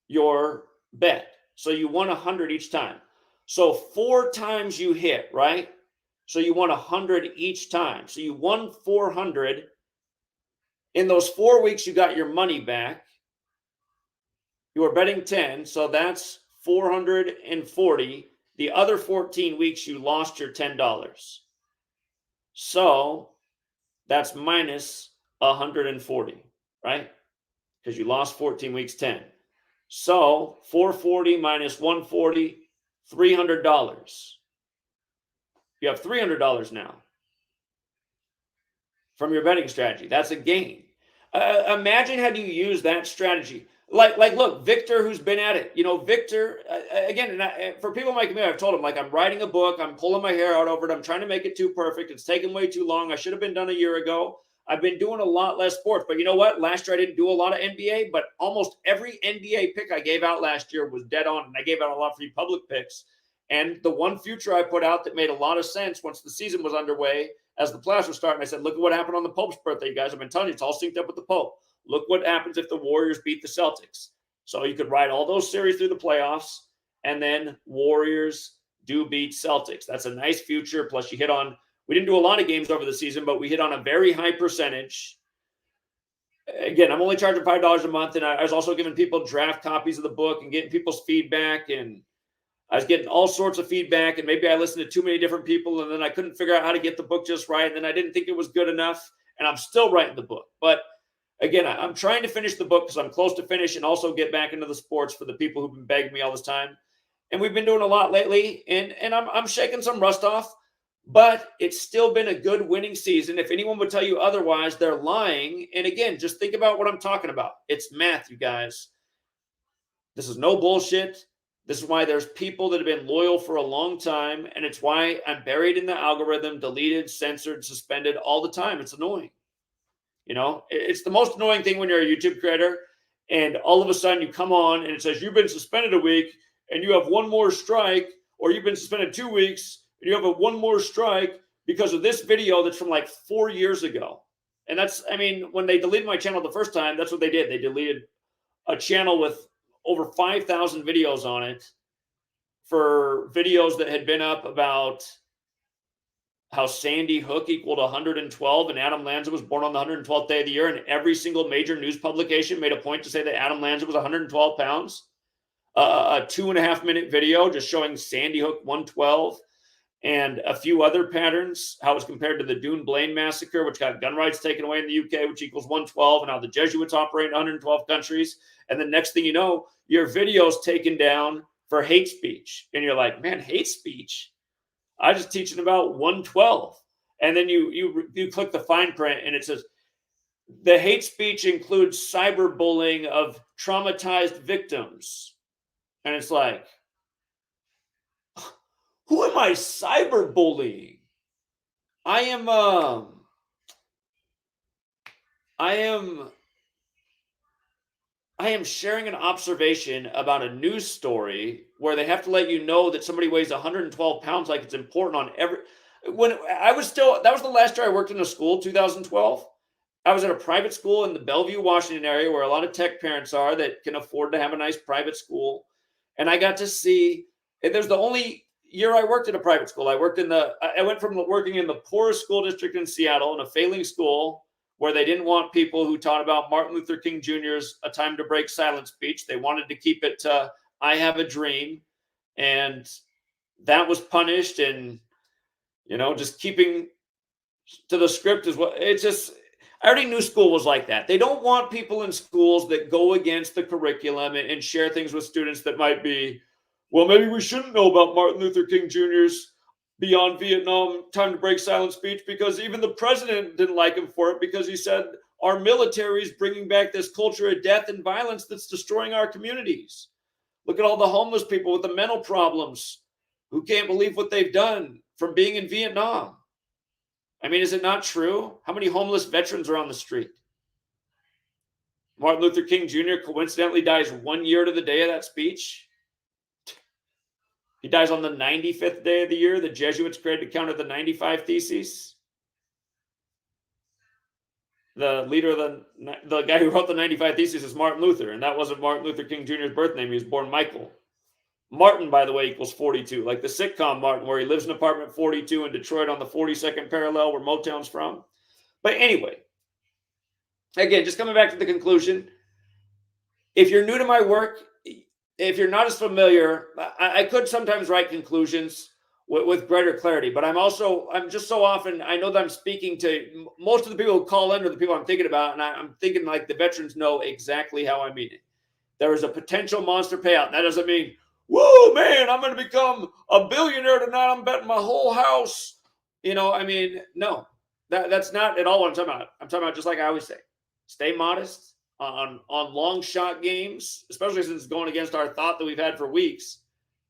your bet. So you won 100 each time. So 4 times you hit, right? So you won 100 each time. So you won 400. In those 4 weeks, you got your money back. You were betting 10, so that's 440. The other 14 weeks, you lost your $10. So that's minus 140, right? Because you lost 14 weeks, 10. So 440 minus 140, $300. You have $300 now from your betting strategy. That's a gain. Imagine had you used that strategy. Like, look, Victor, who's been at it, Victor, again, and for people like me, I've told him, like, I'm writing a book, I'm pulling my hair out over it, I'm trying to make it too perfect, it's taken way too long, I should have been done a year ago. I've been doing a lot less sports, but you know what? Last year I didn't do a lot of NBA, but almost every NBA pick I gave out last year was dead on, and I gave out a lot of free public picks. And the one future I put out that made a lot of sense once the season was underway, as the playoffs were starting, I said, look at what happened on the Pope's birthday, you guys. I've been telling you, it's all synced up with the Pope. Look what happens if the Warriors beat the Celtics. So you could ride all those series through the playoffs, and then Warriors do beat Celtics. That's a nice future. Plus, you hit on, we didn't do a lot of games over the season, but we hit on a very high percentage. Again, I'm only charging $5 a month, and I was also giving people draft copies of the book and getting people's feedback, and I was getting all sorts of feedback, and maybe I listened to too many different people, and then I couldn't figure out how to get the book just right, and then I didn't think it was good enough, and I'm still writing the book. But again, I'm trying to finish the book because I'm close to finish and also get back into the sports for the people who've been begging me all this time. And we've been doing a lot lately, and I'm shaking some rust off, but it's still been a good winning season. If anyone would tell you otherwise, they're lying. And again, just think about what I'm talking about. It's math, you guys. This is no bullshit. This is why there's people that have been loyal for a long time, and it's why I'm buried in the algorithm, deleted, censored, suspended all the time. It's annoying. It's the most annoying thing when you're a YouTube creator and all of a sudden you come on and it says you've been suspended a week and you have one more strike, or you've been suspended 2 weeks and you have one more strike because of this video that's from like 4 years ago. And when they deleted my channel the first time, that's what they did. They deleted a channel with over 5,000 videos on it for videos that had been up about how Sandy Hook equaled 112 and Adam Lanza was born on the 112th day of the year, and every single major news publication made a point to say that Adam Lanza was 112 pounds. A 2.5-minute video just showing Sandy Hook 112 and a few other patterns, how it's compared to the Dune Blaine massacre, which got gun rights taken away in the UK, which equals 112, and how the Jesuits operate in 112 countries. And the next thing you know, your video's taken down for hate speech. And you're like, man, hate speech? I just teaching about 112. And then you click the fine print and it says, the hate speech includes cyberbullying of traumatized victims. And it's like, who am I cyberbullying? I am sharing an observation about a news story where they have to let you know that somebody weighs 112 pounds, like it's important on every. When I was still, that was the last year I worked in a school, 2012. I was at a private school in the Bellevue, Washington area where a lot of tech parents are that can afford to have a nice private school. And I got to see, and there's the only year I worked in a private school. I went from working in the poorest school district in Seattle in a failing school where they didn't want people who taught about Martin Luther King Jr.'s A Time to Break Silence speech. They wanted to keep it to I Have a Dream. And that was punished. And, just keeping to the script is what it's just. I already knew school was like that. They don't want people in schools that go against the curriculum and share things with students that might be, well, maybe we shouldn't know about Martin Luther King Jr.'s Beyond Vietnam Time to Break Silence speech because even the president didn't like him for it because he said our military is bringing back this culture of death and violence that's destroying our communities. Look at all the homeless people with the mental problems who can't believe what they've done from being in Vietnam. I mean, is it not true? How many homeless veterans are on the street? Martin Luther King Jr. coincidentally dies 1 year to the day of that speech. He dies on the 95th day of the year the Jesuits created to counter the 95 Theses. The leader of the guy who wrote the 95 Theses is Martin Luther, and that wasn't Martin Luther King Jr.'s birth name. He was born Michael. Martin, by the way, equals 42, like the sitcom Martin, where he lives in apartment 42 in Detroit on the 42nd parallel where Motown's from. But anyway, again, just coming back to the conclusion, if you're new to my work, if you're not as familiar, I could sometimes write conclusions with greater clarity, but I'm just so often, I know that I'm speaking to most of the people who call in are the people I'm thinking about, and I'm thinking like the veterans know exactly how I mean it. There is a potential monster payout. That doesn't mean, whoa, man, I'm going to become a billionaire tonight. I'm betting my whole house. No, that's not at all what I'm talking about. I'm talking about, just like I always say, stay modest on long shot games, especially since it's going against our thought that we've had for weeks.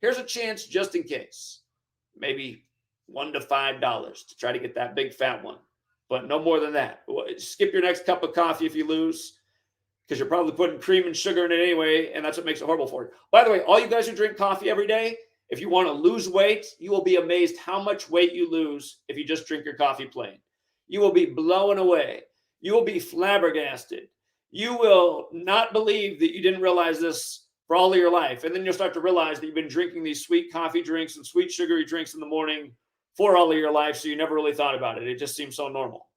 Here's a chance just in case. Maybe $1 to $5 to try to get that big fat one, but no more than that. Skip your next cup of coffee if you lose, because you're probably putting cream and sugar in it anyway, and that's what makes it horrible for you. By the way, all you guys who drink coffee every day, if you want to lose weight, you will be amazed how much weight you lose if you just drink your coffee plain. You will be blown away. You will be flabbergasted. You will not believe that you didn't realize this for all of your life. And then you'll start to realize that you've been drinking these sweet coffee drinks and sweet sugary drinks in the morning for all of your life, so you never really thought about it. It just seems so normal.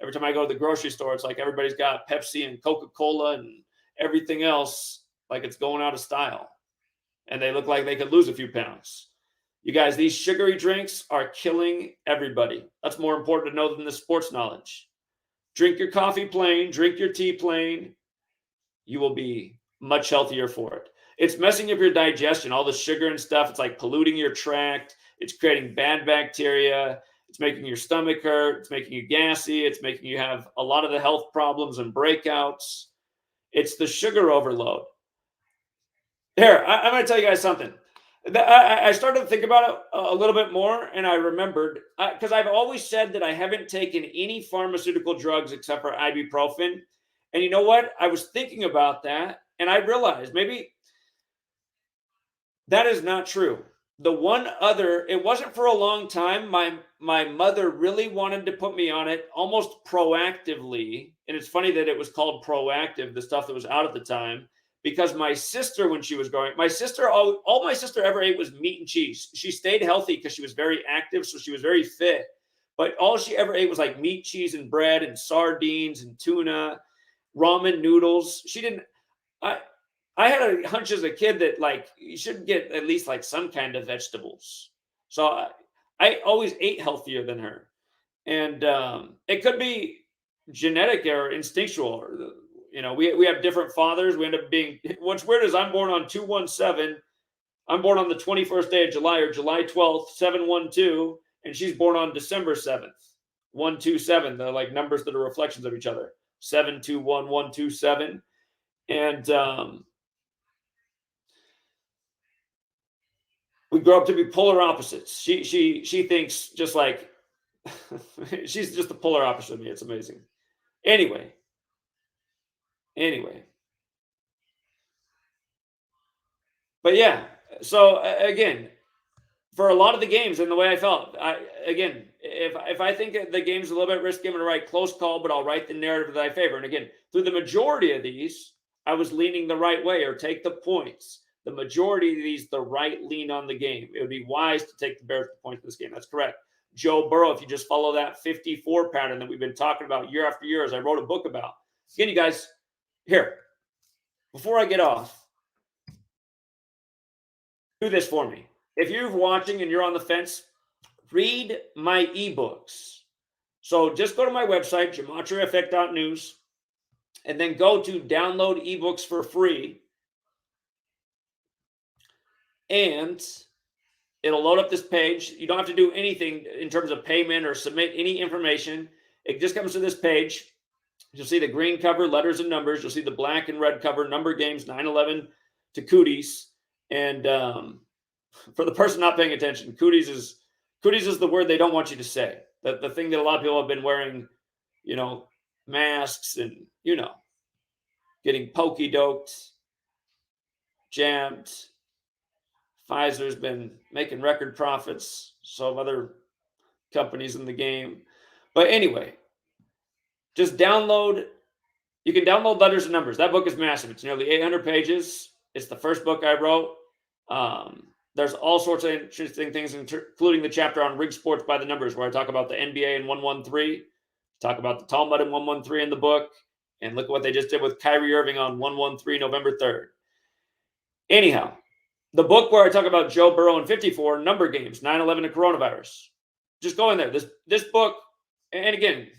Every time I go to the grocery store, it's like everybody's got Pepsi and Coca-Cola and everything else like it's going out of style. And they look like they could lose a few pounds. You guys, these sugary drinks are killing everybody. That's more important to know than the sports knowledge. Drink your coffee plain, drink your tea plain. You will be much healthier for it. It's messing up your digestion, all the sugar and stuff. It's like polluting your tract. It's creating bad bacteria. It's making your stomach hurt. It's making you gassy. It's making you have a lot of the health problems and breakouts. It's the sugar overload. Here, I'm going to tell you guys something. I started to think about it a little bit more, and I remembered, because I've always said that I haven't taken any pharmaceutical drugs except for ibuprofen. And you know what? I was thinking about that, and I realized maybe that is not true. The one other, it wasn't for a long time. My mother really wanted to put me on it almost proactively. And it's funny that it was called Proactive, the stuff that was out at the time, because my sister, when she was growing, all my sister ever ate was meat and cheese. She stayed healthy because she was very active, so she was very fit. But all she ever ate was like meat, cheese, and bread, and sardines, and tuna, ramen noodles. She didn't. I had a hunch as a kid that like you should get at least like some kind of vegetables. So I always ate healthier than her, and it could be genetic or instinctual. We have different fathers. We end up being. What's weird is I'm born on 2/17. I'm born on the 21st day of July, or July 12th, 7/12, and she's born on December 7th, 1/27. They're like numbers that are reflections of each other. 7/21, 1/27, and we grow up to be polar opposites. She thinks just like she's just the polar opposite of me. It's amazing. Anyway. But yeah, so again, for a lot of the games and the way I felt, if I think the game's a little bit risky, I'm going to write close call, but I'll write the narrative that I favor. And again, through the majority of these, I was leaning the right way, or take the points. the majority of these, the right lean on the game. It would be wise to take the Bears to point in this game. That's correct. Joe Burrow, if you just follow that 54 pattern that we've been talking about year after year, as I wrote a book about. Again, you guys, here, before I get off, do this for me. If you're watching and you're on the fence, read my ebooks. So just go to my website, GematriaEffectNews, and then go to download ebooks for free. And it'll load up this page. You don't have to do anything in terms of payment or submit any information. It just comes to this page. You'll see the green cover, letters and numbers. You'll see the black and red cover, number games, 9/11 to cooties. And for the person not paying attention, cooties is the word they don't want you to say. The thing that a lot of people have been wearing, masks and, getting pokey-doked, jabbed. Pfizer's been making record profits. So have other companies in the game. But anyway, just download. You can download Letters and Numbers. That book is massive. It's nearly 800 pages. It's the first book I wrote. There's all sorts of interesting things, including the chapter on Rig Sports by the Numbers, where I talk about the NBA in 113, talk about the Talmud in 113 in the book, and look at what they just did with Kyrie Irving on 113 November 3rd. Anyhow, the book where I talk about Joe Burrow and 54, number games, 9/11 and coronavirus. Just go in there. This book, and again,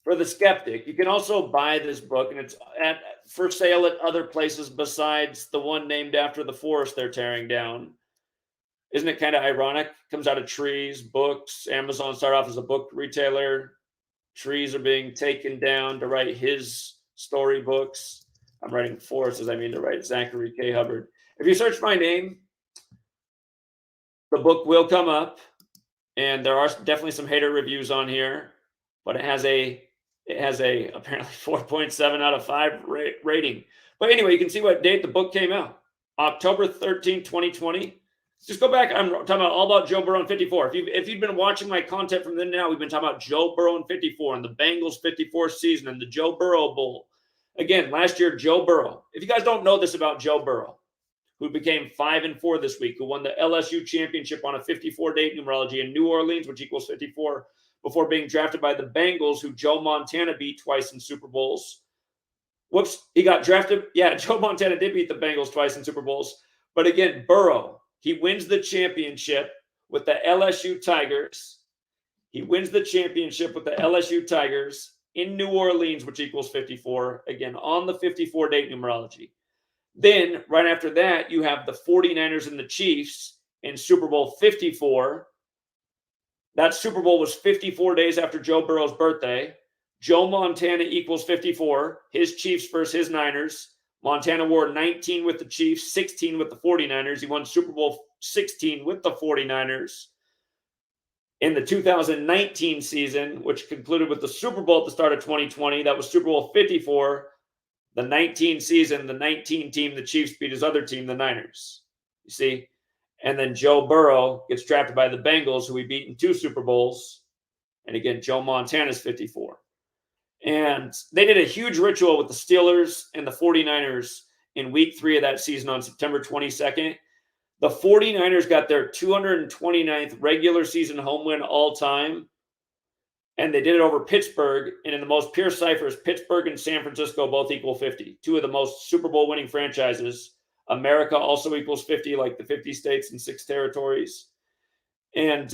for the skeptic, you can also buy this book, and it's for sale at other places besides the one named after the forest they're tearing down. Isn't it kind of ironic? Comes out of trees, books. Amazon started off as a book retailer. Trees are being taken down to write his storybooks. I'm writing forests as I mean to write Zachary K. Hubbard. If you search my name, the book will come up, and there are definitely some hater reviews on here, but it has a apparently 4.7 out of 5 rating. But anyway, you can see what date the book came out. October 13, 2020. Just go back. I'm talking about all about Joe Burrow and 54. If you've been watching my content from then to now, we've been talking about Joe Burrow and 54 and the Bengals 54 season and the Joe Burrow Bowl. Again, last year, Joe Burrow. If you guys don't know this about Joe Burrow, who became 5-4 this week, who won the LSU championship on a 54-date numerology in New Orleans, which equals 54, before being drafted by the Bengals, who Joe Montana beat twice in Super Bowls. Whoops, he got drafted. Yeah, Joe Montana did beat the Bengals twice in Super Bowls. But again, Burrow, he wins the championship with the LSU Tigers. He wins the championship with the LSU Tigers in New Orleans, which equals 54, again, on the 54-date numerology. Then, right after that, you have the 49ers and the Chiefs in Super Bowl 54. That Super Bowl was 54 days after Joe Burrow's birthday. Joe Montana equals 54. His Chiefs versus his Niners. Montana wore 19 with the Chiefs, 16 with the 49ers. He won Super Bowl 16 with the 49ers. In the 2019 season, which concluded with the Super Bowl at the start of 2020, that was Super Bowl 54. The 19 season, the 19 team, the Chiefs beat his other team, the Niners. You see? And then Joe Burrow gets drafted by the Bengals, who he beat in 2 Super Bowls. And again, Joe Montana's 54. And they did a huge ritual with the Steelers and the 49ers in week 3 of that season on September 22nd. The 49ers got their 229th regular season home win all time. And they did it over Pittsburgh. And in the most pure ciphers, Pittsburgh and San Francisco both equal 50. 2 of the most Super Bowl winning franchises. America also equals 50, like the 50 states and 6 territories. And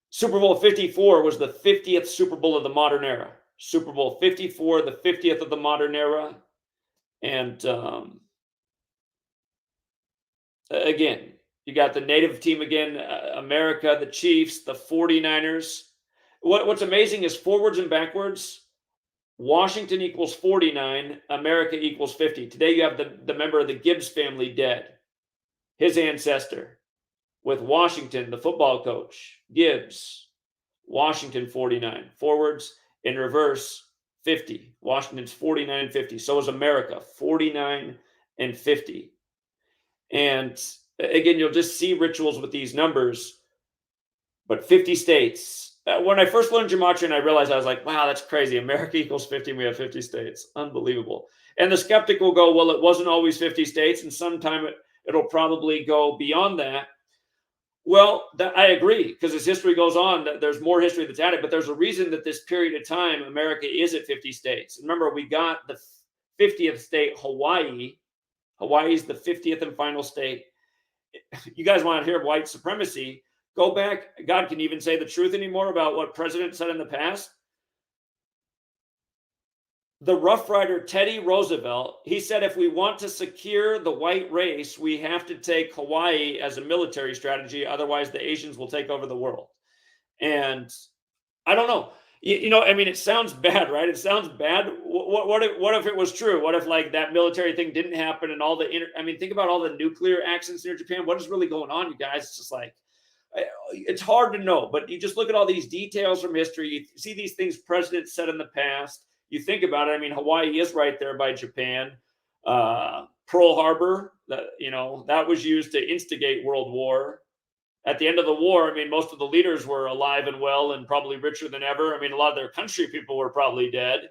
Super Bowl 54 was the 50th Super Bowl of the modern era. Super Bowl 54, the 50th of the modern era. And again, you got the native team again, America, the Chiefs, the 49ers. What's amazing is forwards and backwards, Washington equals 49, America equals 50. Today you have the member of the Gibbs family dead, his ancestor, with Washington, the football coach, Gibbs, Washington 49. Forwards in reverse, 50. Washington's 49 and 50. So is America, 49 and 50. And again, you'll just see rituals with these numbers, but 50 states. When I first learned Gematria and I realized, I was like, wow, that's crazy. America equals 50 and we have 50 states. Unbelievable. And the skeptic will go, well, it wasn't always 50 states, and sometime it'll probably go beyond that. Well, I agree, because as history goes on, there's more history that's added, but there's a reason that this period of time, America is at 50 states. Remember, we got the 50th state, Hawaii. Hawaii's the 50th and final state. You guys want to hear white supremacy? Go back. God can even say the truth anymore about what presidents said in the past. The Rough Rider Teddy Roosevelt, he said, if we want to secure the white race, we have to take Hawaii as a military strategy. Otherwise, the Asians will take over the world. And I don't know. I mean, it sounds bad, right? It sounds bad. What if it was true? What if like that military thing didn't happen and all the think about all the nuclear accidents near Japan. What is really going on, you guys? It's just like, it's hard to know, but you just look at all these details from history. You see these things presidents said in the past. You think about it. I mean, Hawaii is right there by Japan. Pearl Harbor, that was used to instigate World War. At the end of the war, I mean, most of the leaders were alive and well and probably richer than ever. I mean, a lot of their country people were probably dead,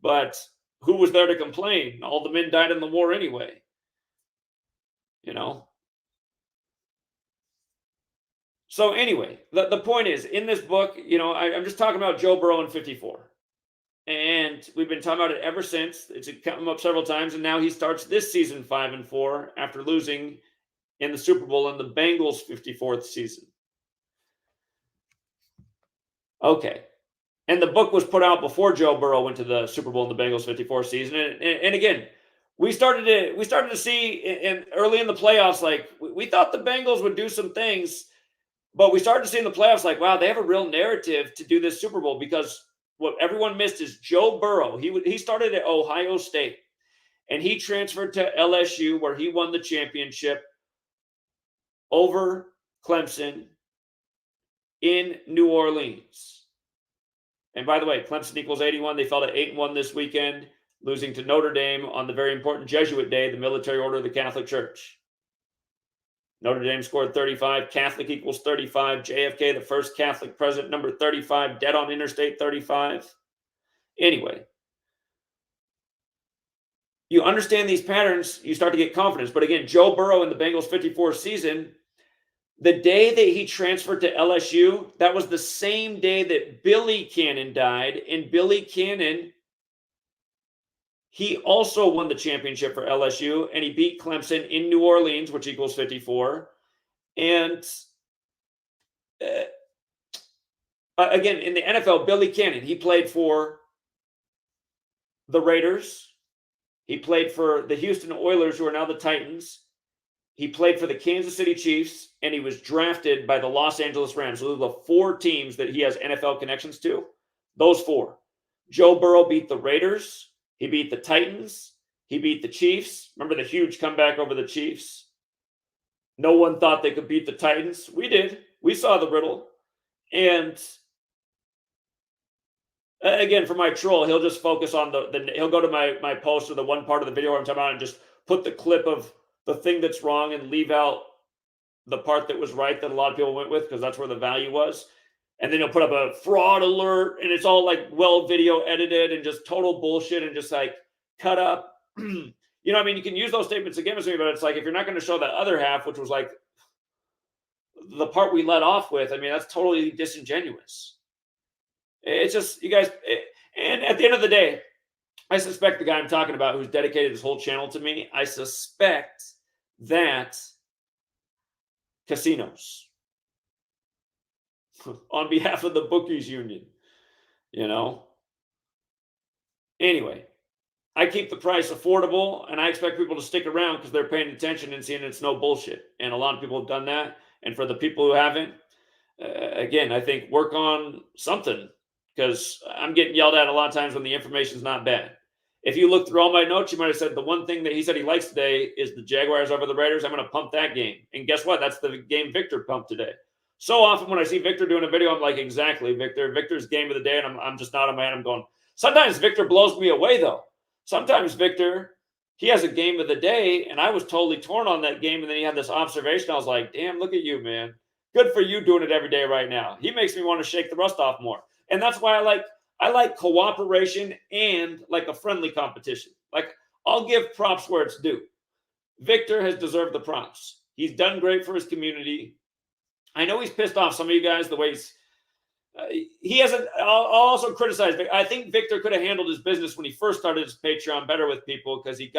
but who was there to complain? All the men died in the war anyway. So anyway, the point is, in this book, I'm just talking about Joe Burrow in 54. And we've been talking about it ever since. It's come up several times, and now he starts this season 5-4 after losing in the Super Bowl in the Bengals' 54th season. Okay. And the book was put out before Joe Burrow went to the Super Bowl in the Bengals' 54th season. And again, we started to see early in the playoffs, like we thought the Bengals would do some things, but we started to see in the playoffs, like, wow, they have a real narrative to do this Super Bowl, because what everyone missed is Joe Burrow. He started at Ohio State, and he transferred to LSU, where he won the championship over Clemson in New Orleans. And by the way, Clemson equals 81. They fell to 8-1 this weekend, losing to Notre Dame on the very important Jesuit day, the military order of the Catholic Church. Notre Dame scored 35. Catholic equals 35. JFK, the first Catholic president, number 35, dead on Interstate 35. Anyway, you understand these patterns, you start to get confidence. But again, Joe Burrow in the Bengals 54 season, the day that he transferred to LSU, that was the same day that Billy Cannon died. And Billy Cannon, he also won the championship for LSU, and he beat Clemson in New Orleans, which equals 54. And again, in the NFL, Billy Cannon, he played for the Raiders. He played for the Houston Oilers, who are now the Titans. He played for the Kansas City Chiefs, and he was drafted by the Los Angeles Rams. Those are the 4 teams that he has NFL connections to. Those 4. Joe Burrow beat the Raiders. He beat the Titans. He beat the Chiefs. Remember the huge comeback over the Chiefs? No one thought they could beat the Titans. We did. We saw the riddle. And again, for my troll, he'll just focus on he'll go to my post or the one part of the video where I'm talking about and just put the clip of the thing that's wrong and leave out the part that was right that a lot of people went with, because that's where the value was. And then he'll put up a fraud alert, and it's all like well video edited and just total bullshit and just like cut up. You can use those statements against me, but it's like, if you're not going to show that other half, which was like the part we let off with, that's totally disingenuous. It's just, you guys, and at the end of the day, I suspect the guy I'm talking about, who's dedicated his whole channel to me, I suspect that casinos, on behalf of the bookies union, Anyway, I keep the price affordable, and I expect people to stick around because they're paying attention and seeing it's no bullshit. And a lot of people have done that. And for the people who haven't, again, I think work on something, because I'm getting yelled at a lot of times when the information's not bad. If you look through all my notes, you might have said the one thing that he said he likes today is the Jaguars over the Raiders. I'm going to pump that game. And guess what? That's the game Victor pumped today. So often when I see Victor doing a video, I'm like, exactly, Victor. Victor's game of the day, and I'm just nodding my head. I'm going, sometimes Victor blows me away, though. Sometimes Victor, he has a game of the day, and I was totally torn on that game, and then he had this observation. I was like, damn, look at you, man. Good for you doing it every day right now. He makes me want to shake the rust off more. And that's why I like cooperation and like a friendly competition. Like, I'll give props where it's due. Victor has deserved the props. He's done great for his community. I know he's pissed off some of you guys the way he hasn't. I'll also criticize. I think Victor could have handled his business when he first started his Patreon better with people, because a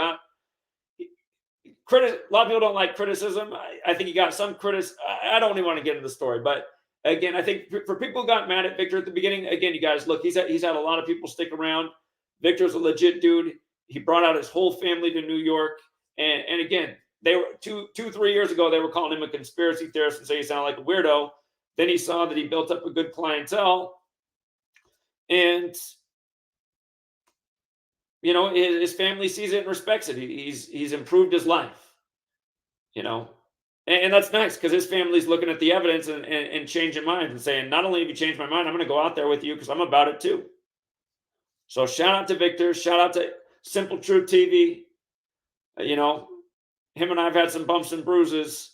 lot of people don't like criticism. I think he got some I don't even want to get into the story, but again, I think for people who got mad at Victor at the beginning, again, you guys, look, he's had a lot of people stick around. Victor's a legit dude. He brought out his whole family to New York. And again, they were 3 years ago, they were calling him a conspiracy theorist and say he sounded like a weirdo. Then he saw that he built up a good clientele. And, you know, his family sees it and respects it. He's improved his life, you know. And that's nice, because his family's looking at the evidence and changing minds and saying, not only have you changed my mind, I'm going to go out there with you because I'm about it too. So shout out to Victor. Shout out to Simple Truth TV. You know, him and I have had some bumps and bruises.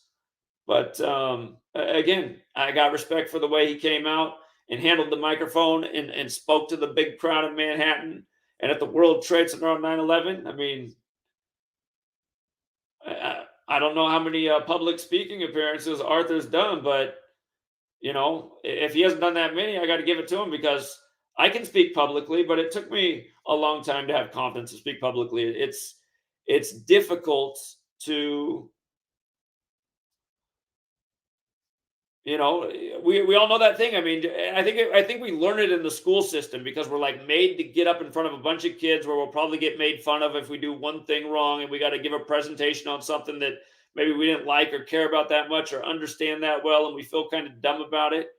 But again, I got respect for the way he came out and handled the microphone and spoke to the big crowd in Manhattan and at the World Trade Center on 9/11. I mean, I don't know how many public speaking appearances Arthur's done, but, you know, if he hasn't done that many, I got to give it to him, because I can speak publicly, but it took me a long time to have confidence to speak publicly. It's difficult to, you know, we all know that thing. I mean, I think we learn it in the school system, because we're like made to get up in front of a bunch of kids where we'll probably get made fun of if we do one thing wrong, and we got to give a presentation on something that maybe we didn't like or care about that much or understand that well, and we feel kind of dumb about it.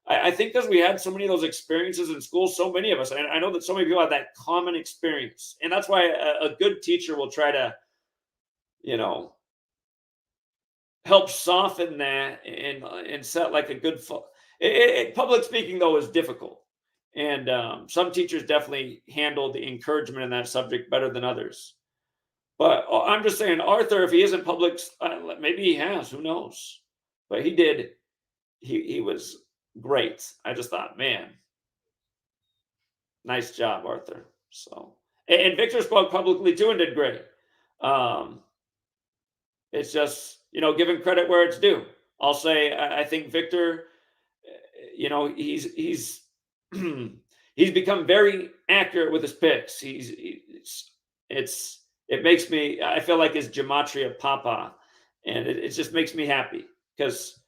I think because we had so many of those experiences in school, so many of us, and I know that so many people have that common experience, and that's why a good teacher will try to, you know, help soften that and set like a good public speaking, though, is difficult, and some teachers definitely handle the encouragement in that subject better than others. But I'm just saying, Arthur, if he isn't public, maybe he has, who knows, but he did. He was great. I just thought, man, nice job, Arthur. So, and Victor spoke publicly too and did great. It's just, you know, giving credit where it's due. I'll say, I think Victor, you know, he's he's become very accurate with his picks. It makes me, I feel like his Gematria Papa, and it just makes me happy, because,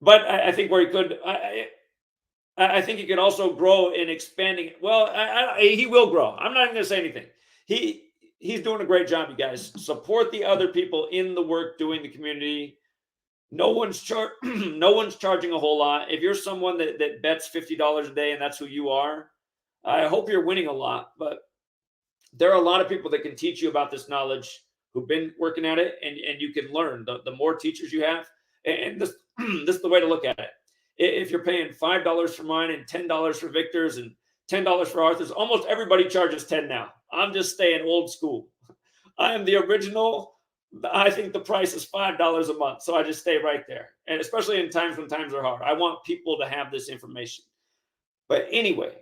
but I think where he could, I think he could also grow in expanding. Well, he will grow. I'm not even going to say anything. He's doing a great job, you guys. Support the other people in the work doing the community. No one's charging a whole lot. If you're someone that bets $50 a day and that's who you are, I hope you're winning a lot. But there are a lot of people that can teach you about this knowledge who've been working at it, and you can learn. The more teachers you have, and this is the way to look at it. If you're paying $5 for mine and $10 for Victor's and $10 for Arthur's, almost everybody charges 10 now. I'm just staying old school. I am the original. I think the price is $5 a month, so I just stay right there. And especially in times when times are hard, I want people to have this information. But anyway,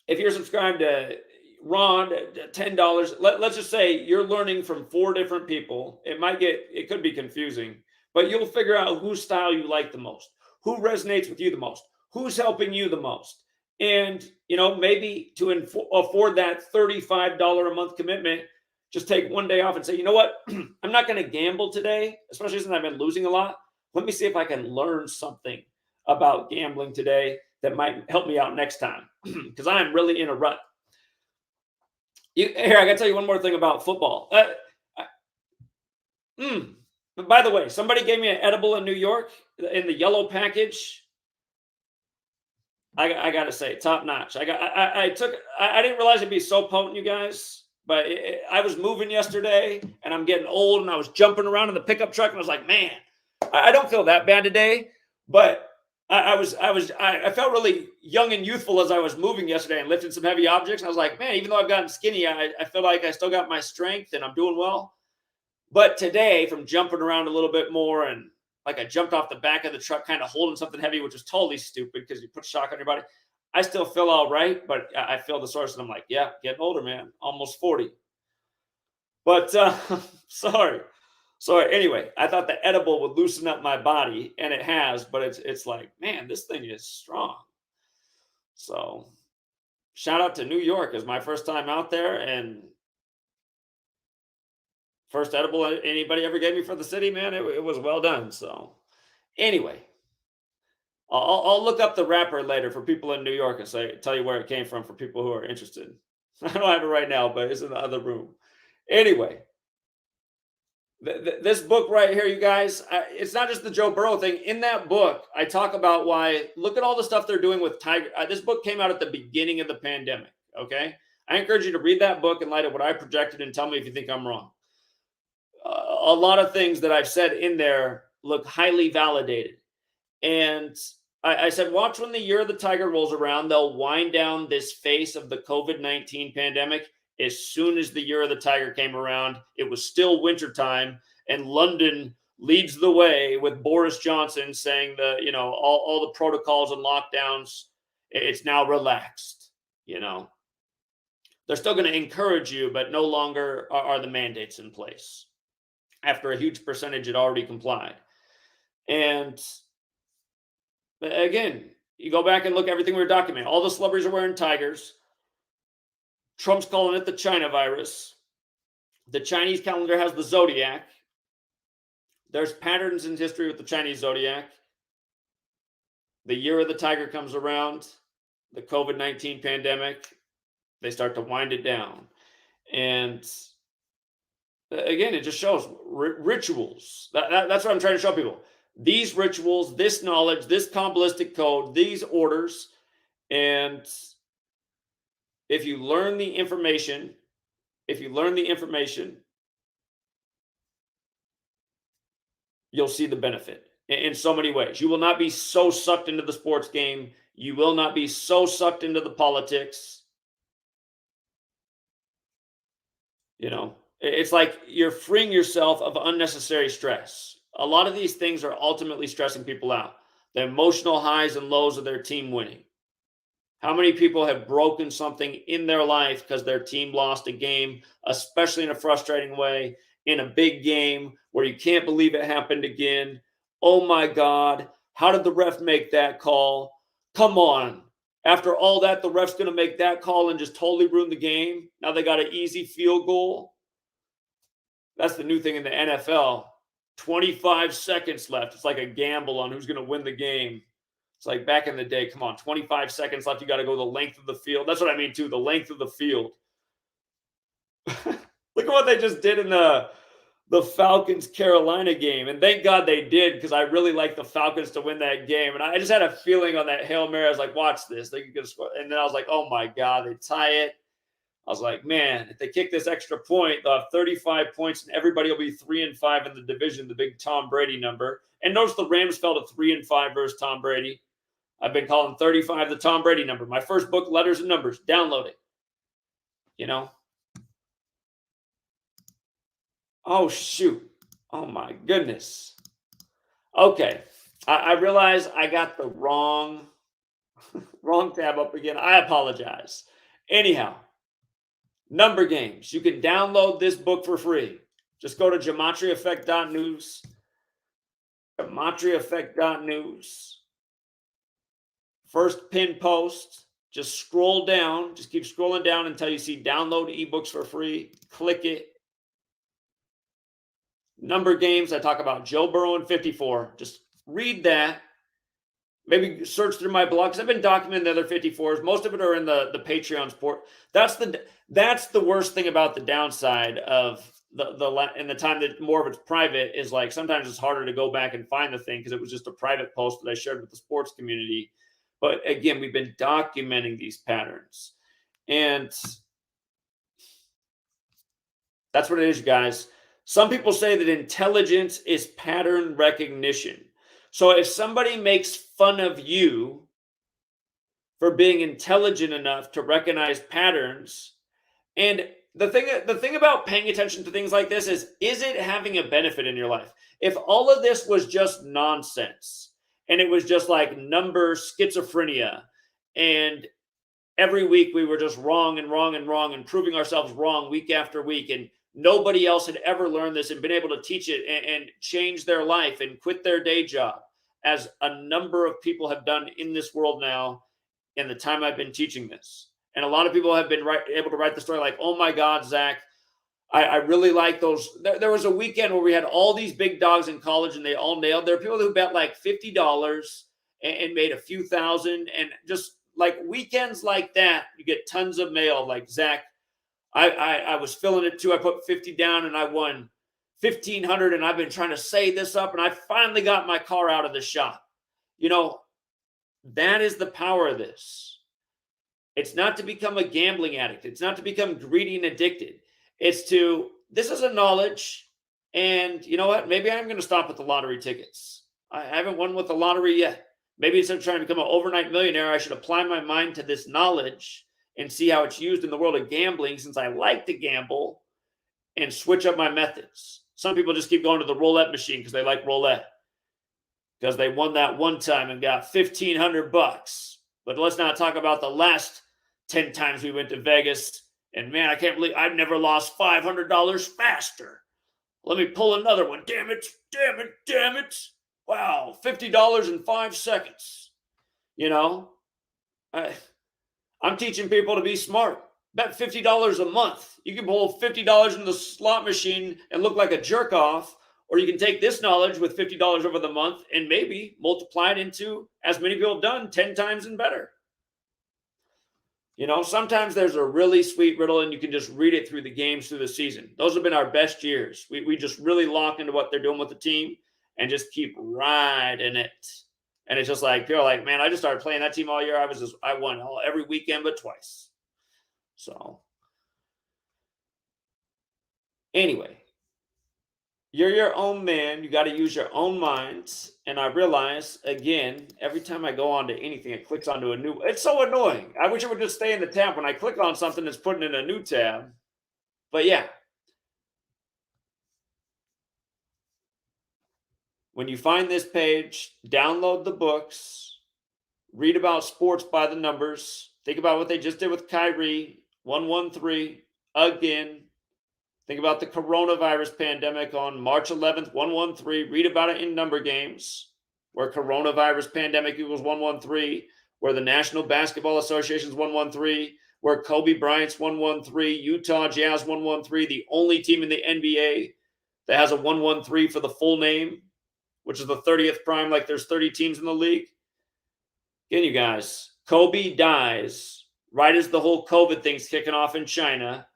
if you're subscribed to Ron, $10, let's just say you're learning from 4 different people. It could be confusing, but you'll figure out whose style you like the most, who resonates with you the most, who's helping you the most. And, you know, maybe to afford that $35 a month commitment, just take one day off and say, you know what, I'm not going to gamble today, especially since I've been losing a lot. Let me see if I can learn something about gambling today that might help me out next time, because I am really in a rut. Here, I got to tell you one more thing about football. By the way, somebody gave me an edible in New York in the yellow package. I got to say, top notch. I didn't realize it'd be so potent, you guys. But I was moving yesterday, and I'm getting old, and I was jumping around in the pickup truck, and I was like, man, I don't feel that bad today. But I felt really young and youthful as I was moving yesterday and lifting some heavy objects. And I was like, man, even though I've gotten skinny, I feel like I still got my strength and I'm doing well. But today, from jumping around a little bit more, and like I jumped off the back of the truck kind of holding something heavy, which was totally stupid because you put shock on your body. I still feel all right, but I feel the source and I'm like, yeah, getting older, man, almost 40. But sorry. Anyway, I thought the edible would loosen up my body, and it has, but it's like, man, this thing is strong. So shout out to New York. It's my first time out there, and first edible anybody ever gave me for the city, man. It was well done. So anyway, I'll look up the wrapper later for people in New York and tell you where it came from for people who are interested. I don't have it right now, but it's in the other room. Anyway, this book right here, you guys, it's not just the Joe Burrow thing. In that book, I talk about why, look at all the stuff they're doing with Tiger. This book came out at the beginning of the pandemic, okay? I encourage you to read that book in light of what I projected and tell me if you think I'm wrong. A lot of things that I've said in there look highly validated. And I said, watch when the year of the Tiger rolls around, they'll wind down this face of the COVID-19 pandemic. As soon as the year of the Tiger came around, it was still wintertime, and London leads the way with Boris Johnson saying all the protocols and lockdowns, it's now relaxed. They're still going to encourage you, but no longer are the mandates in place. After a huge percentage had already complied. And again, you go back and look at everything we were documenting. All the celebrities are wearing tigers. Trump's calling it the China virus. The Chinese calendar has the Zodiac. There's patterns in history with the Chinese Zodiac. The year of the Tiger comes around, the COVID-19 pandemic, they start to wind it down. And again, it just shows rituals. That's what I'm trying to show people. These rituals, this knowledge, this Kabbalistic code, these orders, and if you learn the information, you'll see the benefit in so many ways. You will not be so sucked into the sports game. You will not be so sucked into the politics. It's like you're freeing yourself of unnecessary stress. A lot of these things are ultimately stressing people out. The emotional highs and lows of their team winning. How many people have broken something in their life because their team lost a game, especially in a frustrating way, in a big game where you can't believe it happened again? Oh my God, how did the ref make that call? Come on. After all that, the ref's going to make that call and just totally ruin the game. Now they got an easy field goal. That's the new thing in the NFL. 25 seconds left. It's like a gamble on who's going to win the game. It's like back in the day, come on, 25 seconds left. You got to go the length of the field. That's what I mean, too, the length of the field. Look at what they just did in the Falcons-Carolina game. And thank God they did, because I really like the Falcons to win that game. And I just had a feeling on that Hail Mary. I was like, watch this. They could score. And then I was like, oh, my God, they tie it. I was like, man, if they kick this extra point, they'll have 35 points, and everybody will be 3-5 in the division, the big Tom Brady number. And notice the Rams fell to 3-5 versus Tom Brady. I've been calling 35 the Tom Brady number. My first book, Letters and Numbers. Download it. Oh, shoot. Oh, my goodness. Okay. I realize I got the wrong tab up again. I apologize. Anyhow, number games. You can download this book for free. Just go to GematriaEffectNews. GematriaEffect.news. First pin post. Just scroll down. Just keep scrolling down until you see download ebooks for free. Click it. Number games. I talk about Joe Burrow and 54. Just read that. Maybe search through my blog, because I've been documenting the other 54s. Most of it are in the Patreon support. That's the worst thing about the downside of the time that more of it's private is, like, sometimes it's harder to go back and find the thing because it was just a private post that I shared with the sports community. But again, we've been documenting these patterns, and that's what it is, guys. Some people say that intelligence is pattern recognition. So if somebody makes fun of you for being intelligent enough to recognize patterns, and the thing about paying attention to things like this is it having a benefit in your life? If all of this was just nonsense and it was just like number schizophrenia And every week we were just wrong and wrong and wrong and proving ourselves wrong week after week. And nobody else had ever learned this and been able to teach it and change their life and quit their day job, as a number of people have done in this world now in the time I've been teaching this. And a lot of people have been able to write the story like, oh my God, Zach, I really like those. There was a weekend where we had all these big dogs in college and they all nailed. There are people who bet like $50 and made a few thousand, and just like weekends like that, you get tons of mail like, Zach, I was feeling it too. I put 50 down and I won 1,500, and I've been trying to save this up, and I finally got my car out of the shop. You know, that is the power of this. It's not to become a gambling addict. It's not to become greedy and addicted. It's this is a knowledge. And you know what? Maybe I'm going to stop with the lottery tickets. I haven't won with the lottery yet. Maybe instead of trying to become an overnight millionaire, I should apply my mind to this knowledge and see how it's used in the world of gambling, since I like to gamble, and switch up my methods. Some people just keep going to the roulette machine because they like roulette, because they won that one time and got $1,500. But let's not talk about the last 10 times we went to Vegas. And man, I can't believe I've never lost $500 faster. Let me pull another one. Damn it, damn it, damn it. Wow, $50 in 5 seconds. You know, I'm teaching people to be smart. Bet $50 a month. You can pull $50 in the slot machine and look like a jerk off, or you can take this knowledge with $50 over the month and maybe multiply it into, as many people have done, 10 times and better. You know, sometimes there's a really sweet riddle and you can just read it through the games through the season. Those have been our best years. We just really lock into what they're doing with the team and just keep riding it. And it's just like, people are like, man, I just started playing that team all year. I won every weekend but twice. So anyway, you're your own man. You got to use your own minds. And I realize, again, every time I go on to anything, it clicks onto a new. It's so annoying. I wish it would just stay in the tab. When I click on something, it's putting in a new tab. But yeah. When you find this page, download the books, read about sports by the numbers, think about what they just did with Kyrie, 113, again. Think about the coronavirus pandemic on March 11th, 113. Read about it in number games, where coronavirus pandemic equals 113, where the National Basketball Association's 113, where Kobe Bryant's 113, Utah Jazz 113, the only team in the NBA that has a 113 for the full name, which is the 30th prime, like there's 30 teams in the league. Again, you guys, Kobe dies right as the whole COVID thing's kicking off in China.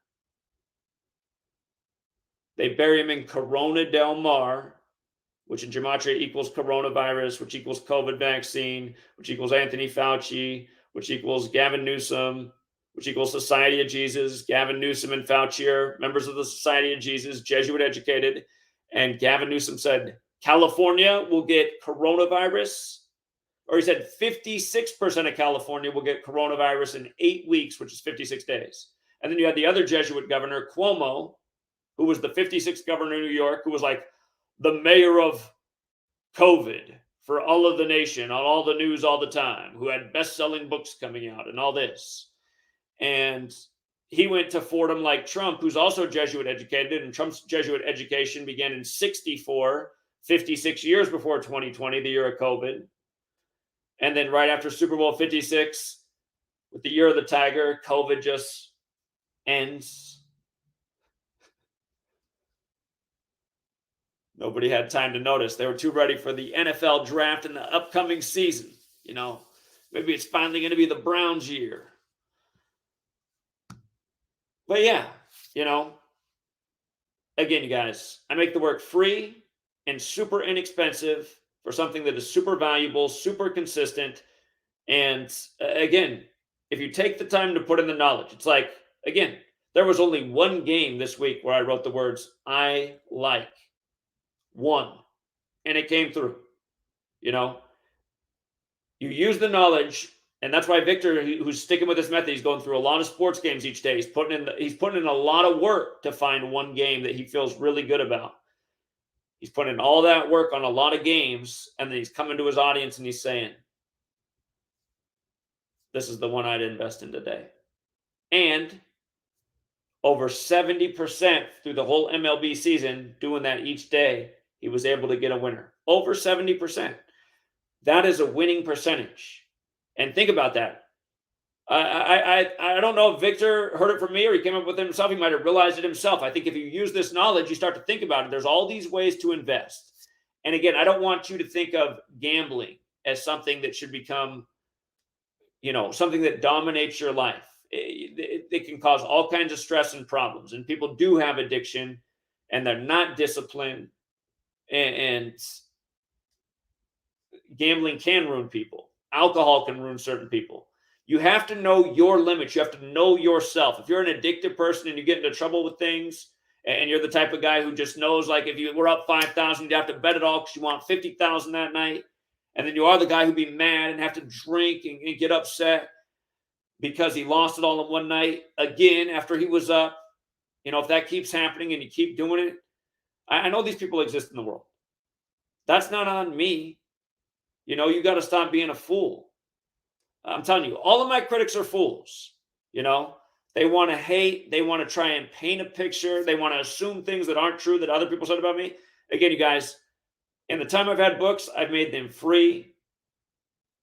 They bury him in Corona del Mar, which in Gematria equals coronavirus, which equals COVID vaccine, which equals Anthony Fauci, which equals Gavin Newsom, which equals Society of Jesus. Gavin Newsom and Fauci are members of the Society of Jesus, Jesuit educated. And Gavin Newsom said, California will get coronavirus, or he said 56% of California will get coronavirus in 8 weeks, which is 56 days. And then you had the other Jesuit governor, Cuomo, who was the 56th governor of New York, who was like the mayor of COVID for all of the nation, on all the news all the time, who had best-selling books coming out and all this. And he went to Fordham like Trump, who's also Jesuit educated, and Trump's Jesuit education began in 1964, 56 years before 2020, the year of COVID. And then right after Super Bowl 56, with the year of the tiger, COVID just ends. Nobody had time to notice. They were too ready for the NFL draft in the upcoming season. You know, maybe it's finally going to be the Browns' year. But yeah, you know, again, you guys, I make the work free and super inexpensive for something that is super valuable, super consistent. And again, if you take the time to put in the knowledge, it's like, again, there was only one game this week where I wrote the words, I like. One, and it came through. You know, you use the knowledge, and that's why Victor, who's sticking with this method, he's going through a lot of sports games each day. He's putting in a lot of work to find one game that he feels really good about. He's putting in all that work on a lot of games, and then he's coming to his audience and he's saying, this is the one I'd invest in today. And over 70% through the whole MLB season, doing that each day, he was able to get a winner. Over 70%. That is a winning percentage. And think about that. I don't know if Victor heard it from me or he came up with it himself. He might have realized it himself. I think if you use this knowledge, you start to think about it. There's all these ways to invest. And again, I don't want you to think of gambling as something that should become, something that dominates your life. It can cause all kinds of stress and problems. And people do have addiction and they're not disciplined. And gambling can ruin people. Alcohol can ruin certain people. You have to know your limits. You have to know yourself. If you're an addicted person and you get into trouble with things, and you're the type of guy who just knows, like, if you were up 5,000, you have to bet it all because you want 50,000 that night. And then you are the guy who'd be mad and have to drink and get upset because he lost it all in one night again after he was up. If that keeps happening and you keep doing it, I know these people exist in the world. That's not on me. You got to stop being a fool. I'm telling you, all of my critics are fools. They want to hate. They want to try and paint a picture. They want to assume things that aren't true that other people said about me. Again, you guys, in the time I've had books, I've made them free.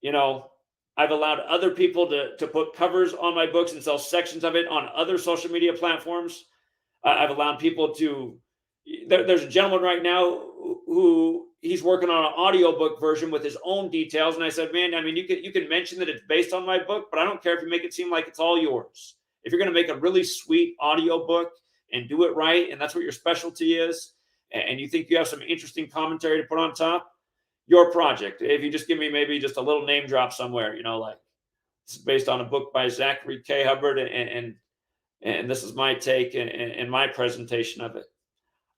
I've allowed other people to put covers on my books and sell sections of it on other social media platforms. I've allowed people to, there's a gentleman right now who he's working on an audiobook version with his own details. And I said, man, you can mention that it's based on my book, but I don't care if you make it seem like it's all yours. If you're going to make a really sweet audiobook and do it right, and that's what your specialty is, and you think you have some interesting commentary to put on top, your project. If you just give me maybe just a little name drop somewhere, like it's based on a book by Zachary K. Hubbard, and this is my take and my presentation of it.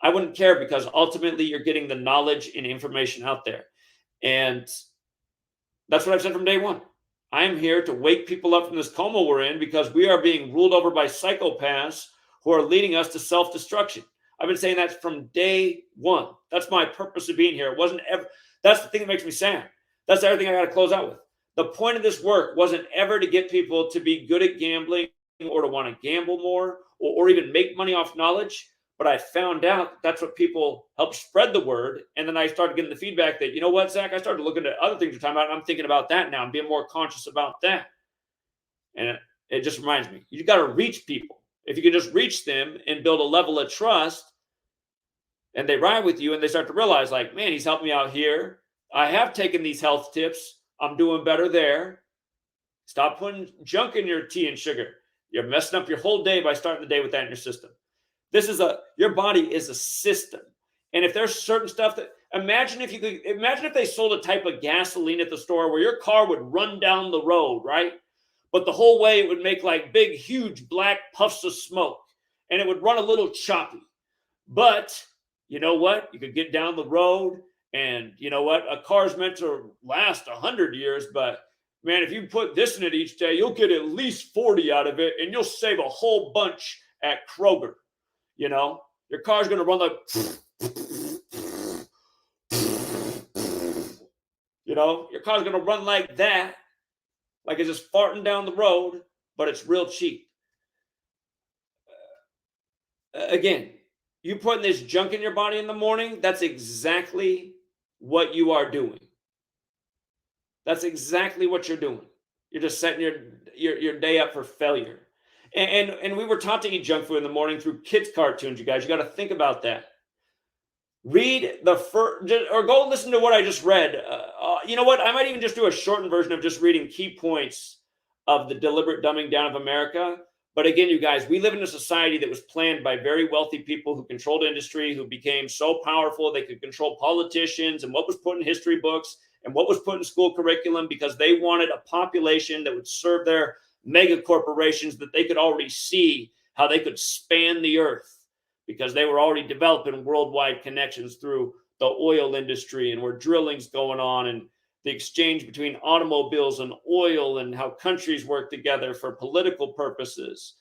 I wouldn't care because ultimately you're getting the knowledge and information out there. And that's what I've said from day one. I am here to wake people up from this coma we're in because we are being ruled over by psychopaths who are leading us to self-destruction. I've been saying that from day one. That's my purpose of being here. It wasn't ever. That's the thing that makes me sad. That's everything I got to close out with. The point of this work wasn't ever to get people to be good at gambling or to want to gamble more or even make money off knowledge. But I found out that's what people help spread the word. And then I started getting the feedback that, you know what, Zach, I started looking at other things you're talking about. And I'm thinking about that now and being more conscious about that. And it just reminds me, you got to reach people. If you can just reach them and build a level of trust and they ride with you and they start to realize, like, man, he's helped me out here. I have taken these health tips. I'm doing better there. Stop putting junk in your tea and sugar. You're messing up your whole day by starting the day with that in your system. Your body is a system. And if there's certain stuff that, imagine if they sold a type of gasoline at the store where your car would run down the road, right? But the whole way it would make like big, huge black puffs of smoke and it would run a little choppy. But you know what? You could get down the road and you know what? A car's meant to last 100 years, but man, if you put this in it each day, you'll get at least 40 out of it and you'll save a whole bunch at Kroger. Your car's going to run like, your car's going to run like that, like it's just farting down the road, but it's real cheap. Again, you putting this junk in your body in the morning, that's exactly what you are doing. That's exactly what you're doing. You're just setting your day up for failure. And we were taught to eat junk food in the morning through kids' cartoons, you guys. You got to think about that. Read the first, or go listen to what I just read. You know what? I might even just do a shortened version of just reading key points of the deliberate dumbing down of America. But again, you guys, we live in a society that was planned by very wealthy people who controlled industry, who became so powerful they could control politicians and what was put in history books and what was put in school curriculum because they wanted a population that would serve their mega corporations that they could already see how they could span the earth because they were already developing worldwide connections through the oil industry and where drilling's going on and the exchange between automobiles and oil and how countries work together for political purposes.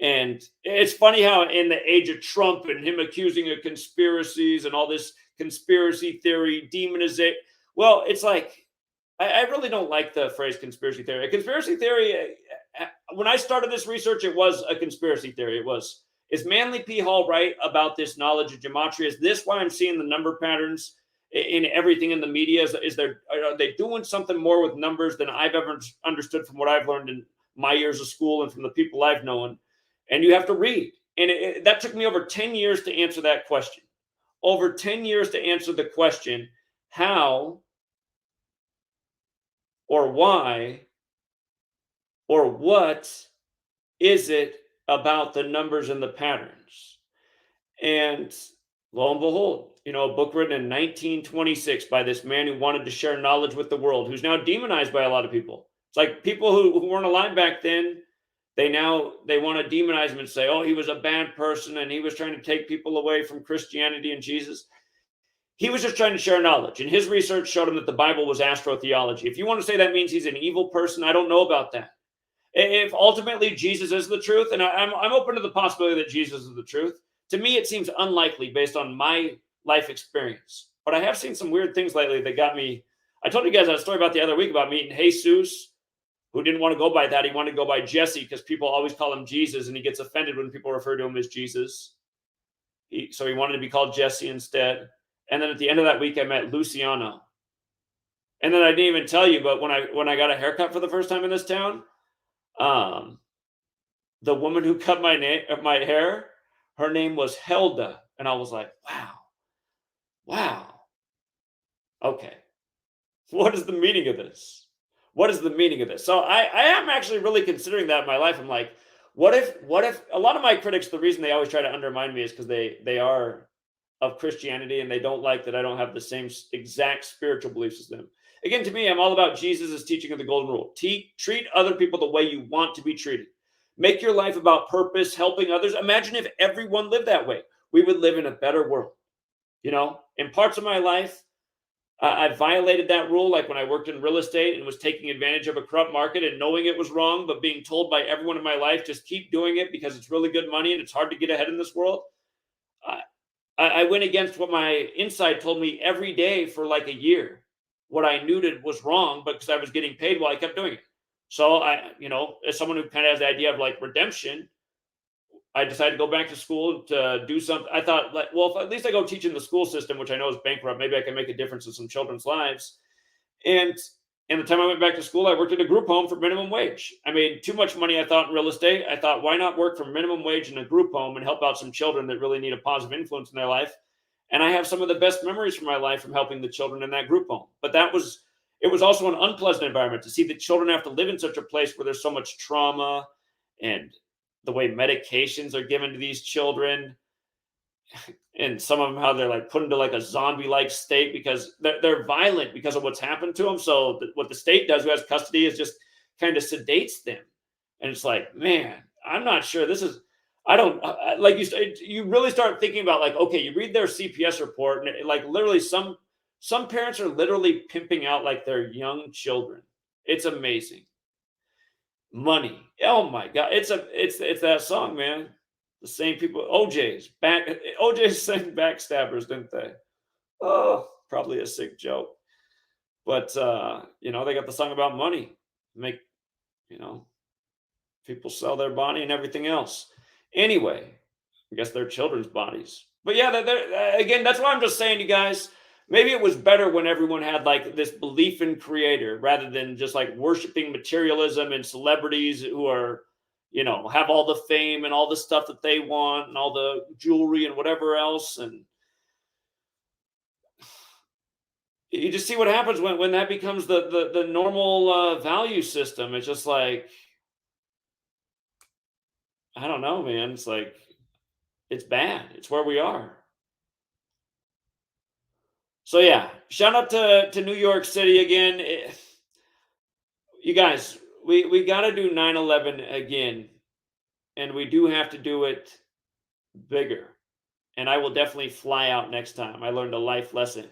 And it's funny how in the age of Trump and him accusing of conspiracies and all this conspiracy theory, demonization, well, it's like, I really don't like the phrase conspiracy theory. A conspiracy theory, when I started this research, it was a conspiracy theory. It was, is Manly P. Hall right about this knowledge of gematria? Is this why I'm seeing the number patterns in everything in the media? Are they doing something more with numbers than I've ever understood from what I've learned in my years of school and from the people I've known? And you have to read. And that took me over 10 years to answer that question. Over 10 years to answer the question, how or why or what is it about the numbers and the patterns? And lo and behold, a book written in 1926 by this man who wanted to share knowledge with the world, who's now demonized by a lot of people. It's like people who weren't alive back then, they want to demonize him and say, oh, he was a bad person and he was trying to take people away from Christianity and Jesus. He was just trying to share knowledge, and his research showed him that the Bible was astrotheology. If you want to say that means he's an evil person, I don't know about that. If ultimately Jesus is the truth, and I'm open to the possibility that Jesus is the truth, to me it seems unlikely based on my life experience. But I have seen some weird things lately that got me. I told you guys a story about the other week about meeting Jesus, who didn't want to go by that. He wanted to go by Jesse because people always call him Jesus, and he gets offended when people refer to him as Jesus. So he wanted to be called Jesse instead. And then at the end of that week, I met Luciano. And then I didn't even tell you, but when I got a haircut for the first time in this town, the woman who cut my hair, her name was Helda, and I was like, wow, okay, what is the meaning of this? What is the meaning of this? So I am actually really considering that in my life. I'm like, what if a lot of my critics, the reason they always try to undermine me is because they are of Christianity and they don't like that I don't have the same exact spiritual beliefs as them. Again, to me, I'm all about Jesus' teaching of the golden rule. Treat other people the way you want to be treated. Make your life about purpose, helping others. Imagine if everyone lived that way. We would live in a better world. In parts of my life, I violated that rule, like when I worked in real estate and was taking advantage of a corrupt market and knowing it was wrong, but being told by everyone in my life, just keep doing it because it's really good money and it's hard to get ahead in this world. I went against what my inside told me every day for like a year. What I knew that was wrong, but because I was getting paid, well, I kept doing it. So as someone who kind of has the idea of like redemption, I decided to go back to school to do something. I thought, like, well, if at least I go teach in the school system, which I know is bankrupt, maybe I can make a difference in some children's lives. And the time I went back to school, I worked at a group home for minimum wage. I made too much money, I thought, in real estate. I thought, why not work for minimum wage in a group home and help out some children that really need a positive influence in their life? And I have some of the best memories from my life from helping the children in that group home. But it was also an unpleasant environment to see the children have to live in such a place where there's so much trauma and the way medications are given to these children. And some of them, how they're like put into like a zombie-like state because they're violent because of what's happened to them. So what the state does, who has custody, is just kind of sedates them. And it's like, man, I'm not sure this is. I don't like you really start thinking about like, okay, you read their CPS report and like literally some parents are literally pimping out like their young children. It's amazing. Money. Oh my God. It's that song, man. The same people. OJ's sang Backstabbers, didn't they? Oh, probably a sick joke. But they got the song about money. Make, people sell their body and everything else. Anyway, I guess they're children's bodies. But yeah, again, that's why I'm just saying, you guys, maybe it was better when everyone had like this belief in creator rather than just like worshiping materialism and celebrities who are, have all the fame and all the stuff that they want and all the jewelry and whatever else. And you just see what happens when that becomes the normal value system. It's just like, I don't know, man. It's like, it's bad. It's where we are. So yeah, shout out to New York City again. You guys, we got to do 9/11 again, and we do have to do it bigger. And I will definitely fly out next time. I learned a life lesson.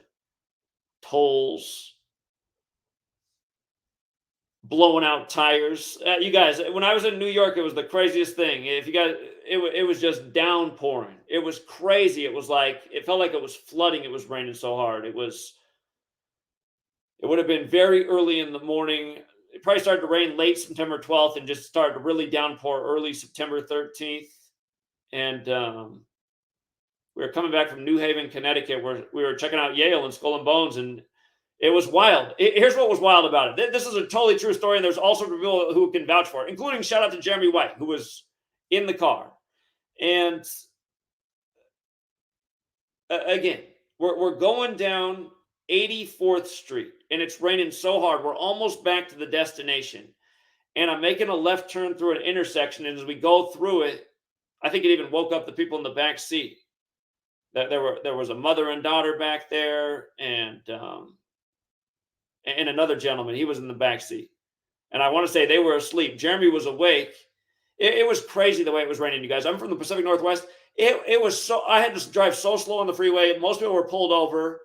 Tolls, blowing out tires. You guys, when I was in New York, it was the craziest thing. If you guys, it was just downpouring. It was crazy. It was like, it felt like it was flooding. It was raining so hard. It was It would have been very early in the morning. It probably started to rain late September 12th and just started to really downpour early September 13th. And we were coming back from New Haven, Connecticut, where we were checking out Yale and Skull and Bones, and it was wild. Here's what was wild about it. This is a totally true story, and there's also people who can vouch for it, including shout out to Jeremy White, who was in the car. And again, we're going down 84th Street, and it's raining so hard. We're almost back to the destination. And I'm making a left turn through an intersection, and as we go through it, I think it even woke up the people in the back seat. That there was a mother and daughter back there, and another gentleman. He was in the back seat, and I want to say they were asleep. Jeremy was awake. It was crazy the way it was raining, you guys. I'm from the Pacific Northwest. It was so, I had to drive so slow on the freeway. Most people were pulled over,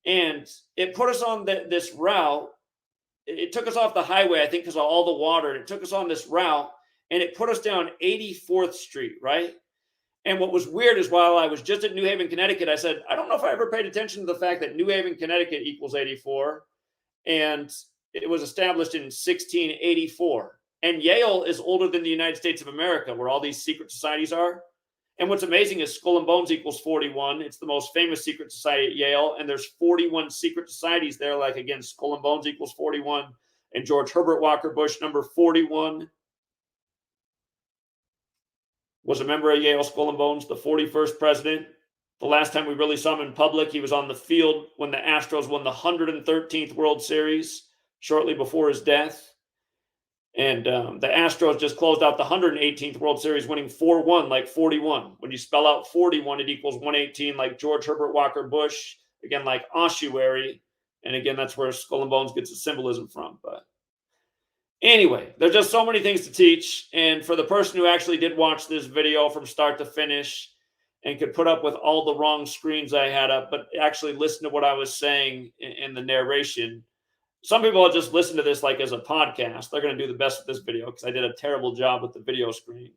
and it put us on this route. It took us off the highway, I think, because of all the water. And it took us on this route, and it put us down 84th Street, right? And what was weird is while I was just at New Haven, Connecticut, I said, I don't know if I ever paid attention to the fact that New Haven, Connecticut equals 84. And it was established in 1684. And Yale is older than the United States of America, where all these secret societies are. And what's amazing is Skull and Bones equals 41. It's the most famous secret society at Yale. And there's 41 secret societies there. Like, again, Skull and Bones equals 41. And George Herbert Walker Bush, number 41, was a member of Yale Skull and Bones, the 41st president. The last time we really saw him in public, he was on the field when the Astros won the 113th World Series shortly before his death. And the Astros just closed out the 118th World Series, winning 4-1, like 41. When you spell out 41, it equals 118, like George Herbert Walker Bush, again, like ossuary. And again, that's where Skull and Bones gets its symbolism from. But anyway, there's just so many things to teach. And for the person who actually did watch this video from start to finish and could put up with all the wrong screens I had up, but actually listen to what I was saying in the narration. Some people will just listen to this like as a podcast. They're going to do the best with this video because I did a terrible job with the video screen.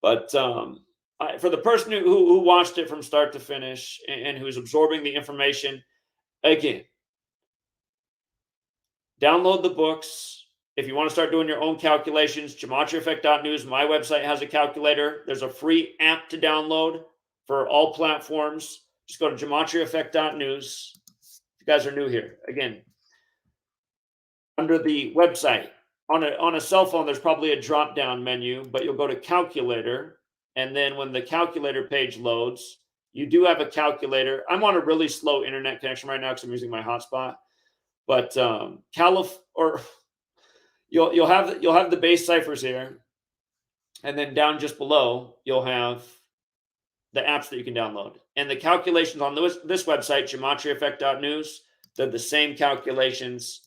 But for the person who watched it from start to finish and who's absorbing the information, again, download the books. If you want to start doing your own calculations, GematriaEffectNews, my website has a calculator. There's a free app to download for all platforms. Just go to GematriaEffectNews. If you guys are new here, again, under the website, on a cell phone, there's probably a drop-down menu, but you'll go to calculator, and then when the calculator page loads, you do have a calculator. I'm on a really slow internet connection right now because I'm using my hotspot. But you'll have the base ciphers here, and then down just below you'll have the apps that you can download. And the calculations on this website, GematriaEffect.news, they're the same calculations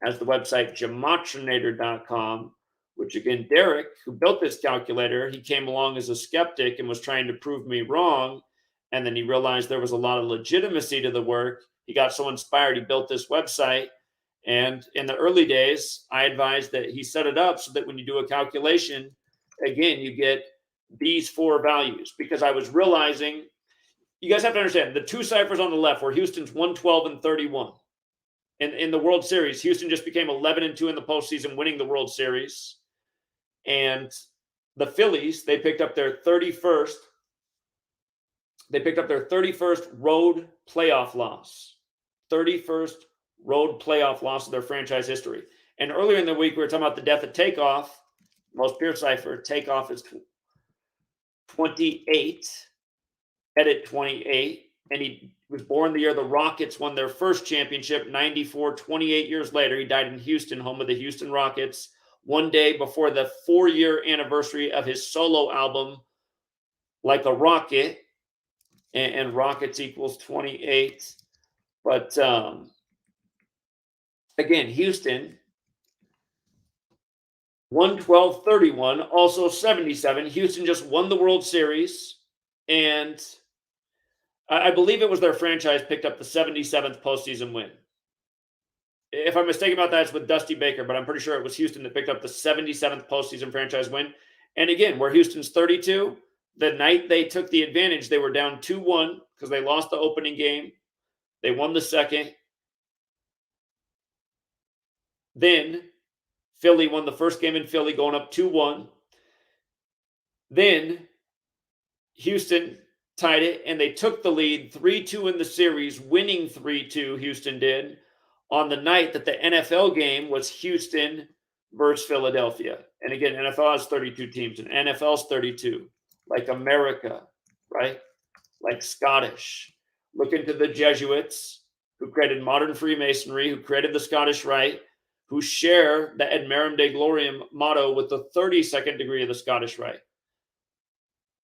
as the website Gematrinator.com, which again, Derek, who built this calculator, he came along as a skeptic and was trying to prove me wrong. And then he realized there was a lot of legitimacy to the work. He got so inspired, he built this website. And in the early days, I advised that he set it up so that when you do a calculation, again, you get these four values. Because I was realizing, you guys have to understand, the two ciphers on the left were Houston's 112 and 31. In the World Series, Houston just became 11-2 in the postseason, winning the World Series. And the Phillies, they picked up their 31st road playoff loss. 31st road playoff loss of their franchise history. And earlier in the week, we were talking about the death of Takeoff. Most pure cipher, Takeoff is 28, edit 28. And he was born the year the Rockets won their first championship, 94, 28 years later. He died in Houston, home of the Houston Rockets, one day before the 4-year anniversary of his solo album, Like a Rocket. And Rockets equals 28. But again, Houston, 112-31, also 77. Houston just won the World Series, and I believe it was their franchise picked up the 77th postseason win. If I'm mistaken about that, it's with Dusty Baker, but I'm pretty sure it was Houston that picked up the 77th postseason franchise win. And again, where Houston's 32, the night they took the advantage, they were down 2-1 because they lost the opening game. They won the second. Then Philly won the first game in Philly, going up 2-1. Then Houston tied it, and they took the lead 3-2 in the series, winning 3-2, Houston did, on the night that the NFL game was Houston versus Philadelphia. And again, NFL has 32 teams, and NFL's 32, like America, right? Like Scottish. Look into the Jesuits, who created modern Freemasonry, who created the Scottish Rite, who share the Ad Merum Dei Gloriam motto with the 32nd degree of the Scottish Rite.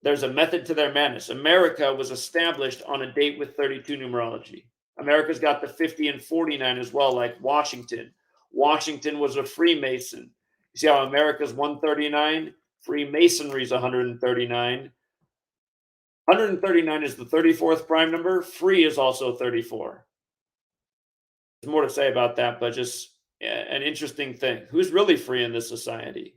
There's a method to their madness. America was established on a date with 32 numerology. America's got the 50 and 49 as well, like Washington. Washington was a Freemason. You see how America's 139? Freemasonry's 139. 139 is the 34th prime number. Free is also 34. There's more to say about that, but just an interesting thing. Who's really free in this society?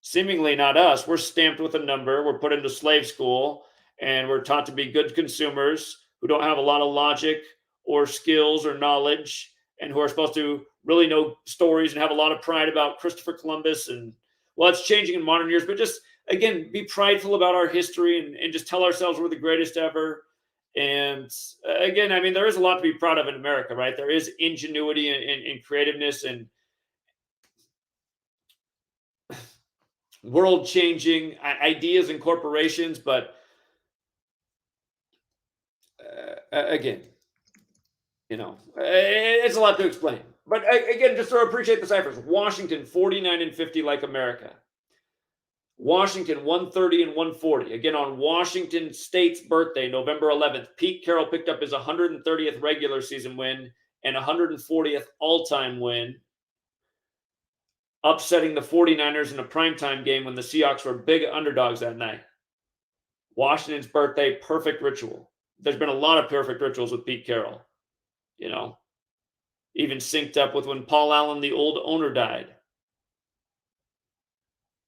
Seemingly not us. We're stamped with a number. We're put into slave school, and we're taught to be good consumers who don't have a lot of logic or skills or knowledge, and who are supposed to really know stories and have a lot of pride about Christopher Columbus. And well, it's changing in modern years, but just, again, be prideful about our history and just tell ourselves we're the greatest ever. And again, I mean, there is a lot to be proud of in America, right? There is ingenuity and creativeness and world-changing ideas and corporations, but again, it's a lot to explain. But again, just to appreciate the ciphers. Washington 49 and 50, like America. Washington 130 and 140. Again, on Washington State's birthday, November 11th, Pete Carroll picked up his 130th regular season win and 140th all-time win, upsetting the 49ers in a primetime game when the Seahawks were big underdogs that night. Washington's birthday, perfect ritual. There's been a lot of perfect rituals with Pete Carroll. Even synced up with when Paul Allen, the old owner, died.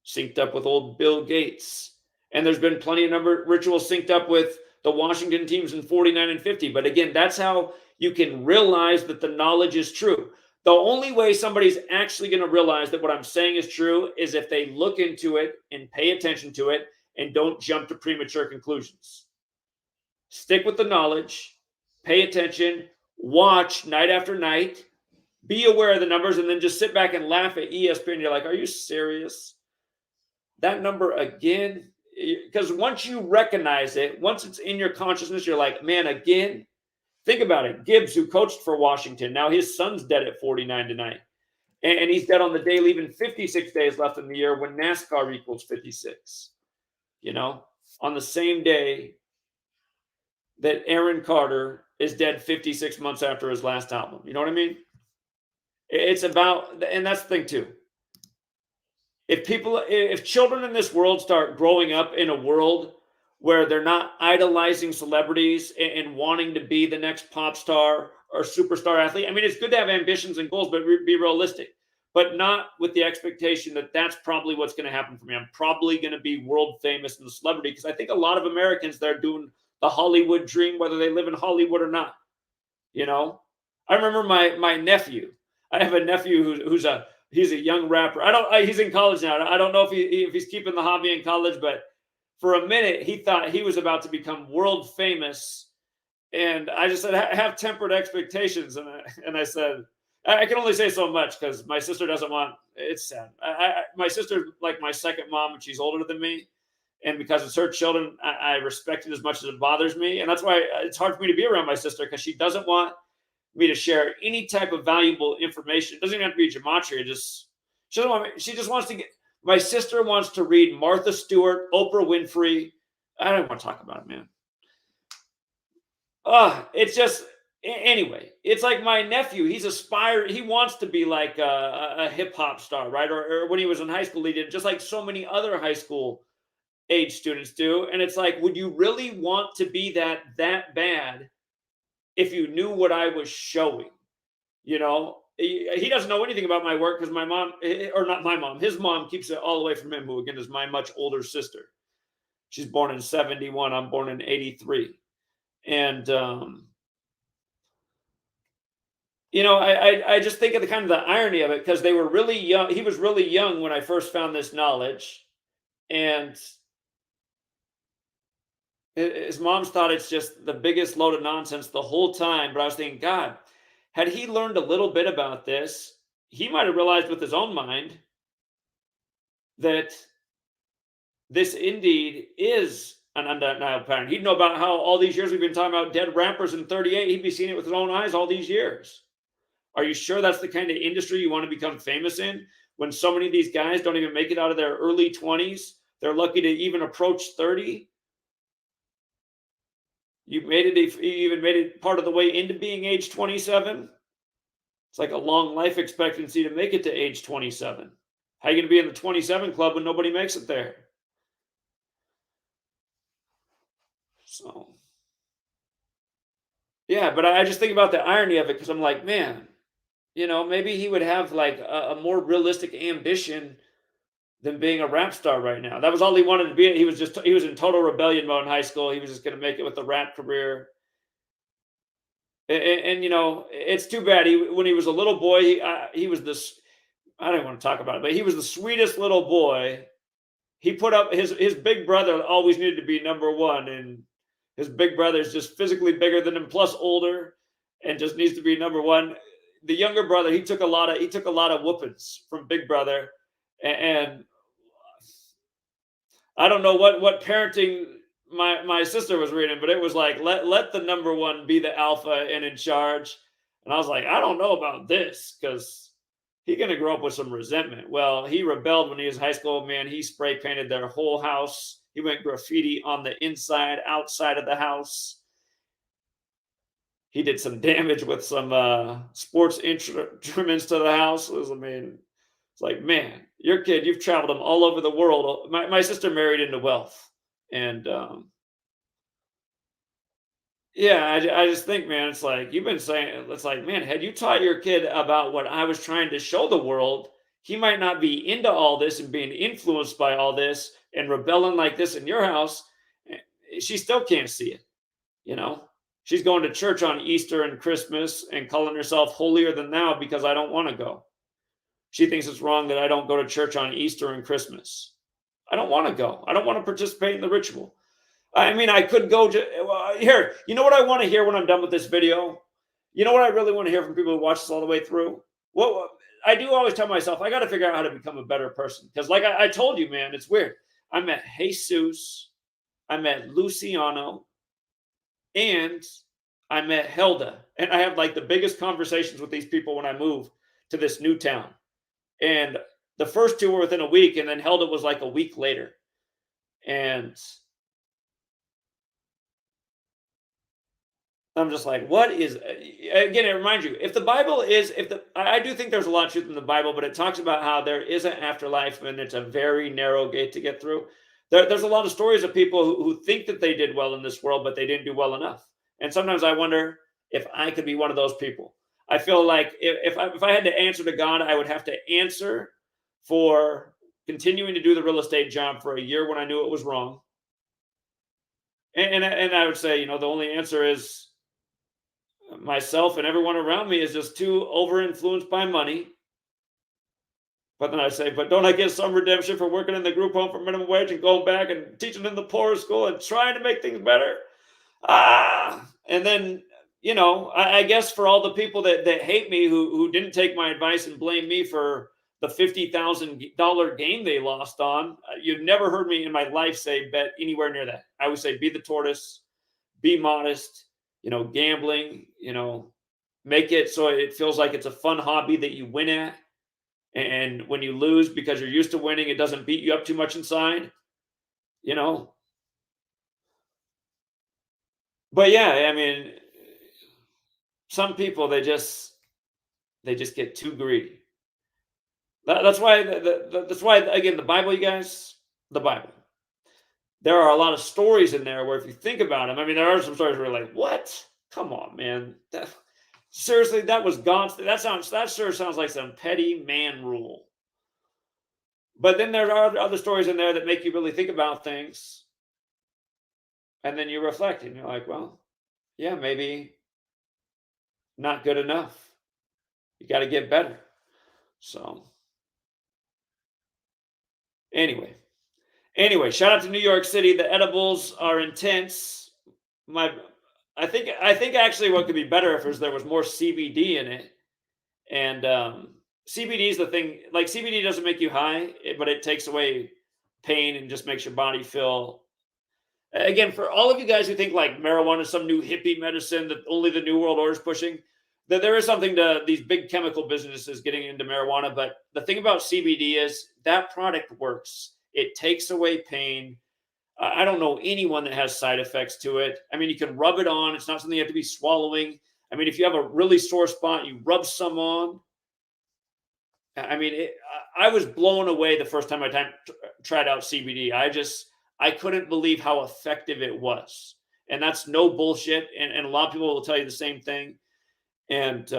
Synced up with old Bill Gates. And there's been plenty of rituals synced up with the Washington teams in 49 and 50. But again, that's how you can realize that the knowledge is true. The only way somebody's actually going to realize that what I'm saying is true is if they look into it and pay attention to it and don't jump to premature conclusions. Stick with the knowledge, pay attention, watch night after night, be aware of the numbers, and then just sit back and laugh at ESPN. You're like, are you serious? That number again? Because once you recognize it, once it's in your consciousness, you're like, man, again? Think about it. Gibbs, who coached for Washington, now his son's dead at 49 tonight. And he's dead on the day, leaving 56 days left in the year when NASCAR equals 56. On the same day that Aaron Carter is dead 56 months after his last album. You know what I mean? It's about, and that's the thing too. If children in this world start growing up in a world where they're not idolizing celebrities and wanting to be the next pop star or superstar athlete. I mean, it's good to have ambitions and goals, but be realistic, but not with the expectation that that's probably what's going to happen for me. I'm probably going to be world famous in the celebrity, because I think a lot of Americans, they're doing the Hollywood dream, whether they live in Hollywood or not. I remember my nephew. I have a nephew he's a young rapper. He's in college now. I don't know if he's keeping the hobby in college, but for a minute, he thought he was about to become world famous. And I just said, have tempered expectations. And I said, I can only say so much because my sister doesn't want, it's sad. My sister's like my second mom, and she's older than me. And because it's her children, I respect it as much as it bothers me. And that's why it's hard for me to be around my sister, because she doesn't want me to share any type of valuable information. It doesn't even have to be Gematria. She just wants to get, my sister wants to read Martha Stewart, Oprah Winfrey. I don't want to talk about it, man. It's just, anyway, it's like my nephew. He wants to be like a hip hop star, right? Or when he was in high school, he did, just like so many other high school age students do. And it's like, would you really want to be that bad if you knew what I was showing? He doesn't know anything about my work because my mom, or not my mom, his mom keeps it all away from him, who again is my much older sister. She's born in 71. I'm born in 83. And I just think of the kind of the irony of it because they were really young. He was really young when I first found this knowledge, and his mom's thought it's just the biggest load of nonsense the whole time. But I was thinking, God, had he learned a little bit about this, he might have realized with his own mind that this indeed is an undeniable pattern. He'd know about how all these years we've been talking about dead rappers in 38. He'd be seeing it with his own eyes all these years. Are you sure that's the kind of industry you want to become famous in? When so many of these guys don't even make it out of their early 20s, they're lucky to even approach 30. You even made it part of the way into being age 27. It's like a long life expectancy to make it to age 27. How are you going to be in the 27 club when nobody makes it there? So, yeah, but I just think about the irony of it because I'm like, man, maybe he would have like a more realistic ambition than being a rap star right now. That was all he wanted to be. He was in total rebellion mode in high school. He was just going to make it with the rap career. And it's too bad. When he was a little boy, he was this. I don't want to talk about it, but he was the sweetest little boy. He put up his big brother always needed to be number one, and his big brother is just physically bigger than him, plus older, and just needs to be number one. The younger brother, he took a lot of whoopings from big brother, and I don't know what parenting my sister was reading, but it was like let the number one be the alpha and in charge. And I was like, I don't know about this because he's gonna grow up with some resentment. Well, he rebelled when he was in high school. Man, he spray painted their whole house. He went graffiti on the inside, outside of the house. He did some damage with some sports instruments to the house. It's like, man, your kid, you've traveled them all over the world. My sister married into wealth. And yeah, I just think, man, it's like you've been saying, it's like, man, had you taught your kid about what I was trying to show the world, he might not be into all this and being influenced by all this and rebelling like this in your house. She still can't see it, you know? She's going to church on Easter and Christmas and calling herself holier than thou because I don't want to go. She thinks it's wrong that I don't go to church on Easter and Christmas. I don't want to go. I don't want to participate in the ritual. I mean, I could go here. You know what I want to hear when I'm done with this video? You know what I really want to hear from people who watch this all the way through? Well, I do always tell myself, I got to figure out how to become a better person. Because like I told you, man, it's weird. I met Jesus. I met Luciano. And I met Helda. And I have like the biggest conversations with these people when I move to this new town. And the first two were within a week, and then Helda was like a week later. And I'm just like, what is, again, it reminds you, if the Bible is, I do think there's a lot of truth in the Bible, but it talks about how there is an afterlife and it's a very narrow gate to get through. There's a lot of stories of people who think that they did well in this world, but they didn't do well enough. And sometimes I wonder if I could be one of those people. I feel like if I had to answer to God, I would have to answer for continuing to do the real estate job for a year when I knew it was wrong. And I would say, the only answer is myself and everyone around me is just too over influenced by money. But then I say, but don't I get some redemption for working in the group home for minimum wage and going back and teaching in the poorest school and trying to make things better? And then, I guess for all the people that hate me, who didn't take my advice and blame me for the $50,000 game they lost on, you've never heard me in my life say bet anywhere near that. I would say be the tortoise, be modest, gambling, make it so it feels like it's a fun hobby that you win at. And when you lose because you're used to winning, it doesn't beat you up too much inside, But yeah, I mean, some people, they just get too greedy. That's why, again, the Bible, you guys, the Bible. There are a lot of stories in there where if you think about them, I mean, there are some stories where you're like, what? Come on, man. Seriously, that was God's. That sure sounds like some petty man rule. But then there are other stories in there that make you really think about things. And then you reflect and you're like, well, yeah, maybe not good enough. you got to get better. So anyway, shout out to New York City. The edibles are intense. My, I think actually what could be better if there was more CBD in it. And CBD is the thing. Like CBD doesn't make you high, but it takes away pain and just makes your body feel. Again, for all of you guys who think like marijuana is some new hippie medicine that only the New World Order is pushing, that there is something to these big chemical businesses getting into marijuana. But the thing about CBD is that product works. It takes away pain. I don't know anyone that has side effects to it. I mean, you can rub it on. It's not something you have to be swallowing. I mean, if you have a really sore spot, you rub some on. I mean, I was blown away the first time I tried out CBD. I couldn't believe how effective it was. And that's no bullshit. And a lot of people will tell you the same thing. And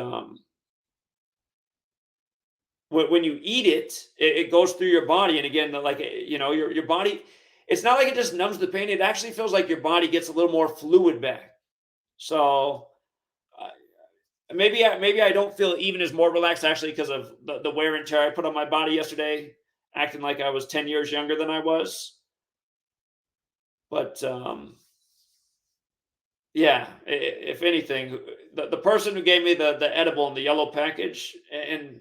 when you eat it, it goes through your body. And again, like, your body, it's not like it just numbs the pain. It actually feels like your body gets a little more fluid back. So maybe I don't feel even as more relaxed actually because of the wear and tear I put on my body yesterday, acting like I was 10 years younger than I was. But yeah, if anything, the person who gave me the edible in the yellow package, and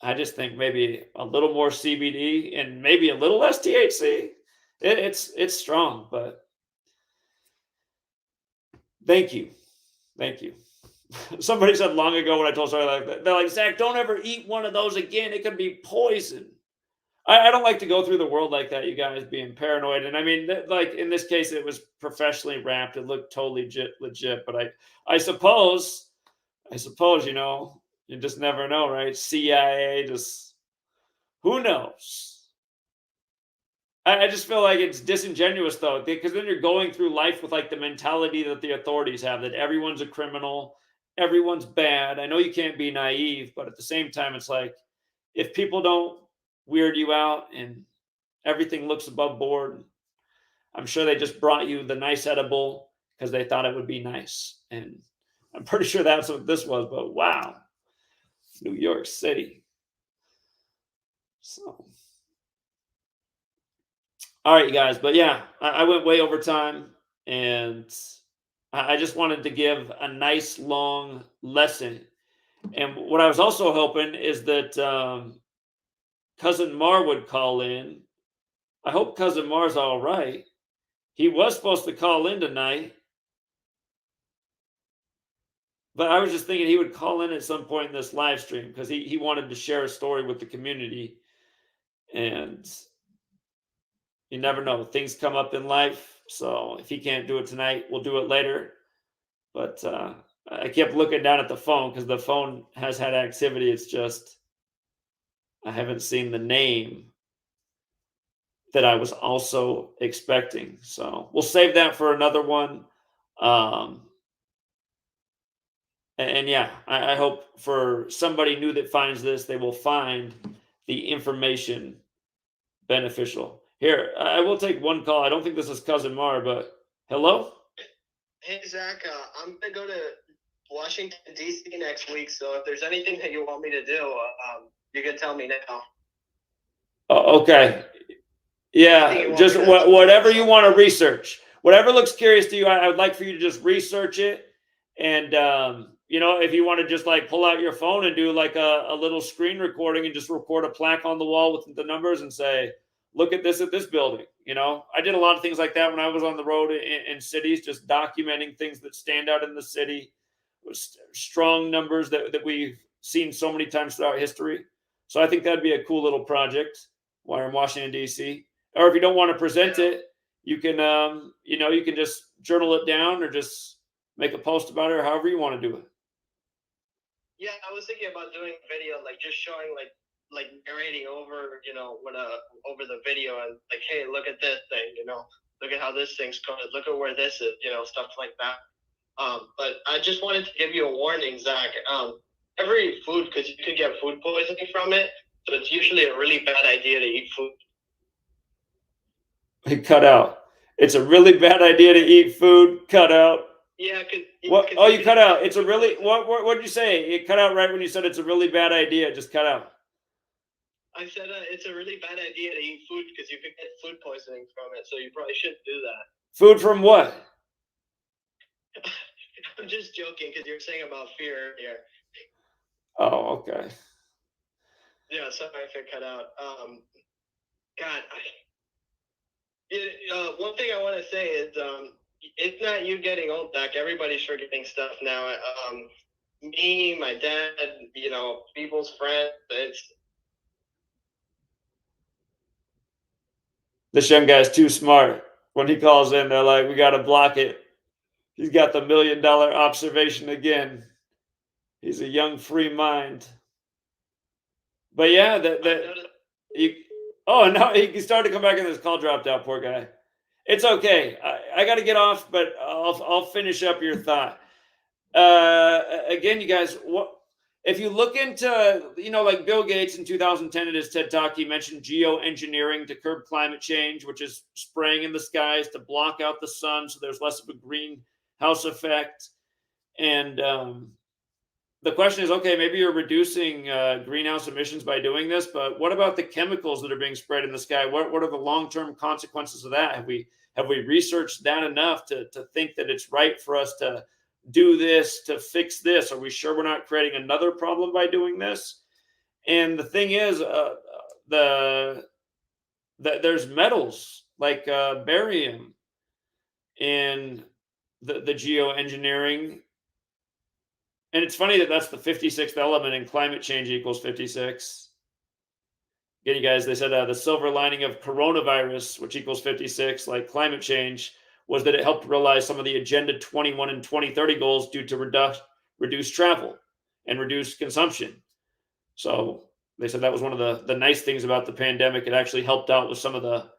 I just think maybe a little more CBD and maybe a little less THC. It's strong, but thank you. Somebody said long ago when I told somebody like that, they're like, Zach, don't ever eat one of those again. It could be poison. I don't like to go through the world like that, you guys, being paranoid. And I mean, like in this case, it was professionally wrapped. It looked totally legit. But I suppose, you just never know, right? CIA, just who knows? I just feel like it's disingenuous though, because then you're going through life with like the mentality that the authorities have, that everyone's a criminal, everyone's bad. I know you can't be naive, but at the same time, it's like if people don't weird you out and everything looks above board, I'm sure they just brought you the nice edible because they thought it would be nice. And I'm pretty sure that's what this was, but wow. New York City. So, all right, you guys. But yeah, I went way over time, and I just wanted to give a nice long lesson. And what I was also hoping is that Cousin Mar would call in. I hope Cousin Mar's all right. He was supposed to call in tonight, but I was just thinking he would call in at some point in this live stream because he wanted to share a story with the community. And you never know. Things come up in life. So if he can't do it tonight, we'll do it later. But I kept looking down at the phone because the phone has had activity. It's just I haven't seen the name that I was also expecting. So we'll save that for another one. And yeah, I hope for somebody new that finds this, they will find the information beneficial. Here, I will take one call. I don't think this is Cousin Mar, but hello? Hey, Zach, I'm going to go to Washington, D.C. next week, so if there's anything that you want me to do, you can tell me now. Oh, okay. Yeah, just whatever you want to research. Whatever looks curious to you, I would like for you to just research it. And, if you want to just like pull out your phone and do like a little screen recording and just record a plaque on the wall with the numbers and say, look at this building. I did a lot of things like that when I was on the road in cities, just documenting things that stand out in the city, strong numbers that we've seen so many times throughout history. So I think that'd be a cool little project while you're in Washington, D.C. Or if you don't want to present it, you can, you can just journal it down or just make a post about it or however you want to do it. Yeah, I was thinking about doing a video, like just showing like narrating over, over the video and like, hey, look at this thing, look at how this thing's coded, look at where this is, stuff like that. But I just wanted to give you a warning, Zach. Every food, because you could get food poisoning from it, so it's usually a really bad idea to eat food. Cut out. It's a really bad idea to eat food. Cut out. Yeah, What? Oh, you cut out. It's a really what did you say? It cut out right when you said it's a really bad idea. It just cut out. I said it's a really bad idea to eat food because you could get food poisoning from it. So you probably shouldn't do that. Food from what? I'm just joking because you're saying about fear earlier. Oh, okay. Yeah, sorry if it cut out. God, one thing I want to say is it's not you getting old, Doc. Everybody's forgetting stuff now. Me, my dad, people's friends. This young guy's too smart. When he calls in, they're like, "We got to block it." He's got the $1 million observation again. He's a young, free mind. But yeah, no, he started to come back and his call dropped out. Poor guy. It's okay. I got to get off, but I'll finish up your thought. Again, you guys, what if you look into, like Bill Gates in 2010 at his TED Talk, he mentioned geoengineering to curb climate change, which is spraying in the skies to block out the sun so there's less of a greenhouse effect. And the question is, okay, maybe you're reducing greenhouse emissions by doing this, but what about the chemicals that are being sprayed in the sky? What are the long-term consequences of that? Have we researched that enough to think that it's right for us to do this to fix this? Are we sure we're not creating another problem by doing this? And the thing is, there's metals like barium in the geoengineering. And it's funny that that's the 56th element in climate change equals 56. Again, you guys, they said the silver lining of coronavirus, which equals 56, like climate change, was that it helped realize some of the Agenda 21 and 2030 goals due to reduce travel and reduce consumption. So they said that was one of the nice things about the pandemic. It actually helped out with some of the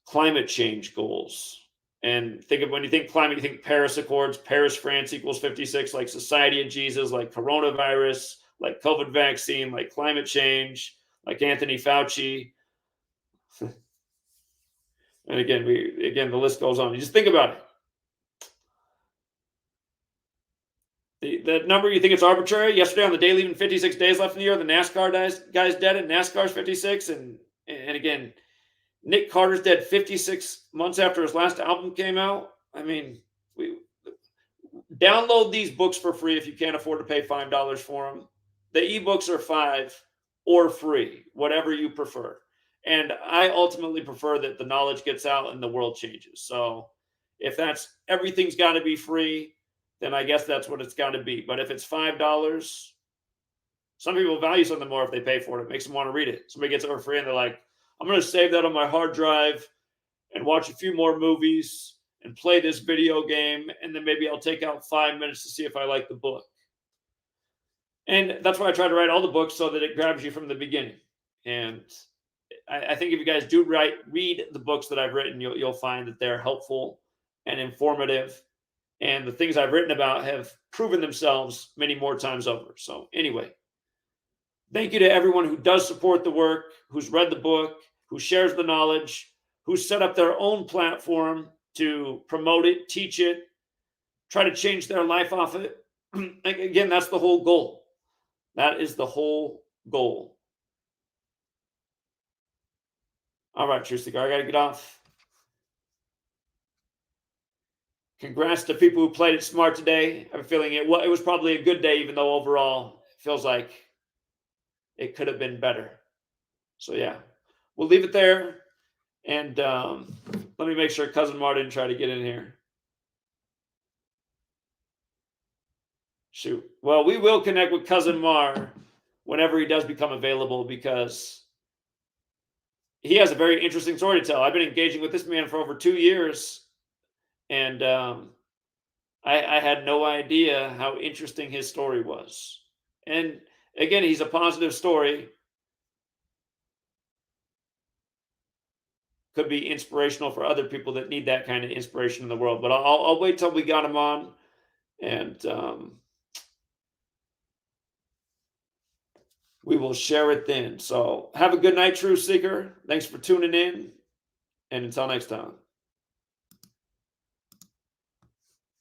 climate change goals. And think of when you think climate, you think Paris Accords, Paris, France equals 56, like Society of Jesus, like coronavirus, like COVID vaccine, like climate change, like Anthony Fauci. And again, the list goes on. You just think about it. The number, you think it's arbitrary? Yesterday on the day, leaving 56 days left in the year, the NASCAR guy's dead, and NASCAR's 56. And again, Nick Carter's dead 56 months after his last album came out. I mean, we download these books for free if you can't afford to pay $5 for them. The ebooks are $5 or free, whatever you prefer. And I ultimately prefer that the knowledge gets out and the world changes. So if that's everything's got to be free, then I guess that's what it's got to be. But if it's $5, some people value something more if they pay for it. It makes them want to read it. Somebody gets it for free and they're like, I'm going to save that on my hard drive and watch a few more movies and play this video game. And then maybe I'll take out 5 minutes to see if I like the book. And that's why I try to write all the books so that it grabs you from the beginning. And I think if you guys do read the books that I've written, you'll find that they're helpful and informative. And the things I've written about have proven themselves many more times over. So anyway, thank you to everyone who does support the work, who's read the book, who shares the knowledge, who set up their own platform to promote it, teach it, try to change their life off of it. Again, that's the whole goal. That is the whole goal. All right, True Cigar, I got to get off. Congrats to people who played it smart today. I'm feeling it was probably a good day, even though overall it feels like it could have been better. So yeah, we'll leave it there. And let me make sure Cousin Mar didn't try to get in here. Shoot. Well, we will connect with Cousin Mar whenever he does become available, because he has a very interesting story to tell. I've been engaging with this man for over 2 years, and I had no idea how interesting his story was. And again, he's a positive story. Could be inspirational for other people that need that kind of inspiration in the world. But I'll wait till we got him on, and we will share it then. So have a good night, True Seeker. Thanks for tuning in, and until next time.